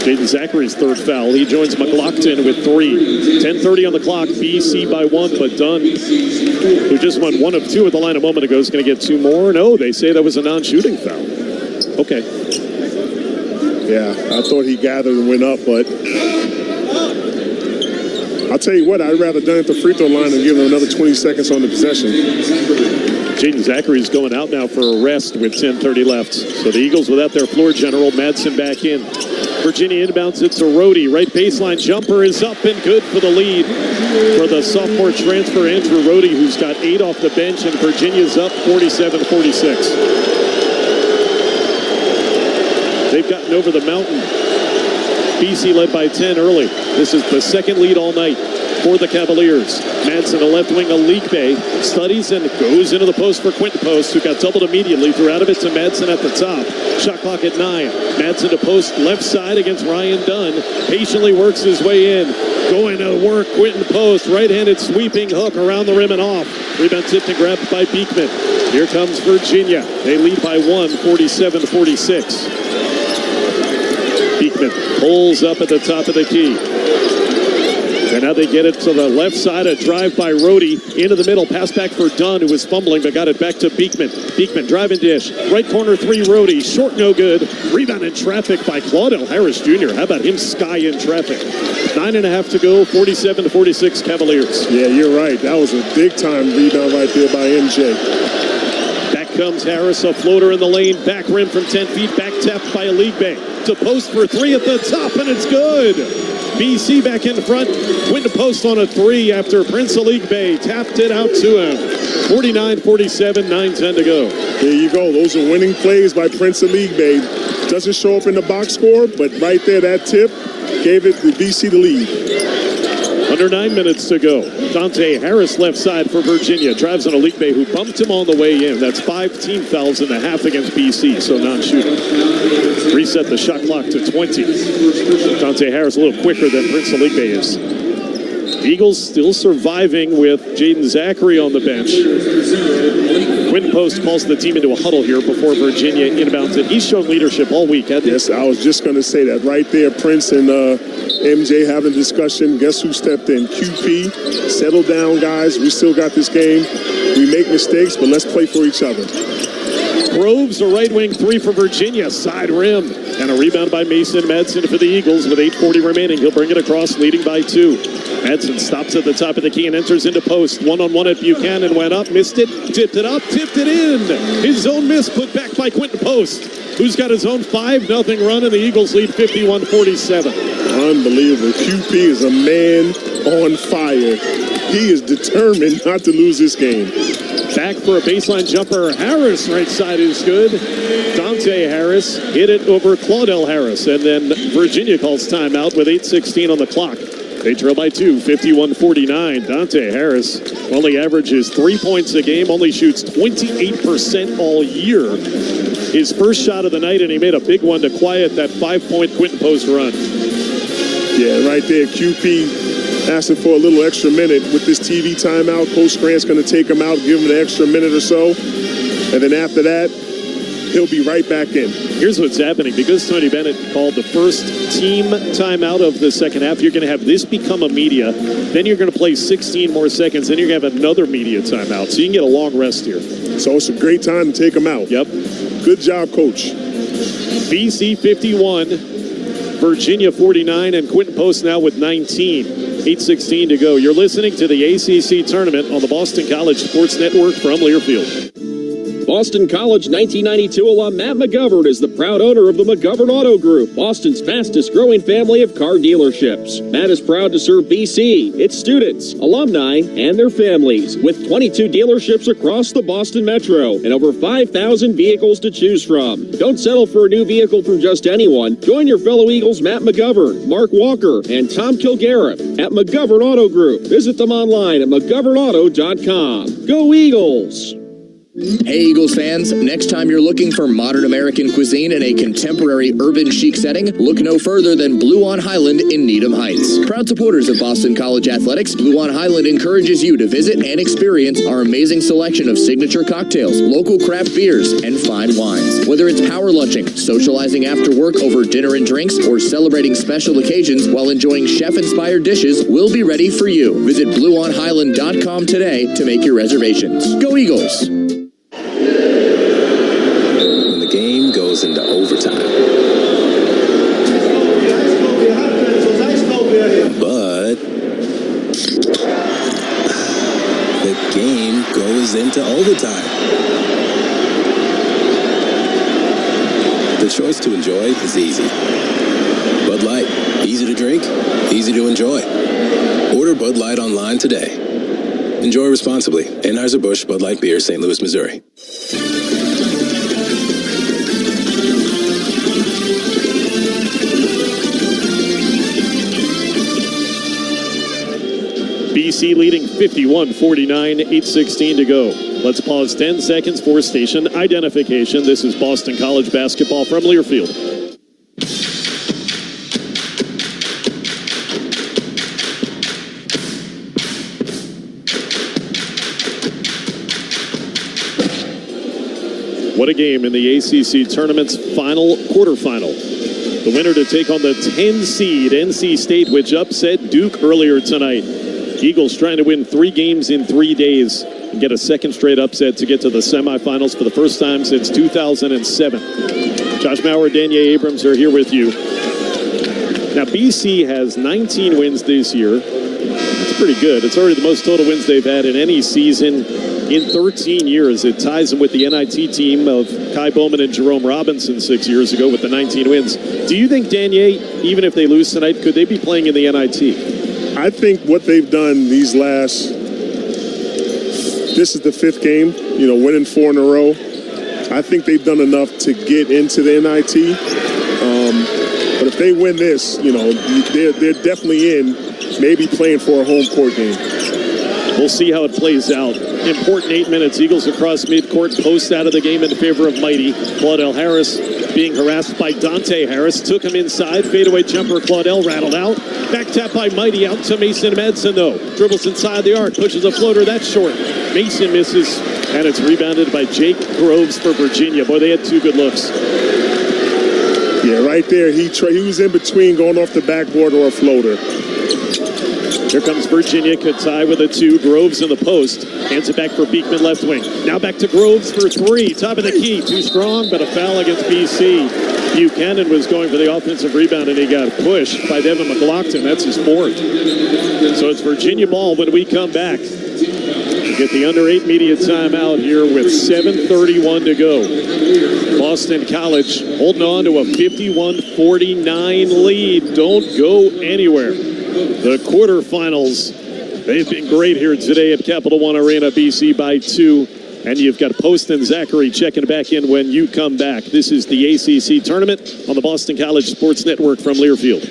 Jaden Zachary's third foul. He joins McLaughlin with 3. 10:30 on the clock. BC by 1, but Dunn, who just won 1 of 2 at the line a moment ago, is going to get 2 more. No, they say that was a non-shooting foul. Okay. Yeah, I thought he gathered and went up, but I'll tell you what, I'd rather done at the free throw line and give him another 20 seconds on the possession. Jaden Zachary's going out now for a rest with 10:30 left. So the Eagles without their floor general, Madsen back in. Virginia inbounds it to Rhodey. Right baseline jumper is up and good for the lead. For the sophomore transfer, Andrew Rhodey, who's got 8 off the bench, and Virginia's up 47-46. They've gotten over the mountain. BC led by 10 early. This is the second lead all night for the Cavaliers. Madsen, a left wing, Alikbe, studies and goes into the post for Quinton Post, who got doubled immediately. Threw out of it to Madsen at the top. Shot clock at 9. Madsen to post left side against Ryan Dunn. Patiently works his way in. Going to work, Quinton Post. Right-handed sweeping hook around the rim and off. Rebound tipped and grabbed by Beekman. Here comes Virginia. They lead by 1, 47-46. Beekman pulls up at the top of the key. And now they get it to the left side. A drive by Rhodey into the middle. Pass back for Dunn, who was fumbling, but got it back to Beekman. Beekman driving dish. Right corner 3, Rhodey. Short, no good. Rebound in traffic by Claudell Harris Jr. How about him sky in traffic? 9.5 to go. 47-46 Cavaliers. Yeah, you're right. That was a big-time rebound right there by MJ. Back comes Harris, a floater in the lane. Back rim from 10 feet. Back tapped by Aligbe. To Post for 3 at the top, and it's good. BC back in front. Quinton Post on a 3 after Prince Aligbe tapped it out to him. 49-47, 9:10 to go. There you go. Those are winning plays by Prince Aligbe. Doesn't show up in the box score, but right there, that tip gave it the BC the lead. Under 9 minutes to go. Dante Harris left side for Virginia. Drives on Alikbe, who bumped him on the way in. That's 5 team fouls and a half against BC, so non-shooting. Reset the shot clock to 20. Dante Harris a little quicker than Prince Aligbe is. Eagles still surviving with Jaden Zachary on the bench. Quinton Post calls the team into a huddle here before Virginia inbounds it. He's shown leadership all week, hasn't he? Yes, I was just going to say that. Right there, Prince and MJ having a discussion. Guess who stepped in? QP. Settle down, guys. We still got this game. We make mistakes, but let's play for each other. Groves, a right wing 3 for Virginia. Side rim. And a rebound by Mason Madsen for the Eagles with 8:40 remaining. He'll bring it across, leading by 2. Madsen stops at the top of the key and enters into post. 1-on-1 at Buchanan. Went up, missed it, tipped it up, tipped it in. His own miss put back by Quinton Post, who's got his own 5-0 run, and the Eagles lead 51-47. Unbelievable. QP is a man on fire. He is determined not to lose this game. Back for a baseline jumper. Harris, right side is good. Dante Harris hit it over Claudell Harris. And then Virginia calls timeout with 8:16 on the clock. They trail by 2, 51-49. Dante Harris only averages 3 points a game, only shoots 28% all year. His first shot of the night, and he made a big one to quiet that 5-point Quinton Post run. Yeah, right there, QP asking for a little extra minute with this TV timeout. Coach Grant's going to take him out, give him an extra minute or so. And then after that, he'll be right back in. Here's what's happening. Because Tony Bennett called the first team timeout of the second half, you're going to have this become a media. Then you're going to play 16 more seconds. Then you're going to have another media timeout. So you can get a long rest here. So it's a great time to take him out. Yep. Good job, Coach. BC 51, Virginia 49, and Quinton Post now with 19. 8:16 to go. You're listening to the ACC tournament on the Boston College Sports Network from Learfield. Boston College 1992 alum Matt McGovern is the proud owner of the McGovern Auto Group, Boston's fastest growing family of car dealerships. Matt is proud to serve BC, its students, alumni, and their families, with 22 dealerships across the Boston Metro and over 5,000 vehicles to choose from. Don't settle for a new vehicle from just anyone. Join your fellow Eagles Matt McGovern, Mark Walker, and Tom Kilgariff at McGovern Auto Group. Visit them online at McGovernAuto.com. Go Eagles! Hey Eagles fans, next time you're looking for modern American cuisine in a contemporary urban chic setting, look no further than Blue on Highland in Needham Heights. Proud supporters of Boston College athletics, Blue on Highland encourages you to visit and experience our amazing selection of signature cocktails, local craft beers, and fine wines. Whether it's power lunching, socializing after work over dinner and drinks, or celebrating special occasions while enjoying chef-inspired dishes, we'll be ready for you. Visit BlueOnHighland.com today to make your reservations. Go Eagles! When the game goes into overtime. But the game goes into overtime. The choice to enjoy is easy. Bud Light, easy to drink, easy to enjoy. Order Bud Light online today. Enjoy responsibly. Anheuser-Busch Bud Light Beer, St. Louis, Missouri. BC leading 51-49, 8:16 to go. Let's pause 10 seconds for station identification. This is Boston College basketball from Learfield. What a game in the ACC tournament's final quarterfinal. The winner to take on the 10 seed NC State, which upset Duke earlier tonight. Eagles trying to win 3 games in 3 days and get a second straight upset to get to the semifinals for the first time since 2007. Josh Maurer, Danier Abrams are here with you. Now, BC has 19 wins this year. It's pretty good. It's already the most total wins they've had in any season in 13 years. It ties them with the NIT team of Kai Bowman and Jerome Robinson 6 years ago with the 19 wins. Do you think, Danier, even if they lose tonight, could they be playing in the NIT? I think what they've done these last, this is the 5th game, winning 4 in a row. I think they've done enough to get into the NIT. But if they win this, they're definitely in, maybe playing for a home court game. We'll see how it plays out. Important 8 minutes. Eagles across midcourt. Post out of the game in favor of Mighty. Claudel Harris being harassed by Dante Harris. Took him inside. Fadeaway jumper. Claudel rattled out. Back tap by Mighty. Out to Mason Madsen, though. Dribbles inside the arc. Pushes a floater. That's short. Mason misses. And it's rebounded by Jake Groves for Virginia. Boy, they had 2 good looks. Yeah, right there. He was in between going off the backboard or a floater. Here comes Virginia, could tie with a 2. Groves in the post. Hands it back for Beekman, left wing. Now back to Groves for 3. Top of the key. Too strong, but a foul against BC. Buchanan was going for the offensive rebound, and he got pushed by Devin McLaughlin. That's his 4th. So it's Virginia ball when we come back. We get the under 8 media timeout here with 7:31 to go. Boston College holding on to a 51-49 lead. Don't go anywhere. The quarterfinals, they've been great here today at Capital One Arena. BC by 2. And you've got Post and Zachary checking back in when you come back. This is the ACC tournament on the Boston College Sports Network from Learfield.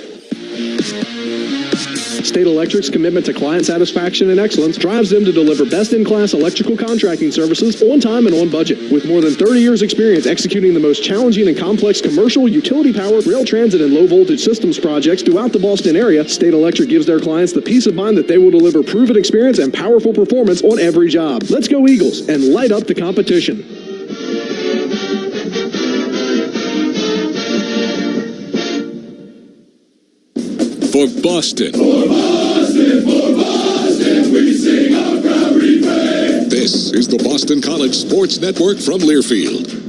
State Electric's commitment to client satisfaction and excellence drives them to deliver best-in-class electrical contracting services on time and on budget. With more than 30 years' experience executing the most challenging and complex commercial, utility power, rail transit, and low-voltage systems projects throughout the Boston area, State Electric gives their clients the peace of mind that they will deliver proven experience and powerful performance on every job. Let's go Eagles and light up the competition. For Boston. For Boston, we sing our proud refrain. This is the Boston College Sports Network from Learfield.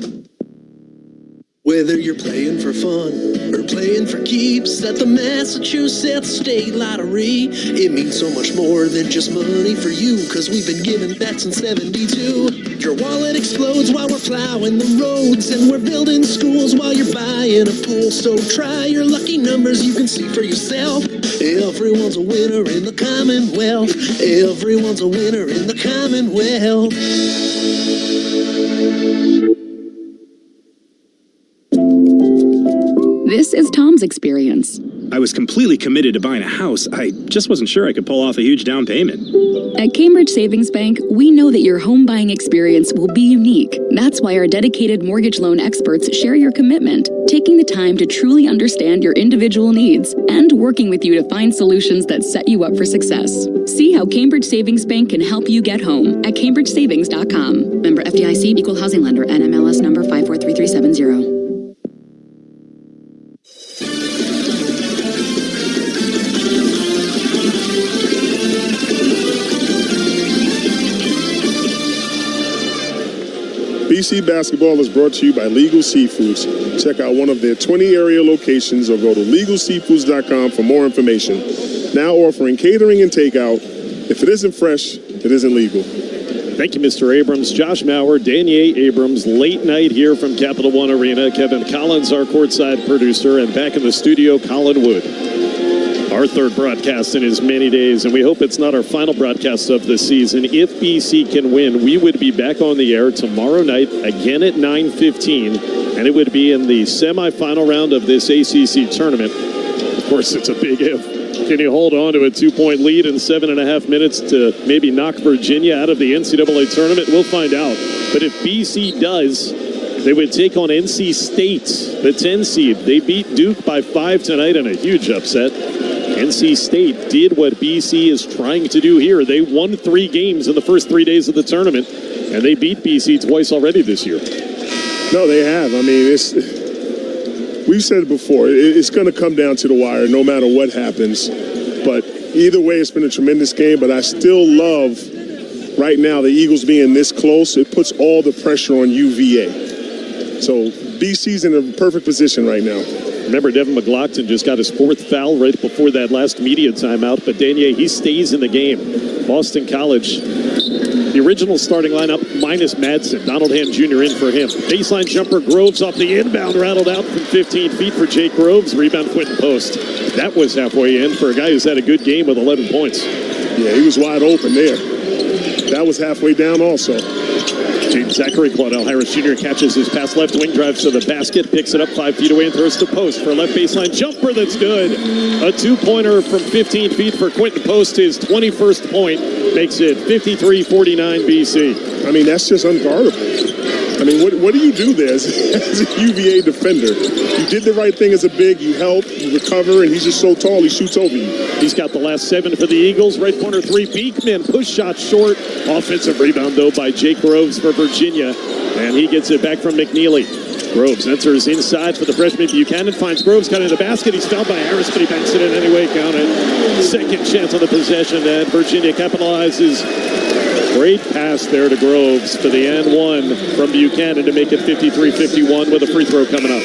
Whether you're playing for fun or playing for keeps at the Massachusetts State Lottery, it means so much more than just money for you, because we've been giving back since 72. Your wallet explodes while we're plowing the roads, and we're building schools while you're buying a pool. So try your lucky numbers, you can see for yourself. Everyone's a winner in the Commonwealth. Everyone's a winner in the Commonwealth. This is Tom's experience. I was completely committed to buying a house. I just wasn't sure I could pull off a huge down payment. At Cambridge Savings Bank, we know that your home buying experience will be unique. That's why our dedicated mortgage loan experts share your commitment, taking the time to truly understand your individual needs and working with you to find solutions that set you up for success. See how Cambridge Savings Bank can help you get home at cambridgesavings.com. Member FDIC, Equal Housing Lender, NMLS number 543370. BC Basketball is brought to you by Legal Seafoods. Check out one of their 20 area locations or go to LegalSeafoods.com for more information. Now offering catering and takeout. If it isn't fresh, it isn't legal. Thank you, Mr. Abrams. Josh Maurer, Danier Abrams, late night here from Capital One Arena. Kevin Collins, our courtside producer, and back in the studio, Colin Wood. Our third broadcast in as many days, and we hope it's not our final broadcast of the season. If BC can win, we would be back on the air tomorrow night, again at 9:15, and it would be in the semifinal round of this ACC tournament. Of course, it's a big if. Can you hold on to a 2-point lead in 7.5 minutes to maybe knock Virginia out of the NCAA tournament? We'll find out. But if BC does, they would take on NC State, the 10 seed. They beat Duke by 5 tonight in a huge upset. NC State did what BC is trying to do here. They won 3 games in the first 3 days of the tournament, and they beat BC twice already this year. No, they have. I mean, we've said it before. It's going to come down to the wire no matter what happens. But either way, it's been a tremendous game. But I still love, right now, the Eagles being this close. It puts all the pressure on UVA. So BC's in a perfect position right now. Remember, Devin McLaughlin just got his 4th foul right before that last media timeout. But Danier, he stays in the game. Boston College, the original starting lineup minus Madsen. Donald Ham Jr. in for him. Baseline jumper, Groves off the inbound, rattled out from 15 feet for Jake Groves. Rebound, Quentin Post. That was halfway in for a guy who's had a good game with 11 points. Yeah, he was wide open there. That was halfway down also. James Zachary, Claudell Harris Jr. catches his pass left wing, drives to the basket, picks it up 5 feet away and throws to Post for a left baseline jumper that's good. A 2-pointer from 15 feet for Quentin Post, his 21st point, makes it 53-49 BC. I mean, that's just unguardable. I mean, what do you do there as a UVA defender? You did the right thing as a big, you help, you recover, and he's just so tall, he shoots over you. He's got the last 7 for the Eagles. Right corner 3, Beekman, push shot short. Offensive rebound, though, by Jake Groves for Virginia, and he gets it back from McNeely. Groves enters inside for the freshman. Buchanan finds Groves, cut in the basket. He's fouled by Harris, but he banks it in anyway. Count it. Second chance on the possession, and Virginia capitalizes. Great pass there to Groves for the and one from Buchanan to make it 53-51 with a free throw coming up.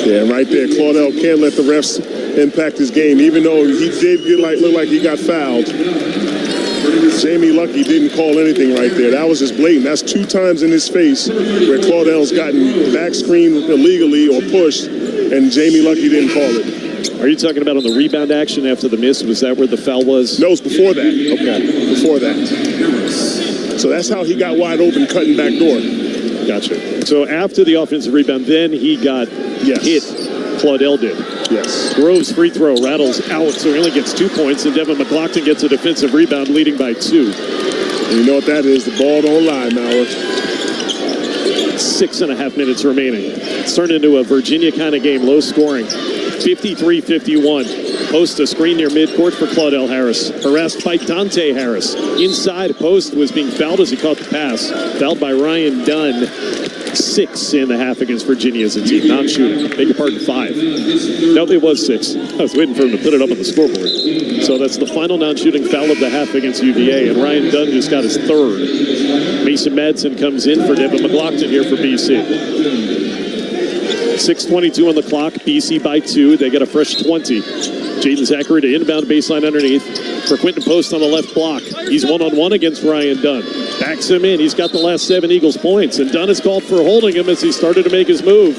Yeah, right there. Claudell can't let the refs impact his game, even though he did look like he got fouled. Jamie Lucky didn't call anything right there. That was just blatant. That's 2 times in his face where Claudell's gotten back screened illegally or pushed, and Jamie Lucky didn't call it. Are you talking about on the rebound action after the miss? Was that where the foul was? No, it was before that. Okay, before that. So that's how he got wide open, cutting back door. Gotcha. So after the offensive rebound, then he got hit. Claudell did. Yes. Groves' free throw rattles out, so he only gets 2 points, and Devin McLaughlin gets a defensive rebound, leading by 2. And you know what that is? The ball don't lie, Maurer. 6.5 minutes remaining. It's turned into a Virginia kind of game, low scoring. 53-51. Post a screen near midcourt for Claudell Harris. Harassed by Dante Harris. Inside, Post was being fouled as he caught the pass. Fouled by Ryan Dunn. 6.5 against Virginia as a team. Non-shooting. Beg your pardon, 5. No, it was 6. I was waiting for him to put it up on the scoreboard. So that's the final non-shooting foul of the half against UVA. And Ryan Dunn just got his 3rd. Mason Madsen comes in for Devin McLaughlin here for BC. 6:22 on the clock. BC by 2. They get a fresh 20. Jaden Zachary to inbound baseline underneath for Quentin Post on the left block. He's one-on-one against Ryan Dunn. Backs him in. He's got the last 7 Eagles points. And Dunn is called for holding him as he started to make his move.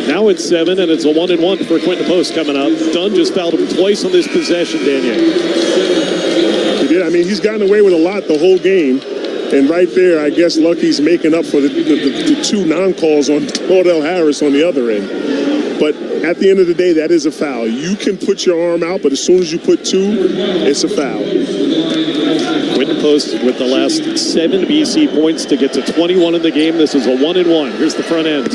Now it's 7, and it's a 1-and-1 for Quentin Post coming up. Dunn just fouled him twice on this possession, Daniel. He did. I mean, he's gotten away with a lot the whole game. And right there, I guess Lucky's making up for the 2 non-calls on Claudell Harris on the other end. But at the end of the day, that is a foul. You can put your arm out, but as soon as you put 2, it's a foul. Quentin Post with the last 7 BC points to get to 21 in the game. This is a 1-and-1. Here's the front end.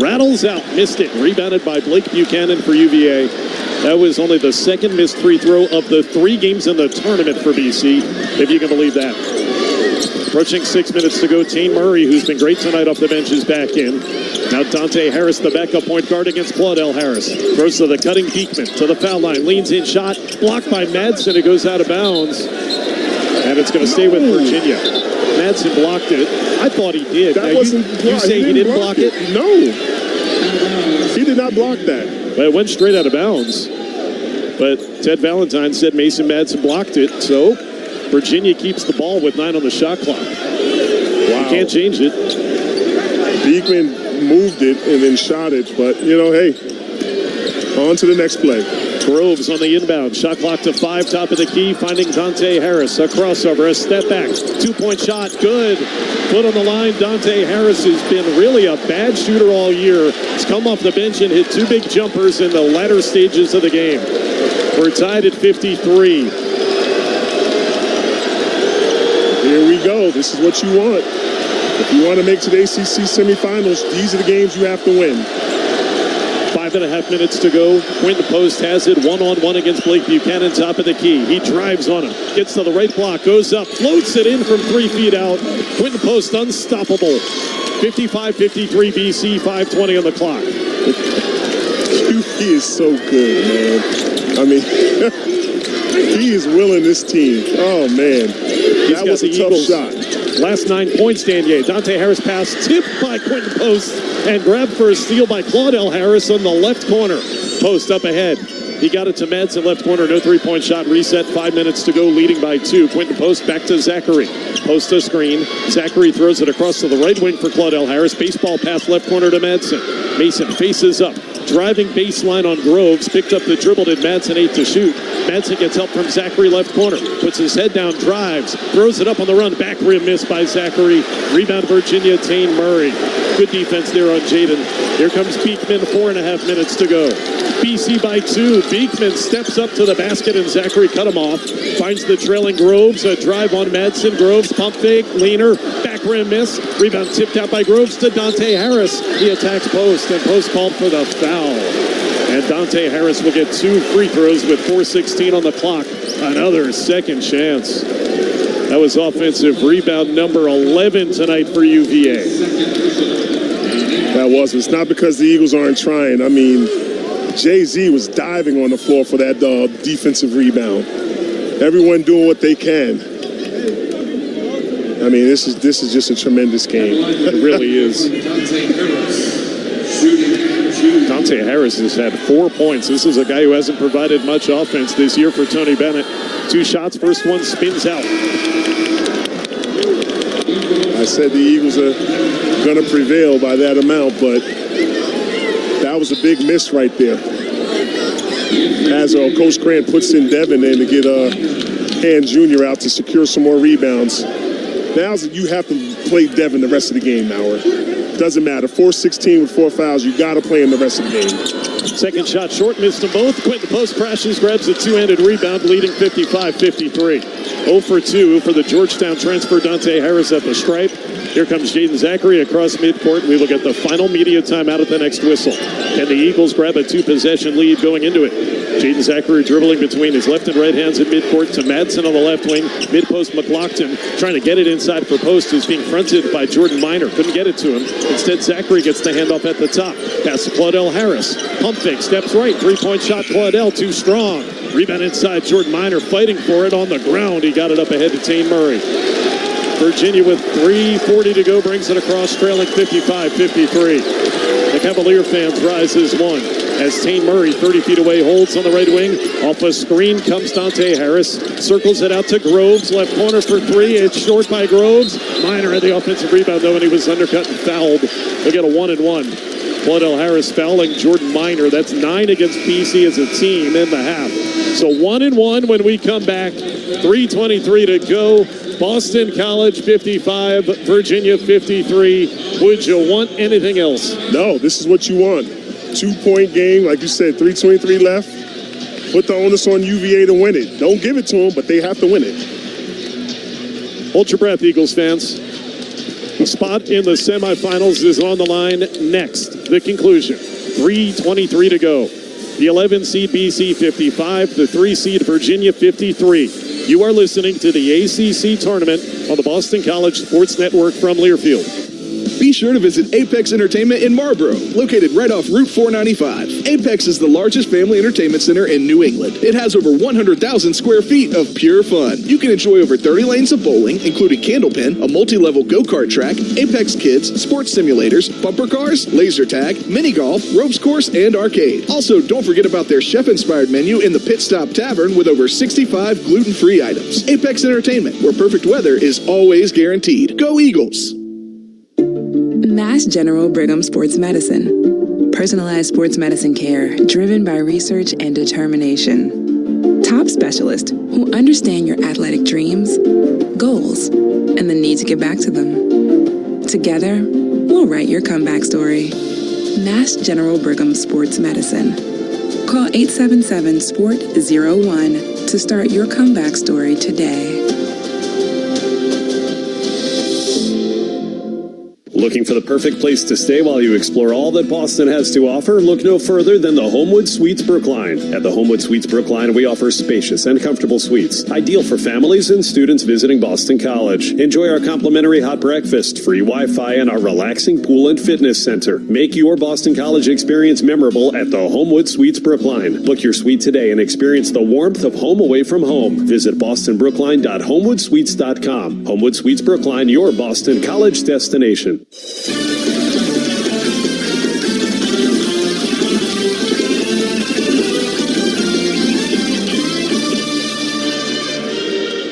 Rattles out, missed it. Rebounded by Blake Buchanan for UVA. That was only the 2nd missed free throw of the 3 games in the tournament for BC, if you can believe that. Approaching 6 minutes to go. Tane Murray, who's been great tonight off the bench, is back in. Now Dante Harris, the backup point guard against Claudell Harris. Throws to the cutting Beekman to the foul line. Leans in, shot. Blocked by Madsen. It goes out of bounds. And it's going to stay with Virginia. Madsen blocked it. I thought he did. That wasn't blocked. You say he didn't block it? No. He did not block that. But it went straight out of bounds. But Ted Valentine said Mason Madsen blocked it. So Virginia keeps the ball with 9 on the shot clock. Wow. You can't change it. Beekman moved it and then shot it, but, you know, hey, on to the next play. Groves on the inbound. Shot clock to 5, top of the key, finding Dante Harris. A crossover, a step back, 2-point shot, good. Foot on the line. Dante Harris has been really a bad shooter all year. He's come off the bench and hit 2 big jumpers in the latter stages of the game. We're tied at 53. Here we go. This is what you want. If you want to make to the ACC semifinals, these are the games you have to win. 5.5 minutes to go. Quentin Post has it one-on-one against Blake Buchanan, top of the key. He drives on him, gets to the right block, goes up, floats it in from 3 feet out. Quentin Post unstoppable. 55-53 BC, 5:20 on the clock. He is so good, man. I mean, he is willing this team. Oh, man. That was a tough shot. Last 9 points, Danier. Dante Harris pass tipped by Quentin Post and grabbed for a steal by Claudell Harris on the left corner. Post up ahead. He got it to Madsen, left corner. No 3-point shot. Reset. 5 minutes to go, leading by 2. Quentin Post back to Zachary. Post a screen. Zachary throws it across to the right wing for Claudell Harris. Baseball pass left corner to Madsen. Mason faces up. Driving baseline on Groves. Picked up the dribble. Did Madsen 8 to shoot. Madsen gets help from Zachary left corner. Puts his head down, drives. Throws it up on the run. Back rim miss by Zachary. Rebound Virginia, Tane Murray. Good defense there on Jaden. Here comes Beekman. 4.5 minutes to go. BC by 2. Beekman steps up to the basket and Zachary cut him off. Finds the trailing Groves. A drive on Madsen. Groves pump fake. Leaner. Back rim miss. Rebound tipped out by Groves to Dante Harris. He attacks Post and Post called for the foul. And Dante Harris will get 2 free throws with 4:16 on the clock. Another second chance. That was offensive rebound number 11 tonight for UVA. That was. It's not because the Eagles aren't trying. I mean, Jay-Z was diving on the floor for that defensive rebound. Everyone doing what they can. I mean, this is just a tremendous game. It really is. Dante Harris has had 4 points. This is a guy who hasn't provided much offense this year for Tony Bennett. 2 shots. First one spins out. I said the Eagles are going to prevail by that amount, but that was a big miss right there. As Coach Grant puts in Devin in to get Hand Jr. out to secure some more rebounds. Now you have to play Devin the rest of the game, Howard. doesn't matter. 4-16 with 4 fouls. You got to play in the rest of the game. Second shot short, missed them both. Quentin Post crashes, grabs a two-handed rebound, leading 55-53. 0 for 2 for the Georgetown transfer, Dante Harris at the stripe. Here comes Jaden Zachary across midcourt. We will get the final media timeout at the next whistle. Can the Eagles grab a 2-possession lead going into it? Jaden Zachary dribbling between his left and right hands in midcourt to Madsen on the left wing. Mid-post McLaughlin trying to get it inside for Post, who's being fronted by Jordan Minor. Couldn't get it to him. Instead, Zachary gets the handoff at the top. Pass to Claudel Harris. Pump fake, steps right. Three-point shot, Claudel too strong. Rebound inside, Jordan Minor fighting for it on the ground. He got it up ahead to Tane Murray. Virginia with 3:40 to go brings it across, trailing 55-53. The Cavalier fans rise as one as Tane Murray, 30 feet away, holds on the right wing. Off a screen comes Dante Harris. Circles it out to Groves. Left corner for three. It's short by Groves. Minor had the offensive rebound, though, and he was undercut and fouled. They'll get a 1-and-1. Claudel Harris fouling Jordan Minor. That's 9 against BC as a team in the half. So 1-and-1 when we come back. 3:23 to go. Boston College 55, Virginia 53. Would you want anything else? No, this is what you want. 2-point game, like you said, 3:23 left. Put the onus on UVA to win it. Don't give it to them, but they have to win it. Hold your breath, Eagles fans. The spot in the semifinals is on the line next. The conclusion. 3:23 to go. The 11 seed BC 55, the 3 seed Virginia 53. You are listening to the ACC tournament on the Boston College Sports Network from Learfield. Be sure to visit Apex Entertainment in Marlboro, located right off Route 495. Apex is the largest family entertainment center in New England. It has over 100,000 square feet of pure fun. You can enjoy over 30 lanes of bowling, including Candlepin, a multi-level go-kart track, Apex Kids, sports simulators, bumper cars, laser tag, mini golf, ropes course, and arcade. Also, don't forget about their chef-inspired menu in the Pit Stop Tavern with over 65 gluten-free items. Apex Entertainment, where perfect weather is always guaranteed. Go Eagles! Mass General Brigham Sports Medicine. Personalized sports medicine care driven by research and determination. Top specialists who understand your athletic dreams, goals, and the need to get back to them. Together, we'll write your comeback story. Mass General Brigham Sports Medicine. Call 877-SPORT-01 to start your comeback story today. Looking for the perfect place to stay while you explore all that Boston has to offer? Look no further than the Homewood Suites Brookline. At the Homewood Suites Brookline, we offer spacious and comfortable suites, ideal for families and students visiting Boston College. Enjoy our complimentary hot breakfast, free Wi-Fi, and our relaxing pool and fitness center. Make your Boston College experience memorable at the Homewood Suites Brookline. Book your suite today and experience the warmth of home away from home. Visit bostonbrookline.homewoodsuites.com. Homewood Suites Brookline, your Boston College destination.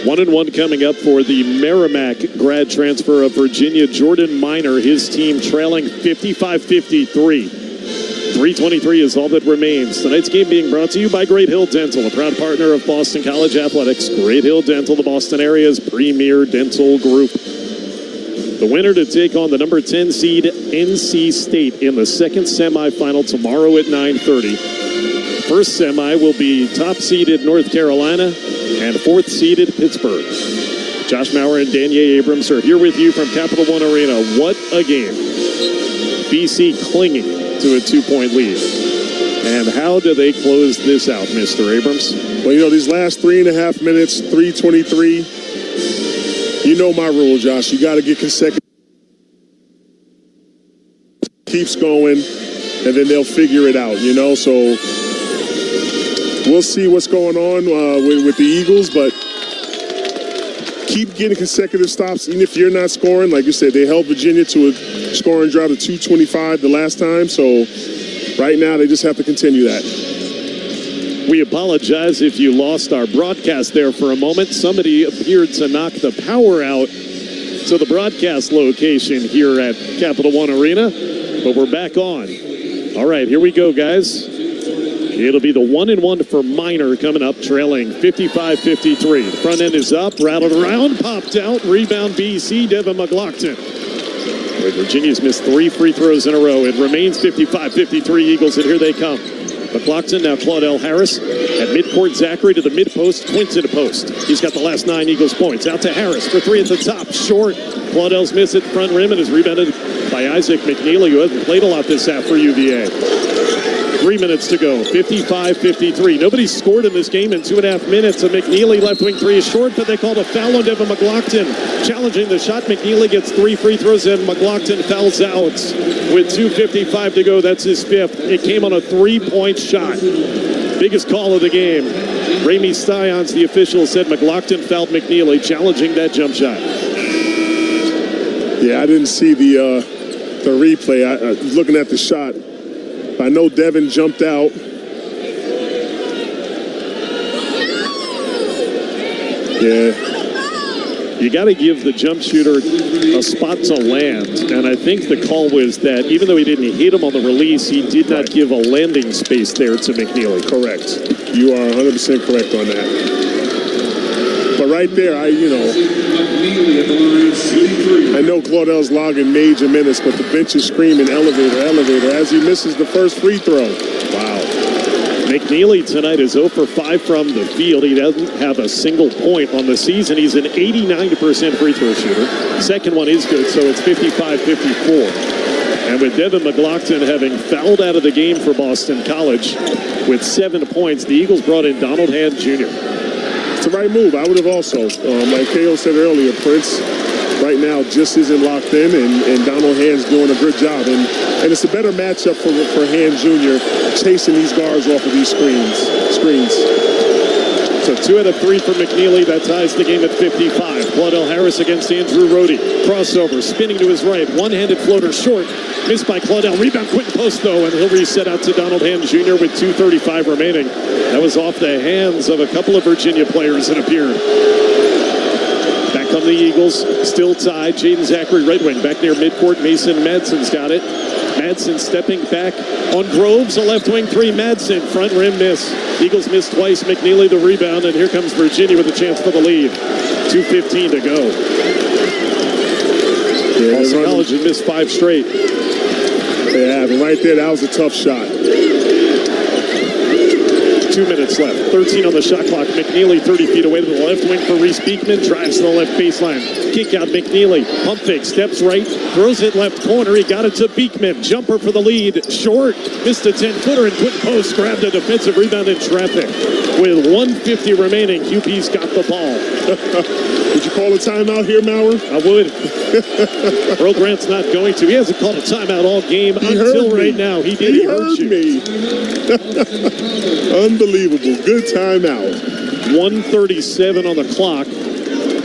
1-and-1 coming up for the Merrimack grad transfer of Virginia, Jordan Minor. His team trailing 55-53. 3:23 is all that remains. Tonight's game being brought to you by Great Hill Dental, a proud partner of Boston College Athletics. Great Hill Dental, the Boston area's premier dental group. The winner to take on the number 10 seed NC State in the second semifinal tomorrow at 9:30. First semi will be top-seeded North Carolina and fourth-seeded Pittsburgh. Josh Maurer and Danielle Abrams are here with you from Capital One Arena. What a game. BC clinging to a 2-point lead. And how do they close this out, Mr. Abrams? Well, you know, these last 3.5 minutes, 3:23, you know my rule, Josh. You got to get consecutive. Keeps going, and then they'll figure it out, you know? So we'll see what's going on with the Eagles, but keep getting consecutive stops, even if you're not scoring. Like you said, they held Virginia to a scoring drought of 225 the last time, so right now they just have to continue that. We apologize if you lost our broadcast there for a moment. Somebody appeared to knock the power out to the broadcast location here at Capital One Arena, but we're back on. All right, here we go, guys. It'll be the 1-and-1 for Minor coming up, trailing 55-53. The front end is up, rattled around, popped out, rebound BC, Devin McLaughlin. Virginia's missed 3 free throws in a row. It remains 55-53 Eagles, and here they come. McLaughlin, now Claudell Harris. At midcourt, Zachary to the mid-post, Quinton to post. He's got the last 9 Eagles points. Out to Harris for 3 at the top. Short. Claudell's miss at the front rim and is rebounded by Isaac McNeely, who hasn't played a lot this half for UVA. 3 minutes to go. 55-53. Nobody's scored in this game in 2.5 minutes. A McNeely left wing 3 is short, but they called a foul on Devin McLaughlin. Challenging the shot, McNeely gets 3 free throws and McLaughlin fouls out. With 2:55 to go, that's his 5th. It came on a 3-point shot. Biggest call of the game. Ramey Styons, the official, said McLaughlin fouled McNeely, challenging that jump shot. Yeah, I didn't see the replay. I was looking at the shot. I know Devin jumped out. Yeah. You got to give the jump shooter a spot to land. And I think the call was that even though he didn't hit him on the release, he did not give a landing space there to McNeely. Correct. You are 100% correct on that. But right there, I know Claudell's logging major minutes, but the bench is screaming elevator, elevator as he misses the first free throw. Wow. McNeely tonight is 0 for 5 from the field. He doesn't have a single point on the season. He's an 89% free throw shooter. Second one is good, so it's 55-54. And with Devin McLaughlin having fouled out of the game for Boston College with 7 points, the Eagles brought in Donald Hand Jr. It's the right move. I would have also, like K.O. said earlier, Prince right now just isn't locked in, and Donald Hand's doing a good job. And it's a better matchup for Hand Jr. chasing these guards off of these screens. So 2 out of 3 for McNeely. That ties the game at 55. Claudell Harris against Andrew Rohde. Crossover, spinning to his right. One-handed floater short. Missed by Claudell. Rebound, quick post, though, and he'll reset out to Donald Hand Jr. with 2:35 remaining. That was off the hands of a couple of Virginia players, it appeared. Back on the Eagles, still tied. Jaden Zachary, right wing, back near midcourt. Mason Madsen's got it. Madsen stepping back on Groves, a left wing 3. Madsen, front rim miss. Eagles miss twice. McNeely the rebound, and here comes Virginia with a chance for the lead. 2:15 to go. Yeah, Boston College had missed 5 straight. Yeah, but right there, that was a tough shot. 2 minutes left. 13 on the shot clock. McNeely 30 feet away to the left wing for Reese Beekman. Drives to the left baseline. Kick out McNeely. Pump fake. Steps right. Throws it left corner. He got it to Beekman. Jumper for the lead. Short. Missed a 10-footer and quick post. Grabbed a defensive rebound in traffic. With 1:50 remaining, QP's got the ball. Would you call a timeout here, Maurer? I would. Earl Grant's not going to. He hasn't called a timeout all game until right now. He did. He heard me. Unbelievable. Good timeout. 1:37 on the clock.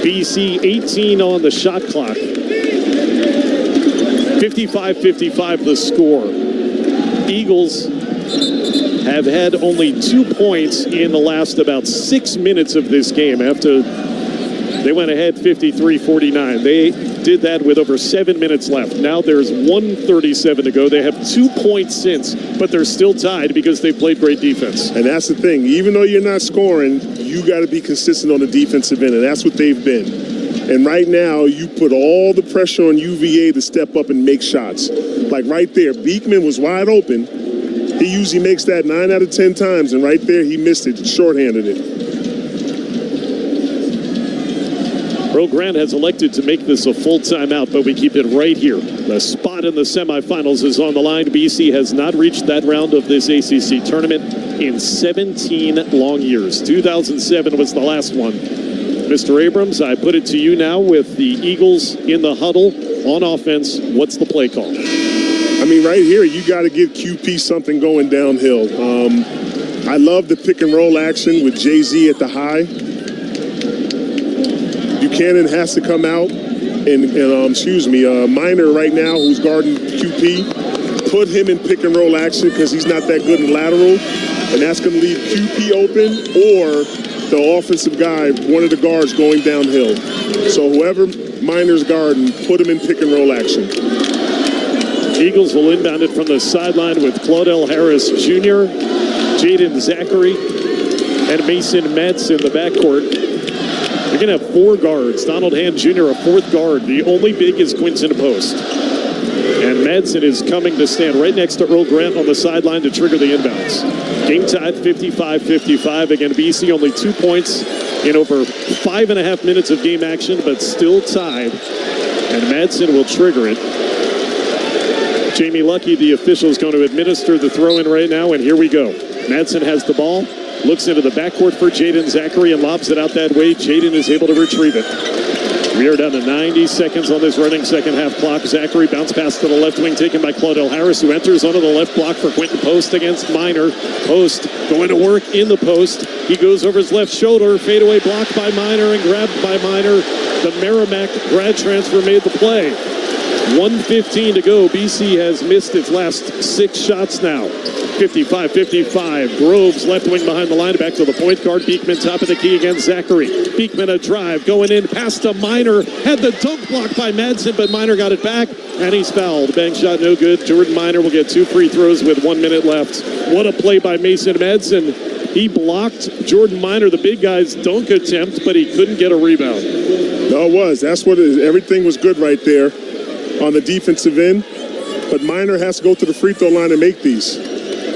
BC 18 on the shot clock. 55-55 the score. Eagles have had only 2 points in the last about 6 minutes of this game after they went ahead 53-49. They did that with over 7 minutes left. Now there's 1:37 to go. They have 2 points since, but they're still tied because they played great defense. And that's the thing. Even though you're not scoring, you got to be consistent on the defensive end, and that's what they've been. And right now, you put all the pressure on UVA to step up and make shots. Like right there, Beekman was wide open. He usually makes that 9 out of 10 times, and right there, he missed it, shorthanded it. Earl Grant has elected to make this a full timeout, but we keep it right here. The spot in the semifinals is on the line. BC has not reached that round of this ACC tournament in 17 long years. 2007 was the last one. Mr. Abrams, I put it to you now with the Eagles in the huddle on offense. What's the play call? I mean, right here, you got to give QP something going downhill. I love the pick and roll action with Jay-Z at the high. Buchanan has to come out and Minor right now, who's guarding QP, put him in pick and roll action because he's not that good in lateral, and that's going to leave QP open or the offensive guy, one of the guards, going downhill. So whoever Minor's guarding, put him in pick and roll action. Eagles will inbound it from the sideline with Claudell Harris Jr., Jaden Zachary, and Mason Madsen in the backcourt. You're going to have 4 guards. Donald Hand Jr., a 4th guard. The only big is Quinton post. And Madsen is coming to stand right next to Earl Grant on the sideline to trigger the inbounds. Game tied 55-55. Again, BC only 2 points in over 5.5 minutes of game action, but still tied. And Madsen will trigger it. Jamie Lucky, the official, is going to administer the throw-in right now, and here we go. Madsen has the ball, looks into the backcourt for Jaden Zachary and lobs it out that way. Jaden is able to retrieve it. We are down to 90 seconds on this running second half clock. Zachary bounce pass to the left wing taken by Claudel Harris, who enters onto the left block for Quentin Post against Minor. Post going to work in the post. He goes over his left shoulder. Fadeaway blocked by Minor and grabbed by Minor. The Merrimack grad transfer made the play. 1:15 to go. BC has missed its last 6 shots now. 55-55. Groves left wing behind the line, back to the point guard. Beekman top of the key against Zachary. Beekman a drive going in past to Minor. Had the dunk blocked by Madsen, but Minor got it back and he's fouled. Bank shot no good. Jordan Minor will get 2 free throws with 1 minute left. What a play by Mason Madsen. He blocked Jordan Minor, the big guy's dunk attempt, but he couldn't get a rebound. No, it was. That's what it is. Everything was good right there on the defensive end, but Minor has to go to the free throw line and make these.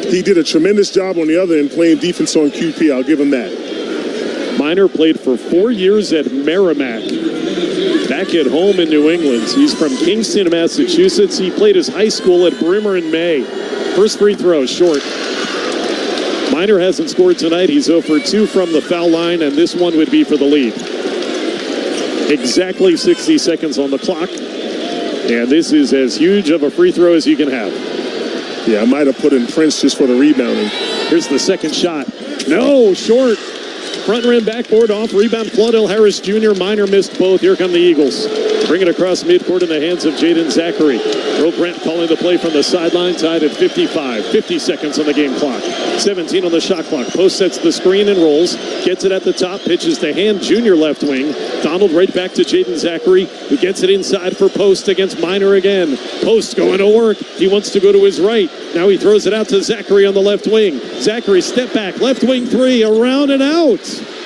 He did a tremendous job on the other end playing defense on QP. I'll give him that. Minor played for 4 years at Merrimack, back at home in New England. He's from Kingston, Massachusetts. He played his high school at Brimmer and May. First free throw, short. Minor hasn't scored tonight. He's 0 for 2 from the foul line, and this one would be for the lead. Exactly 60 seconds on the clock. And this is as huge of a free throw as you can have. Yeah, I might have put in Prince just for the rebounding. Here's the second shot. No, short. Front rim, backboard off. Rebound, Claudel Harris Jr. Minor missed both. Here come the Eagles. Bring it across midcourt in the hands of Jaden Zachary. Earl Grant calling the play from the sideline, tied at 55. 50 seconds on the game clock. 17 on the shot clock. Post sets the screen and rolls. Gets it at the top. Pitches to Hand, Jr. left wing. Donald right back to Jaden Zachary, who gets it inside for Post against Minor again. Post going to work. He wants to go to his right. Now he throws it out to Zachary on the left wing. Zachary step back. Left wing 3. Around and out.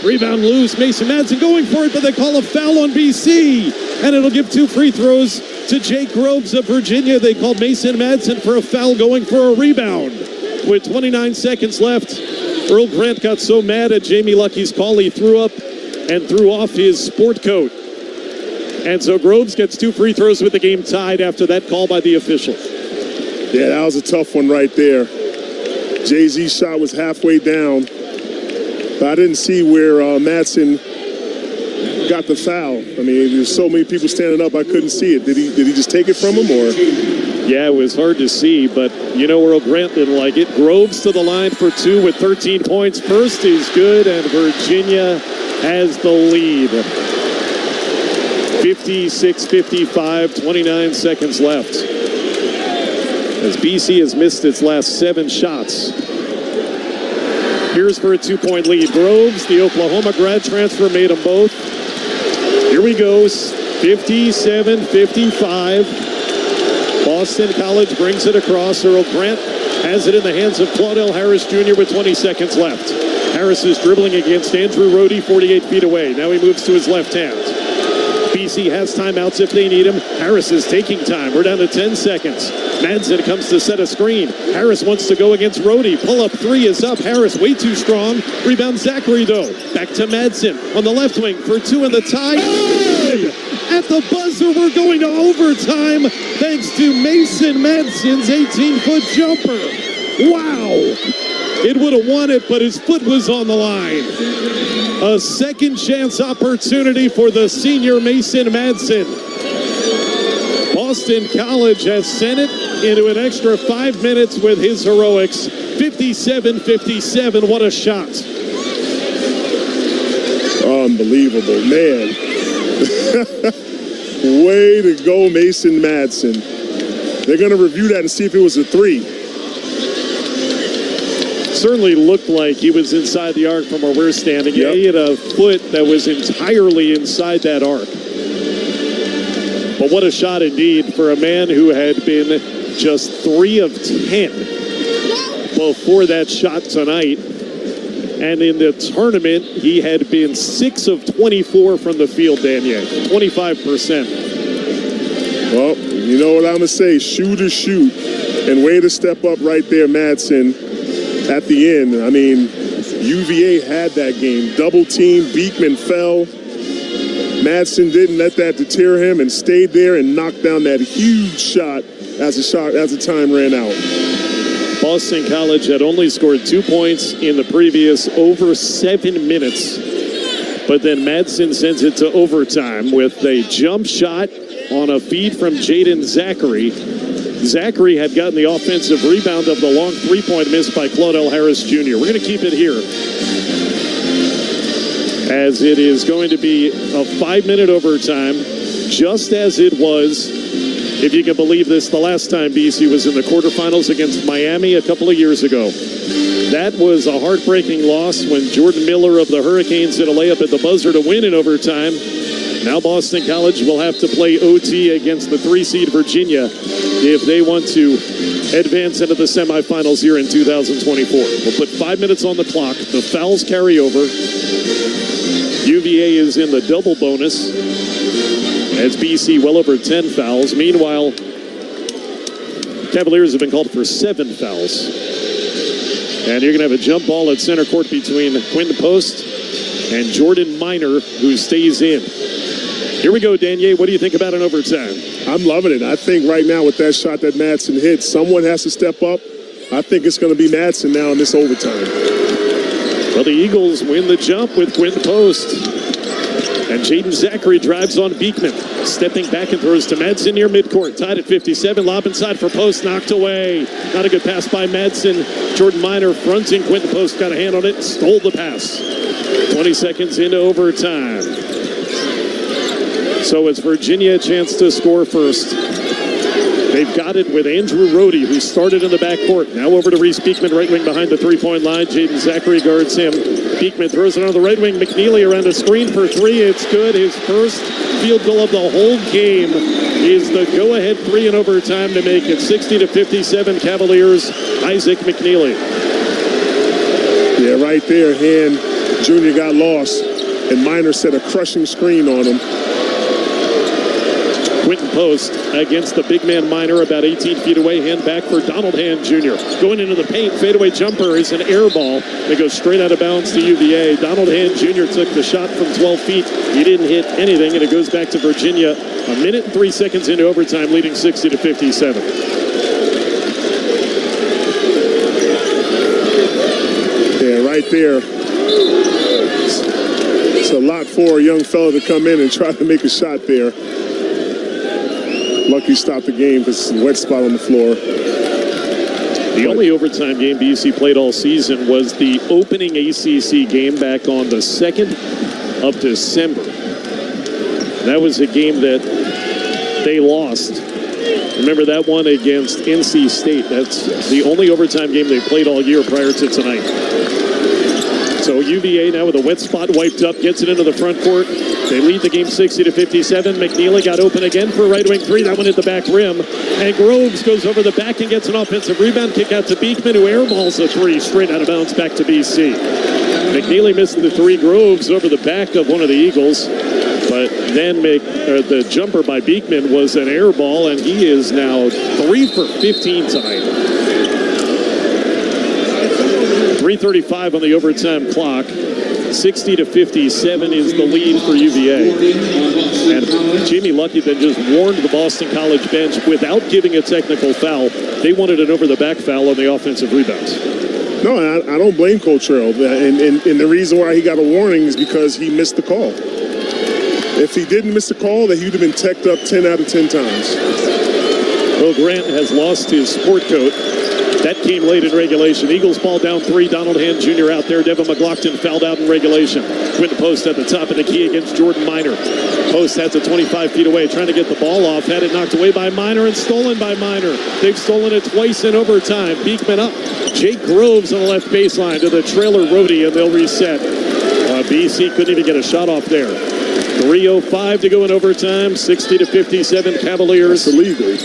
Rebound loose. Mason Madsen going for it, but they call a foul on BC. And it'll give 2 free throws to Jake Groves of Virginia. They called Mason Madsen for a foul going for a rebound. With 29 seconds left, Earl Grant got so mad at Jamie Lucky's call, he threw up and threw off his sport coat. And so Groves gets 2 free throws with the game tied after that call by the official. Yeah, that was a tough one right there. Jay-Z's shot was halfway down, but I didn't see where Madsen got the foul. I mean, there's so many people standing up, I couldn't see it. Did he just take it from him, or? Yeah, it was hard to see, but you know Earl Grant didn't like it. Groves to the line for 2 with 13 points. First is good, and Virginia has the lead. 56-55, 29 seconds left. As BC has missed its last 7 shots. Here's for a 2-point lead. Groves, the Oklahoma grad transfer, made them both. Here we go, 57-55. Boston College brings it across. Earl Grant has it in the hands of Claudel Harris Jr. with 20 seconds left. Harris is dribbling against Andrew Rohde, 48 feet away. Now he moves to his left hand. BC has timeouts if they need him. Harris is taking time. We're down to 10 seconds. Madsen comes to set a screen. Harris wants to go against Rohde. Pull-up 3 is up. Harris way too strong. Rebound Zachary, though. Back to Madsen on the left wing for 2 in the tie. At the buzzer, we're going to overtime thanks to Mason Madsen's 18-foot jumper. Wow! It would have won it, but his foot was on the line. A second chance opportunity for the senior Mason Madsen. Boston College has sent it into an extra 5 minutes with his heroics. 57-57, what a shot. Unbelievable, man. Way to go, Mason Madsen. They're going to review that and see if it was a 3. Certainly looked like he was inside the arc from where we're standing. Yep. He had a foot that was entirely inside that arc. But what a shot indeed for a man who had been just 3 of 10 before that shot tonight. And in the tournament, he had been 6 of 24 from the field, Daniel. 25%. Well, you know what I'm going to say. Shoot or shoot. And way to step up right there, Madsen, at the end. I mean, UVA had that game. Double team. Beekman fell. Madsen didn't let that deter him and stayed there and knocked down that huge shot as the time ran out. Boston College had only scored 2 points in the previous over 7 minutes. But then Madsen sends it to overtime with a jump shot on a feed from Jaden Zachary. Zachary had gotten the offensive rebound of the long three-point miss by Claudel Harris Jr. We're going to keep it here, as it is going to be a 5-minute overtime, just as it was, if you can believe this, the last time BC was in the quarterfinals against Miami a couple of years ago. That was a heartbreaking loss when Jordan Miller of the Hurricanes hit a layup at the buzzer to win in overtime. Now Boston College will have to play OT against the 3-seed Virginia if they want to advance into the semifinals here in 2024. We'll put 5 minutes on the clock. The fouls carry over. UVA is in the double bonus as BC well over 10 fouls. Meanwhile, Cavaliers have been called for 7 fouls. And you're going to have a jump ball at center court between Quinton Post and Jordan Minor, who stays in. Here we go, Danier. What do you think about an overtime? I'm loving it. I think right now with that shot that Madsen hit, someone has to step up. I think it's going to be Madsen now in this overtime. Well, the Eagles win the jump with Quinton Post. And Jaden Zachary drives on Beekman. Stepping back and throws to Madsen near midcourt. Tied at 57. Lob inside for Post. Knocked away. Not a good pass by Madsen. Jordan Minor fronting Quinton Post. Got a hand on it. Stole the pass. 20 seconds into overtime. So it's Virginia a chance to score first. They've got it with Andrew Rohde, who started in the backcourt. Now over to Reese Beekman, right wing behind the three-point line. Jaden Zachary guards him. Beekman throws it on the right wing. McNeely around a screen for 3. It's good. His first field goal of the whole game is the go-ahead 3 in overtime to make it 60-57 Cavaliers. Isaac McNeely. Yeah, right there. Hand Jr. got lost, and Minor set a crushing screen on him. Quinton Post against the big man Minor, about 18 feet away. Hand back for Donald Hand Jr. Going into the paint, fadeaway jumper is an air ball. It goes straight out of bounds to UVA. Donald Hand Jr. took the shot from 12 feet. He didn't hit anything, and it goes back to Virginia. A minute and 3 seconds into overtime, leading 60-57. Yeah, right there. It's a lot for a young fella to come in and try to make a shot there. Lucky stopped the game because it's a wet spot on the floor. The only overtime game BC played all season was the opening ACC game back on the 2nd of December. That was a game that they lost. Remember that one against NC State. That's the only overtime game they played all year prior to tonight. So UVA now with a wet spot wiped up, gets it into the front court. They lead the game 60-57. McNeely got open again for a right wing 3. That one hit the back rim. And Groves goes over the back and gets an offensive rebound. Kick out to Beekman, who airballs a 3 straight out of bounds back to BC. McNeely missed the 3. Groves over the back of one of the Eagles. But then the jumper by Beekman was an air ball, and he is now 3 for 15 tonight. 3:35 on the overtime clock. 60-57 is the lead for UVA. And Jamie Luckey then just warned the Boston College bench without giving a technical foul. They wanted an over-the-back foul on the offensive rebounds. No, I don't blame Coach Earl. And the reason why he got a warning is because he missed the call. If he didn't miss the call, then he'd have been teched up 10 out of 10 times. Will Grant has lost his sport coat. That came late in regulation. Eagles ball down 3. Donald Hand Jr. out there. Devin McLaughlin fouled out in regulation. Quinton Post at the top of the key against Jordan Minor. Post has it 25 feet away, trying to get the ball off. Had it knocked away by Minor and stolen by Minor. They've stolen it twice in overtime. Beekman up. Jake Groves on the left baseline to the trailer Rohde, and they'll reset. BC couldn't even get a shot off there. 3:05 to go in overtime. 60-57 Cavaliers. Illegal.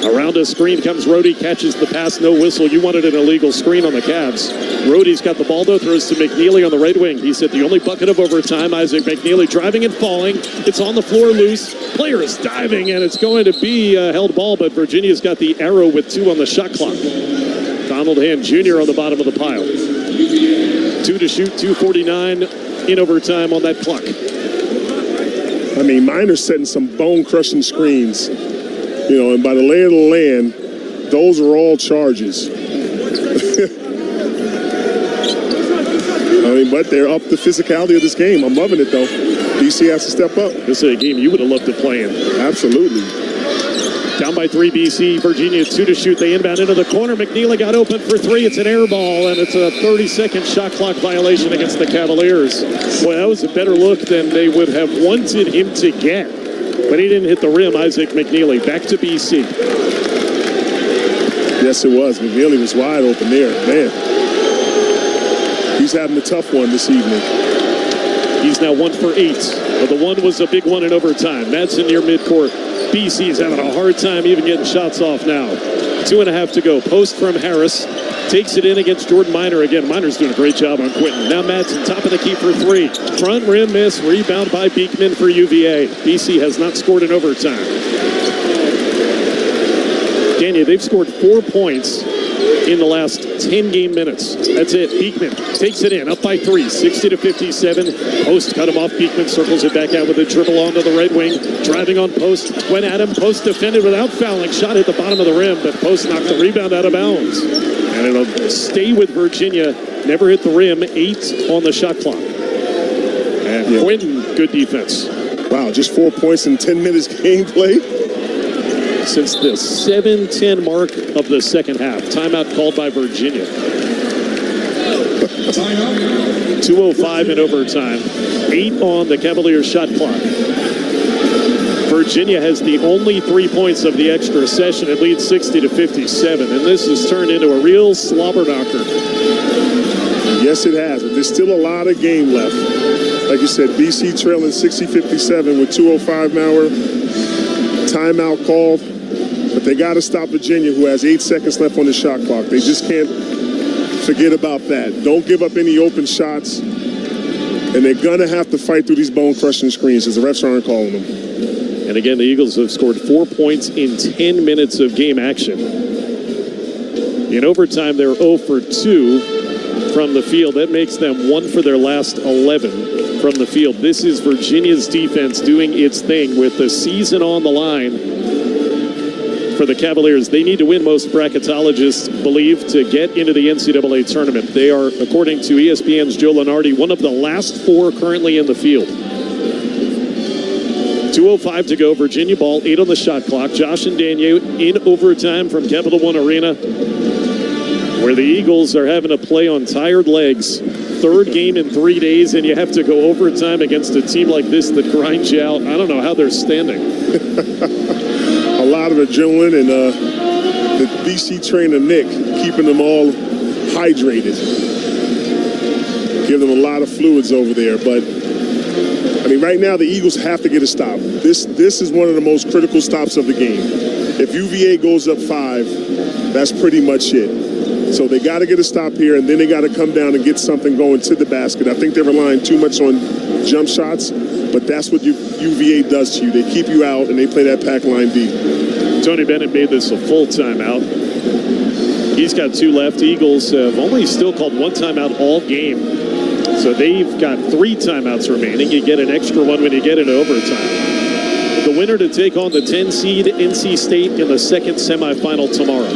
Around a screen comes Rhodey, catches the pass, no whistle. You wanted an illegal screen on the Cavs. Rhodey's got the ball, though, throws to McNeely on the right wing. He said the only bucket of overtime. Isaac McNeely driving and falling. It's on the floor loose. Player is diving, and it's going to be a held ball, but Virginia's got the arrow with 2 on the shot clock. Donald Hand Jr. on the bottom of the pile. 2 to shoot, 2:49 in overtime on that clock. I mean, Minor's setting some bone-crushing screens. You know, and by the lay of the land, those are all charges. I mean, but they're up the physicality of this game. I'm loving it, though. BC has to step up. This is a game you would have loved to play in. Absolutely. Down by 3, BC. Virginia 2 to shoot. They inbound into the corner. McNeely got open for 3. It's an air ball, and it's a 30-second shot clock violation against the Cavaliers. Boy, that was a better look than they would have wanted him to get. But he didn't hit the rim, Isaac McNeely. Back to BC. Yes, it was. McNeely was wide open there. Man, he's having a tough one this evening. He's now 1 for 8. But the one was a big one in overtime. Madsen near midcourt. BC is having a hard time even getting shots off now. 2.5 to go. Post from Harris. Takes it in against Jordan Minor again. Minor's doing a great job on Quinton. Now Madsen, top of the key for 3. Front rim miss. Rebound by Beekman for UVA. BC has not scored in overtime. Daniel, they've scored 4 points in the last 10 game minutes. That's it. Beekman takes it in. Up by 3. 60-57. Post cut him off. Beekman circles it back out with a dribble onto the right wing. Driving on Post. Went at him. Post defended without fouling. Shot at the bottom of the rim, but Post knocked the rebound out of bounds. And it'll stay with Virginia. Never hit the rim. 8 on the shot clock. And Quinton, good defense. Wow, just 4 points in 10 minutes gameplay. Since the 7:10 mark of the second half. Timeout called by Virginia. 2:05 in overtime. 8 on the Cavaliers shot clock. Virginia has the only 3 points of the extra session. It leads 60-57, and this has turned into a real slobber knocker. Yes, it has. But there's still a lot of game left. Like you said, BC trailing 60-57 with 2:05 now. Timeout called. But they got to stop Virginia, who has 8 seconds left on the shot clock. They just can't forget about that. Don't give up any open shots. And they're going to have to fight through these bone-crushing screens as the refs aren't calling them. And again, the Eagles have scored 4 points in 10 minutes of game action. In overtime, they're 0 for 2 from the field. That makes them 1 for their last 11 from the field. This is Virginia's defense doing its thing with the season on the line. For the Cavaliers, they need to win, most bracketologists believe, to get into the NCAA tournament. They are, according to ESPN's Joe Lunardi, one of the last 4 currently in the field. 2:05 to go. Virginia ball, 8 on the shot clock. Josh and Daniel in overtime from Capital One Arena, where the Eagles are having to play on tired legs. 3rd game in 3 days, and you have to go overtime against a team like this that grinds you out. I don't know how they're standing. A lot of adrenaline, and the BC trainer, Nick, keeping them all hydrated. Give them a lot of fluids over there. But, I mean, right now the Eagles have to get a stop. This is one of the most critical stops of the game. If UVA goes up 5, that's pretty much it. So they got to get a stop here, and then they got to come down and get something going to the basket. I think they're relying too much on jump shots, but that's what UVA does to you. They keep you out, and they play that pack line deep. Tony Bennett made this a full timeout. He's got 2 left. Eagles have only still called 1 timeout all game. So they've got 3 timeouts remaining. You get an extra one when you get into overtime. The winner to take on the 10 seed NC State in the second semifinal tomorrow.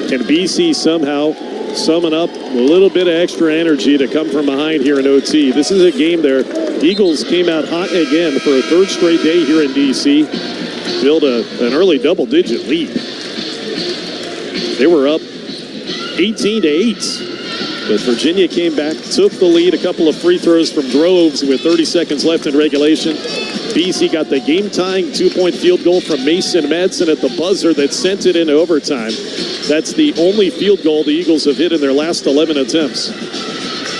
Can BC somehow summon up a little bit of extra energy to come from behind here in OT? This is a game there. Eagles came out hot again for a 3rd straight day here in D.C. Built an early double-digit lead. They were up 18-8. But Virginia came back, took the lead, a couple of free throws from Groves with 30 seconds left in regulation. BC got the game-tying 2-point field goal from Mason Madsen at the buzzer that sent it into overtime. That's the only field goal the Eagles have hit in their last 11 attempts.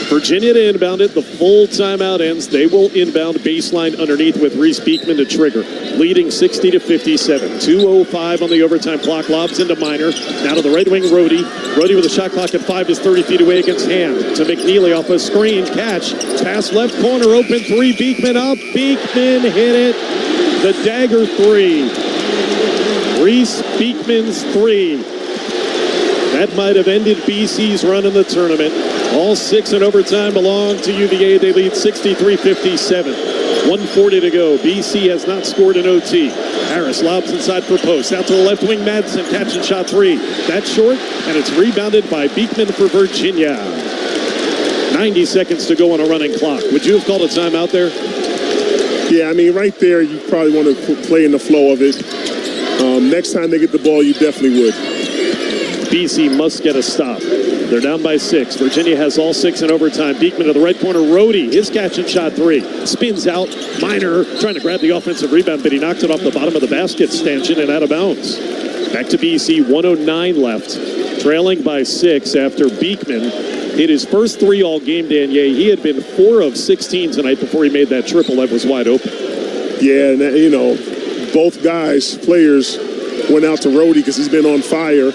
Virginia to inbound it. The full timeout ends. They will inbound baseline underneath with Reese Beekman to trigger. Leading 60-57. 2:05 on the overtime clock. Lobs into Minor. Now to the right wing, Rhodey. Rhodey with a shot clock at 5 is 30 feet away against Hand. To McNeely off a screen. Catch. Pass left corner. Open three. Beekman up. Beekman hit it. The dagger three. Reese Beekman's three. That might have ended BC's run in the tournament. All 6 in overtime belong to UVA. They lead 63-57. 1:40 to go. BC has not scored an OT. Harris lobs inside for Post. Out to the left wing, Madsen. Catch and shot 3. That's short, and it's rebounded by Beekman for Virginia. 90 seconds to go on a running clock. Would you have called a timeout there? Yeah, I mean, right there, you probably want to play in the flow of it. Next time they get the ball, you definitely would. BC must get a stop. They're down by 6. Virginia has all 6 in overtime. Beekman to the right corner. Rhodey, his catch and shot 3. Spins out. Minor trying to grab the offensive rebound, but he knocked it off the bottom of the basket stanchion and out of bounds. Back to BC, 1:09 left. Trailing by 6 after Beekman hit his first 3 all game, Danier. He had been 4 of 16 tonight before he made that triple that was wide open. Yeah, and you know, both guys, players, went out to Rhodey because he's been on fire.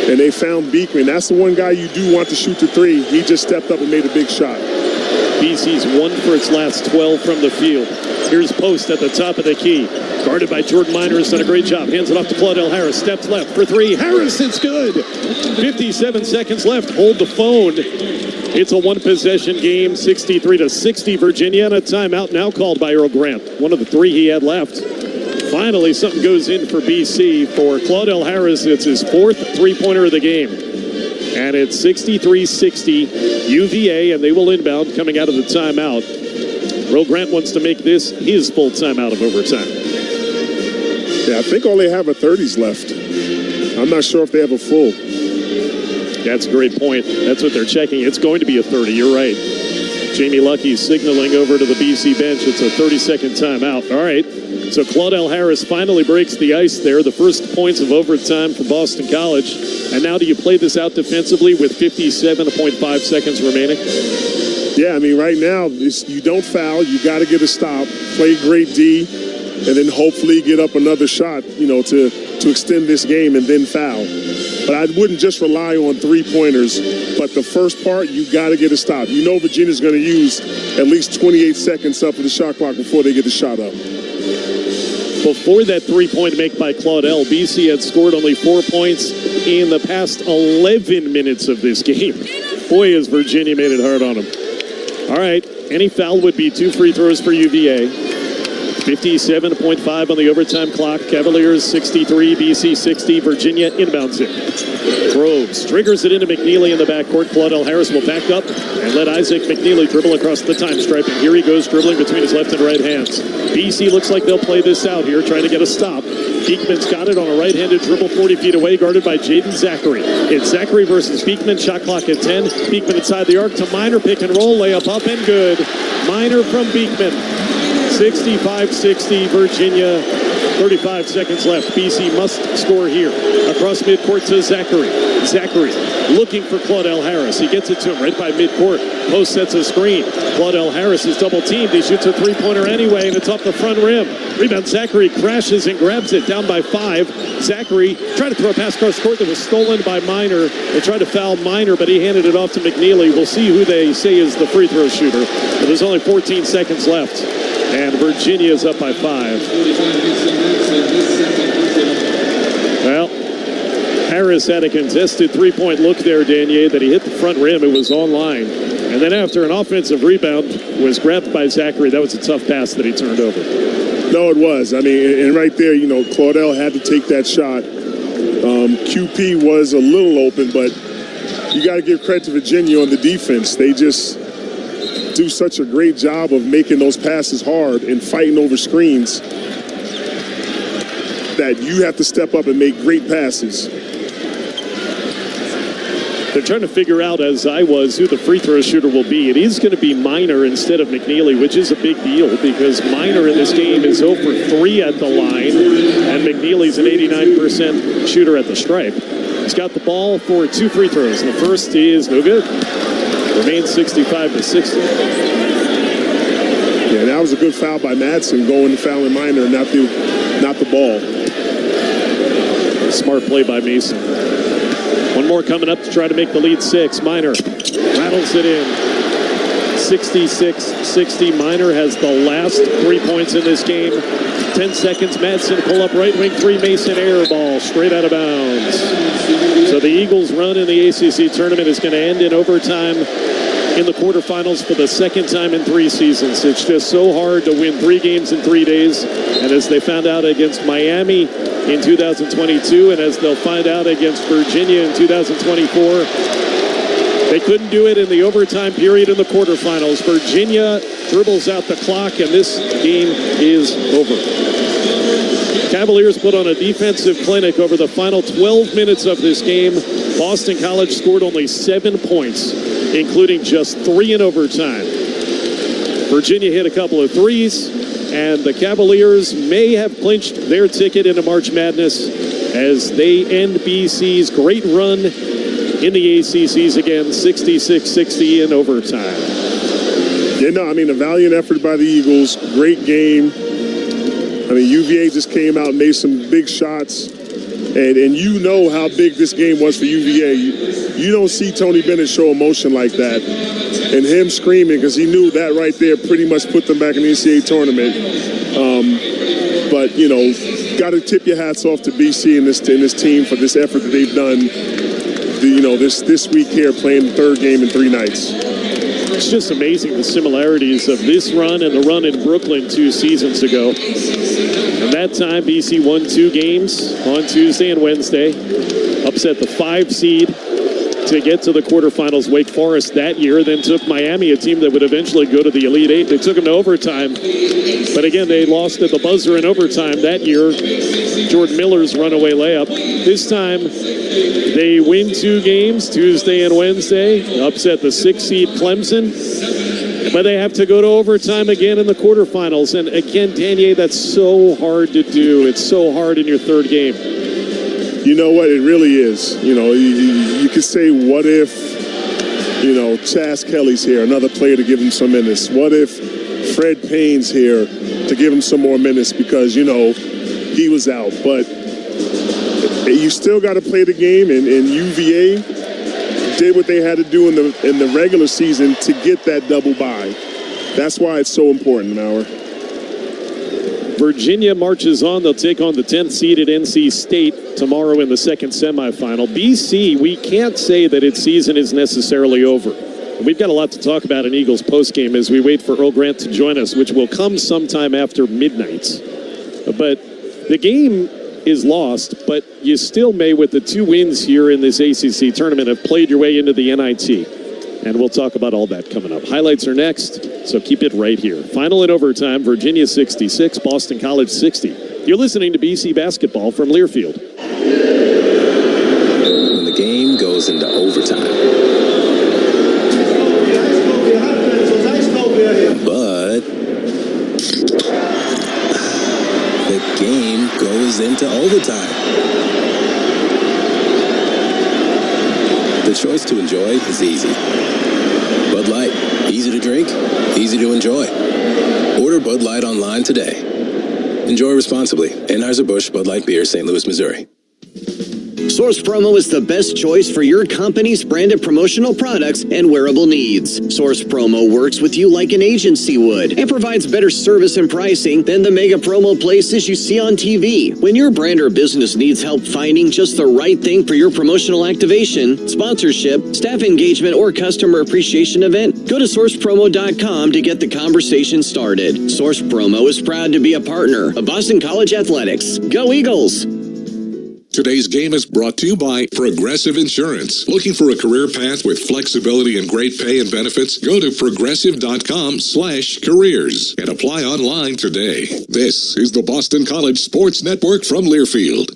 And they found Beekman. That's the one guy you do want to shoot the 3. He just stepped up and made a big shot. BC's 1 for its last 12 from the field. Here's Post at the top of the key. Guarded by Jordan Minor, has done a great job. Hands it off to Claudell Harris. Steps left for 3. Harris, it's good. 57 seconds left. Hold the phone. It's a one-possession game, 63-60 Virginia, and a timeout now called by Earl Grant. One of the 3 he had left. Finally, something goes in for BC. For Claudell Harris, it's his 4th three-pointer of the game. And it's 63-60 UVA, and they will inbound coming out of the timeout. Earl Grant wants to make this his full timeout of overtime. Yeah, I think all they have are 30s left. I'm not sure if they have a full. That's a great point. That's what they're checking. It's going to be a 30. You're right. Jamie Lucky signaling over to the BC bench. It's a 30-second timeout. All right. So Claudell Harris finally breaks the ice there. The first points of overtime for Boston College. And now do you play this out defensively with 57.5 seconds remaining? Yeah, I mean, right now, you don't foul. You got to get a stop. Play great D. And then hopefully get up another shot, you know, to extend this game and then foul. But I wouldn't just rely on 3-pointers. But the first part, you got to get a stop. You know Virginia's going to use at least 28 seconds up of the shot clock before they get the shot up. Before that 3-point make by Claudell, BC had scored only 4 points in the past 11 minutes of this game. Boy, has Virginia made it hard on them. All right, any foul would be 2 free throws for UVA. 57.5 on the overtime clock. Cavaliers 63, BC 60. Virginia inbounds it. Groves triggers it into McNeely in the backcourt. Claudell Harris will back up and let Isaac McNeely dribble across the time stripe. And here he goes dribbling between his left and right hands. BC looks like they'll play this out here, trying to get a stop. Beekman's got it on a right-handed dribble 40 feet away, guarded by Jaden Zachary. It's Zachary versus Beekman. Shot clock at 10. Beekman inside the arc to Minor. Pick and roll. Layup up and good. Minor from Beekman. 65-60 Virginia. 35 seconds left. BC must score here. Across midcourt to Zachary. Zachary looking for Claudell Harris. He gets it to him right by midcourt. Post sets a screen. Claudell Harris is double teamed. He shoots a 3-pointer anyway, and it's off the front rim. Rebound. Zachary crashes and grabs it down by 5. Zachary tried to throw a pass across court that was stolen by Minor. They tried to foul Minor, but he handed it off to McNeely. We'll see who they say is the free throw shooter. But there's only 14 seconds left. And Virginia is up by 5. Well, Harris had a contested 3-point look there, Danier, that he hit the front rim. It was online. And then after an offensive rebound was grabbed by Zachary, that was a tough pass that he turned over. No, it was. I mean, and right there, you know, Claudell had to take that shot. QP was a little open, but you got to give credit to Virginia on the defense. They just do such a great job of making those passes hard and fighting over screens that you have to step up and make great passes. They're trying to figure out, as I was, who the free throw shooter will be. It is going to be Minor instead of McNeely, which is a big deal because Minor in this game is 0 for 3 at the line, and McNeely's an 89% shooter at the stripe. He's got the ball for 2 free throws. The first is no good. Remains 65-60. Yeah, that was a good foul by Madsen, going fouling Minor, not the ball. Smart play by Mason. One more coming up to try to make the lead 6. Minor rattles it in. 66-60. Minor has the last 3 points in this game. 10 seconds. Madsen pull up right wing 3. Mason air ball straight out of bounds. So the Eagles' run in the ACC tournament is going to end in overtime in the quarterfinals for the second time in 3 seasons. It's just so hard to win 3 games in 3 days. And as they found out against Miami in 2022, and as they'll find out against Virginia in 2024, they couldn't do it in the overtime period in the quarterfinals. Virginia dribbles out the clock, and this game is over. Cavaliers put on a defensive clinic over the final 12 minutes of this game. Boston College scored only 7 points, including just 3 in overtime. Virginia hit a couple of threes, and the Cavaliers may have clinched their ticket into March Madness as they end BC's great run in the ACCs again, 66-60 in overtime. Yeah, no, I mean, a valiant effort by the Eagles. Great game. I mean, UVA just came out and made some big shots. And you know how big this game was for UVA. You don't see Tony Bennett show emotion like that. And him screaming, because he knew that right there pretty much put them back in the NCAA tournament. But, you know, got to tip your hats off to BC and this team for this effort that they've done. This week here, playing the 3rd game in 3 nights. It's just amazing the similarities of this run and the run in Brooklyn 2 seasons ago. And that time, BC won 2 games on Tuesday and Wednesday, upset the 5 seed to get to the quarterfinals. Wake Forest that year, then took Miami, a team that would eventually go to the Elite 8. They took them to overtime, but again, they lost at the buzzer in overtime that year. Jordan Miller's runaway layup. This time, they win 2 games, Tuesday and Wednesday, upset the 6 seed Clemson, but they have to go to overtime again in the quarterfinals. And again, Danier, that's so hard to do. It's so hard in your 3rd game. You know what? It really is. You know, you could say, what if, Chaz Kelly's here, another player to give him some minutes? What if Fred Payne's here to give him some more minutes because, he was out? But you still got to play the game, and UVA did what they had to do in the regular season to get that double bye. That's why it's so important, Maurer. Virginia marches on. They'll take on the 10th seeded NC State tomorrow in the 2nd semifinal. BC, we can't say that its season is necessarily over. We've got a lot to talk about in Eagles postgame as we wait for Earl Grant to join us, which will come sometime after midnight. But the game is lost, but you still may, with the 2 wins here in this ACC tournament, have played your way into the NIT. And we'll talk about all that coming up. Highlights are next, so keep it right here. Final in overtime, Virginia 66, Boston College 60. You're listening to BC Basketball from Learfield. When the game goes into overtime. But the game goes into overtime. The choice to enjoy is easy. Bud Light, easy to drink, easy to enjoy. Order Bud Light online today. Enjoy responsibly. Anheuser-Busch Bud Light Beer, St. Louis, Missouri. Source Promo is the best choice for your company's branded promotional products and wearable needs. Source Promo works with you like an agency would and provides better service and pricing than the mega promo places you see on TV. When your brand or business needs help finding just the right thing for your promotional activation, sponsorship, staff engagement, or customer appreciation event, go to sourcepromo.com to get the conversation started. Source Promo is proud to be a partner of Boston College Athletics. Go Eagles! Today's game is brought to you by Progressive Insurance. Looking for a career path with flexibility and great pay and benefits? Go to progressive.com/careers and apply online today. This is the Boston College Sports Network from Learfield.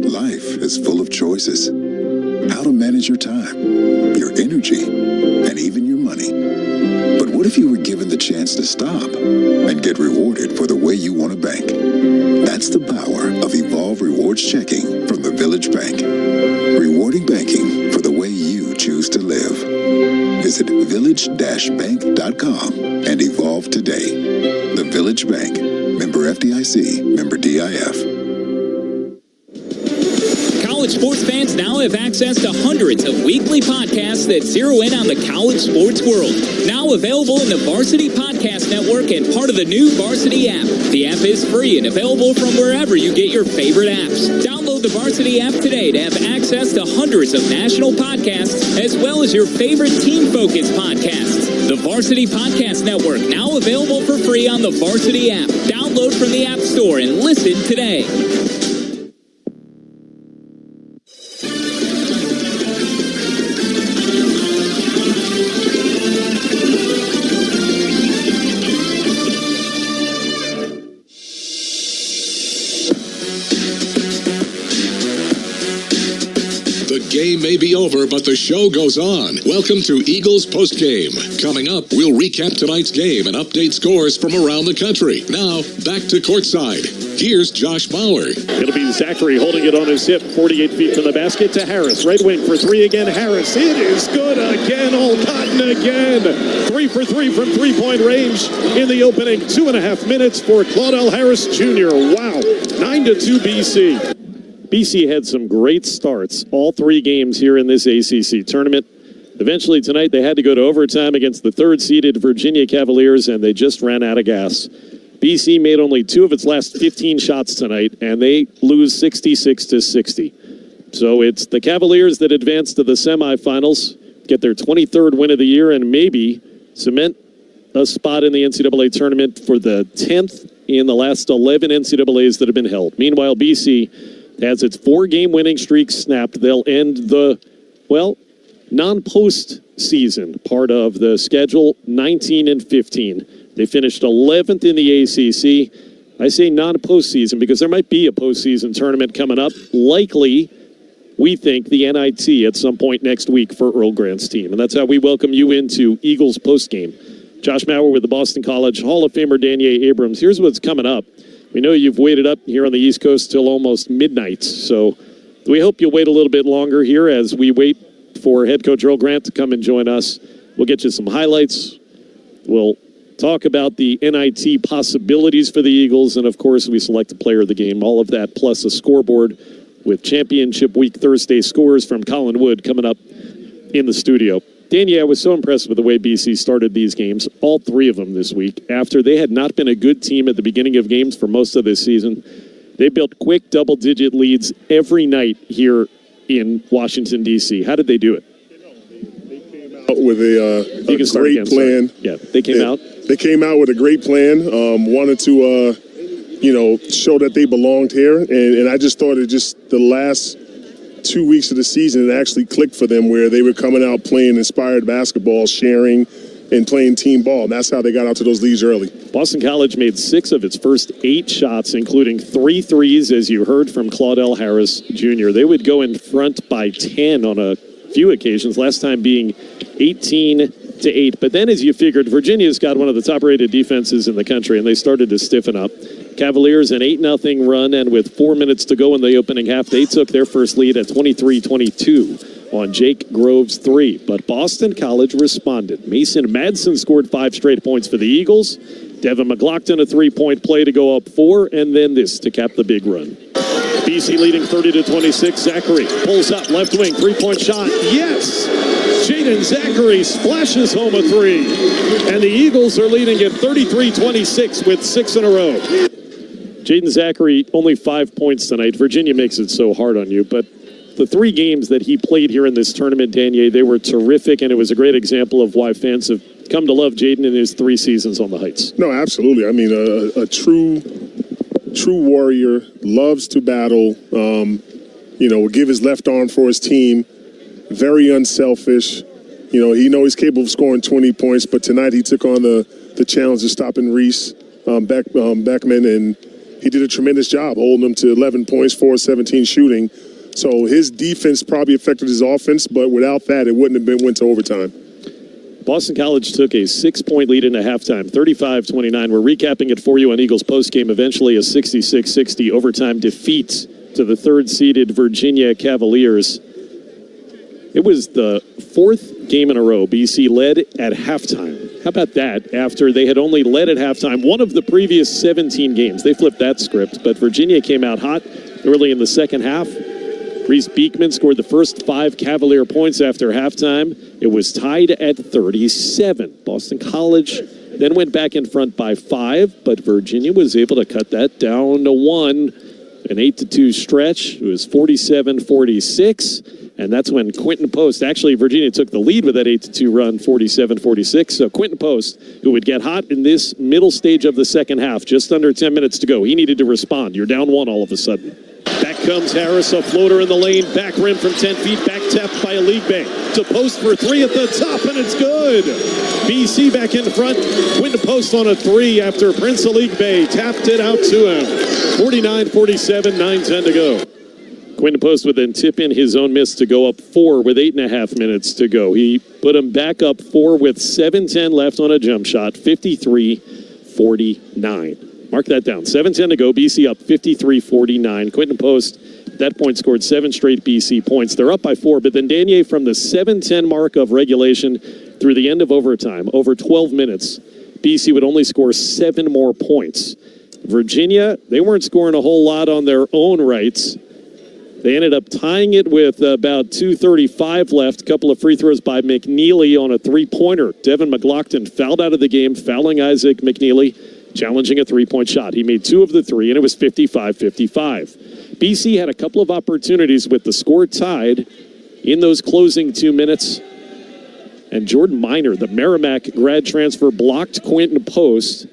Life is full of choices. How to manage your time, your energy, and even your money. But what if you were given the chance to stop and get rewarded for the way you want to bank? That's the power of Evolve Rewards Checking from the Village Bank. Rewarding banking for the way you choose to live. village-bank.com and evolve today. The Village Bank. Member FDIC. Member DIF. College sports fans now have access to hundreds of weekly podcasts that zero in on the college sports world. Now available in the Varsity Podcast Network and part of the new Varsity app. The app is free and available from wherever you get your favorite apps. Download the Varsity app today to have access to hundreds of national podcasts as well as your favorite team-focused podcasts. The Varsity Podcast Network, now available for free on the Varsity app. Download from the App Store and listen today. The game may be over, but the show goes on. Welcome to Eagles Postgame. Coming up, we'll recap tonight's game and update scores from around the country. Now, back to courtside. Here's Josh Bauer. It'll be Zachary holding it on his hip, 48 feet from the basket to Harris. Right wing for three again, Harris. It is good again, all cotton again. 3 for 3 from three-point range in the opening 2.5 minutes for Claudell Harris Jr. Wow, 9-2 BC. BC had some great starts, all three games here in this ACC tournament. Eventually tonight they had to go to overtime against the third-seeded Virginia Cavaliers, and they just ran out of gas. BC made only 2 of its last 15 shots tonight, and they lose 66-60. So it's the Cavaliers that advance to the semifinals, get their 23rd win of the year, and maybe cement a spot in the NCAA tournament for the 10th in the last 11 NCAAs that have been held. Meanwhile, BC has its 4-game winning streak snapped. They'll end the, non-post-season part of the schedule, 19-15. They finished 11th in the ACC. I say non-postseason because there might be a postseason tournament coming up. Likely, we think, the NIT at some point next week for Earl Grant's team. And that's how we welcome you into Eagles postgame. Josh Mauer with the Boston College Hall of Famer Danye Abrams. Here's what's coming up. We know you've waited up here on the East Coast till almost midnight, so we hope you'll wait a little bit longer here as we wait for head coach Earl Grant to come and join us. We'll get you some highlights. We'll talk about the NIT possibilities for the Eagles, and of course we select the player of the game. All of that plus a scoreboard with Championship Week Thursday scores from Colin Wood coming up in the studio. Danny, I was so impressed with the way BC started these games, all 3 of them this week. After they had not been a good team at the beginning of games for most of this season, they built quick double-digit leads every night here in Washington, D.C. How did they do it? With a great plan. Yeah, they came out. They came out with a great plan. Wanted to, show that they belonged here, and I just thought it just the last 2 weeks of the season it actually clicked for them, where they were coming out playing inspired basketball, sharing, and playing team ball. And that's how they got out to those leads early. Boston College made 6 of its first 8 shots, including 3 threes, as you heard from Claudell Harris Jr. They would go in front by 10 on a few occasions, last time being 18-8. But then, as you figured, Virginia's got one of the top-rated defenses in the country, and they started to stiffen up. Cavaliers an 8-0 run, and with 4 minutes to go in the opening half, they took their first lead at 23-22 on Jake Groves' 3. But Boston College responded. Mason Madsen scored 5 straight points for the Eagles. Devin McLaughlin a 3-point play to go up 4, and then this to cap the big run. BC leading 30-26. Zachary pulls up left wing, 3-point shot. Yes! Jaden Zachary splashes home a 3. And the Eagles are leading at 33-26 with 6 in a row. Jaden Zachary, only 5 points tonight. Virginia makes it so hard on you, but the 3 games that he played here in this tournament, Danye, they were terrific, and it was a great example of why fans have come to love Jaden in his 3 seasons on the Heights. No, absolutely. I mean, a true warrior, loves to battle, will give his left arm for his team, very unselfish. He knows he's capable of scoring 20 points, but tonight he took on the challenge of stopping Reese Beckman, and he did a tremendous job holding him to 11 points, 4-17 shooting. So his defense probably affected his offense, but without that, it wouldn't have went to overtime. Boston College took a 6-point lead into halftime, 35-29. We're recapping it for you on Eagles postgame. Eventually a 66-60 overtime defeat to the third-seeded Virginia Cavaliers. It was the fourth game in a row BC led at halftime. How about that? After they had only led at halftime one of the previous 17 games. They flipped that script, but Virginia came out hot early in the second half. Reese Beekman scored the first 5 Cavalier points after halftime. It was tied at 37. Boston College then went back in front by 5, but Virginia was able to cut that down to 1. An 8-2 stretch. It was 47-46. And that's when Quentin Post, actually Virginia took the lead with that 8-2 run, 47-46. So Quentin Post, who would get hot in this middle stage of the second half, just under 10 minutes to go, he needed to respond. You're down 1 all of a sudden. Back comes Harris, a floater in the lane, back rim from 10 feet, back tapped by Aligbe. To Post for 3 at the top, and it's good. BC back in front. Quentin Post on a 3 after Prince Aligbe tapped it out to him. 49-47, 9:10 to go. Quentin Post would then tip in his own miss to go up 4 with 8.5 minutes to go. He put him back up 4 with 7:10 left on a jump shot, 53-49. Mark that down. 7:10 to go. BC up 53-49. Quentin Post at that point scored 7 straight BC points. They're up by 4, but then Danier from the 7:10 mark of regulation through the end of overtime, over 12 minutes, BC would only score 7 more points. Virginia, they weren't scoring a whole lot on their own rights. They ended up tying it with about 2:35 left. A couple of free throws by McNeely on a 3-pointer. Devin McLaughlin fouled out of the game, fouling Isaac McNeely, challenging a 3-point shot. He made 2 of the 3, and it was 55-55. BC had a couple of opportunities with the score tied in those closing 2 minutes. And Jordan Minor, the Merrimack grad transfer, blocked Quentin Post.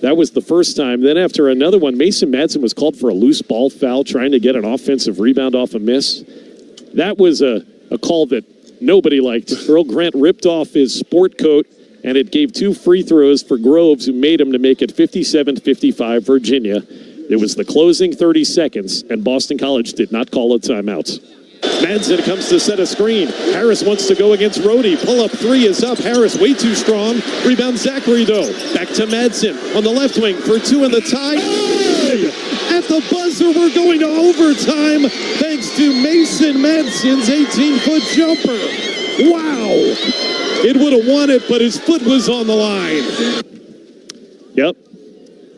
That was the first time. Then after another one, Mason Madsen was called for a loose ball foul, trying to get an offensive rebound off a miss. That was a call that nobody liked. Earl Grant ripped off his sport coat, and it gave 2 free throws for Groves, who made him to make it 57-55 Virginia. It was the closing 30 seconds, and Boston College did not call a timeout. Madsen comes to set a screen. Harris wants to go against Rhodey. Pull-up 3 is up. Harris way too strong. Rebound Zachary, though. Back to Madsen on the left wing for 2 in the tie. At the buzzer, we're going to overtime thanks to Mason Madsen's 18-foot jumper. Wow. It would have won it, but his foot was on the line. Yep.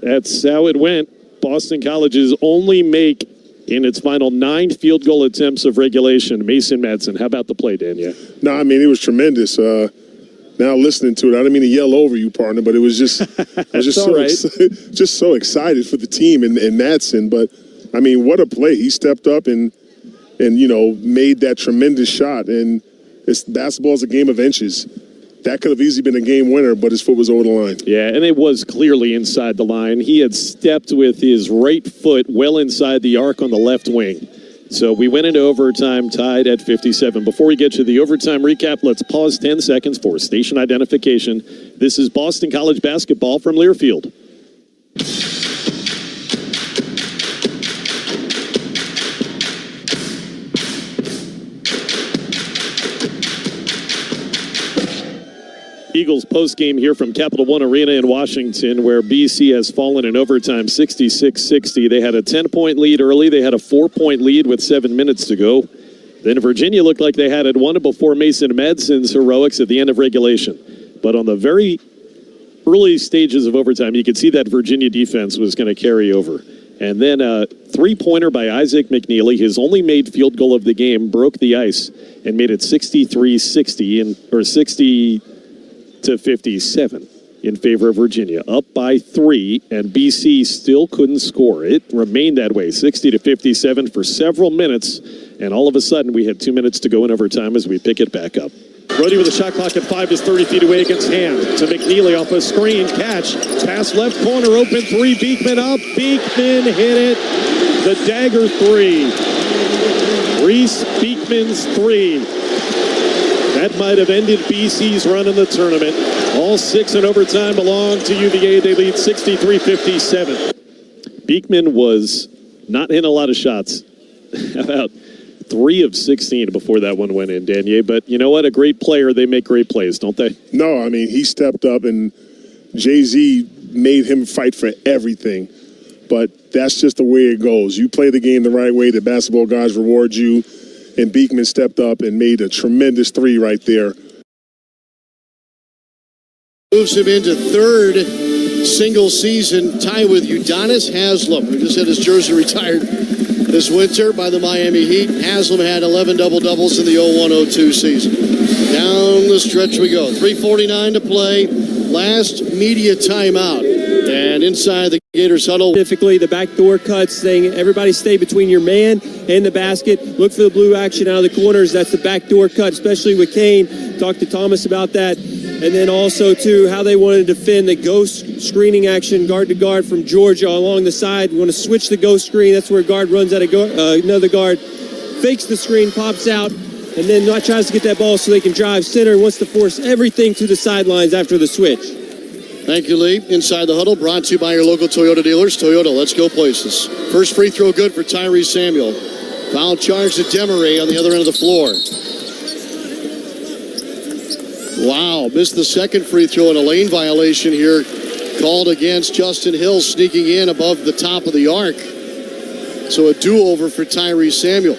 That's how it went. Boston College's only make in its final 9 field goal attempts of regulation. Mason Madsen, how about the play, Daniel? No, I mean, it was tremendous. Now listening to it, I didn't mean to yell over you, partner, but it was just, just so excited for the team and Madsen. But, I mean, what a play. He stepped up and made that tremendous shot. And basketball is a game of inches. That could have easily been a game winner, but his foot was over the line. Yeah, and it was clearly inside the line. He had stepped with his right foot well inside the arc on the left wing. So we went into overtime tied at 57. Before we get to the overtime recap, let's pause 10 seconds for station identification. This is Boston College basketball from Learfield. Eagles postgame here from Capital One Arena in Washington, where BC has fallen in overtime 66-60. They had a 10-point lead early. They had a 4-point lead with 7 minutes to go. Then Virginia looked like they had it won before Mason Madsen's heroics at the end of regulation. But on the very early stages of overtime, you could see that Virginia defense was going to carry over. And then a 3-pointer by Isaac McNeely, his only made field goal of the game, broke the ice and made it 63-60 or 60-57 in favor of Virginia. Up by 3, and BC still couldn't score. It remained that way, 60-57 for several minutes, and all of a sudden we had 2 minutes to go in overtime as we pick it back up. Brody with a shot clock at 5 is 30 feet away against Ham. To McNeely off a screen, catch, pass left corner, open 3, Beekman up, Beekman hit it, the dagger 3. Reese Beekman's 3. That might have ended BC's run in the tournament. All 6 in overtime belong to UVA. They lead 63-57. Beekman was not hitting a lot of shots. About 3 of 16 before that one went in, Danier. But you know what? A great player, they make great plays, don't they? No, I mean, he stepped up, and Jay-Z made him fight for everything. But that's just the way it goes. You play the game the right way, the basketball guys reward you. and Beekman stepped up and made a tremendous three right there. Moves him into third single season tie with Udonis Haslem, who just had his jersey retired this winter by the Miami Heat. Haslem had 11 double-doubles in the 01-02 season. Down the stretch we go. 3:49 to play. Last media timeout. And inside the Gators huddle. Specifically, the backdoor cuts, saying everybody stay between your man and the basket. Look for the blue action out of the corners. That's the backdoor cut, especially with Kane. Talk to Thomas about that. And then also, too, how they want to defend the ghost screening action, guard to guard from Georgia along the side. We want to switch the ghost screen. That's where a guard runs at another guard, fakes the screen, pops out, and then tries to get that ball so they can drive center and wants to force everything to the sidelines after the switch. Thank you, Lee. Inside the huddle, brought to you by your local Toyota dealers. Toyota, let's go places. First free throw good for Tyrese Samuel. Foul charge to Demery on the other end of the floor. Wow, missed the second free throw and a lane violation here called against Justin Hill, sneaking in above the top of the arc. So a do-over for Tyrese Samuel.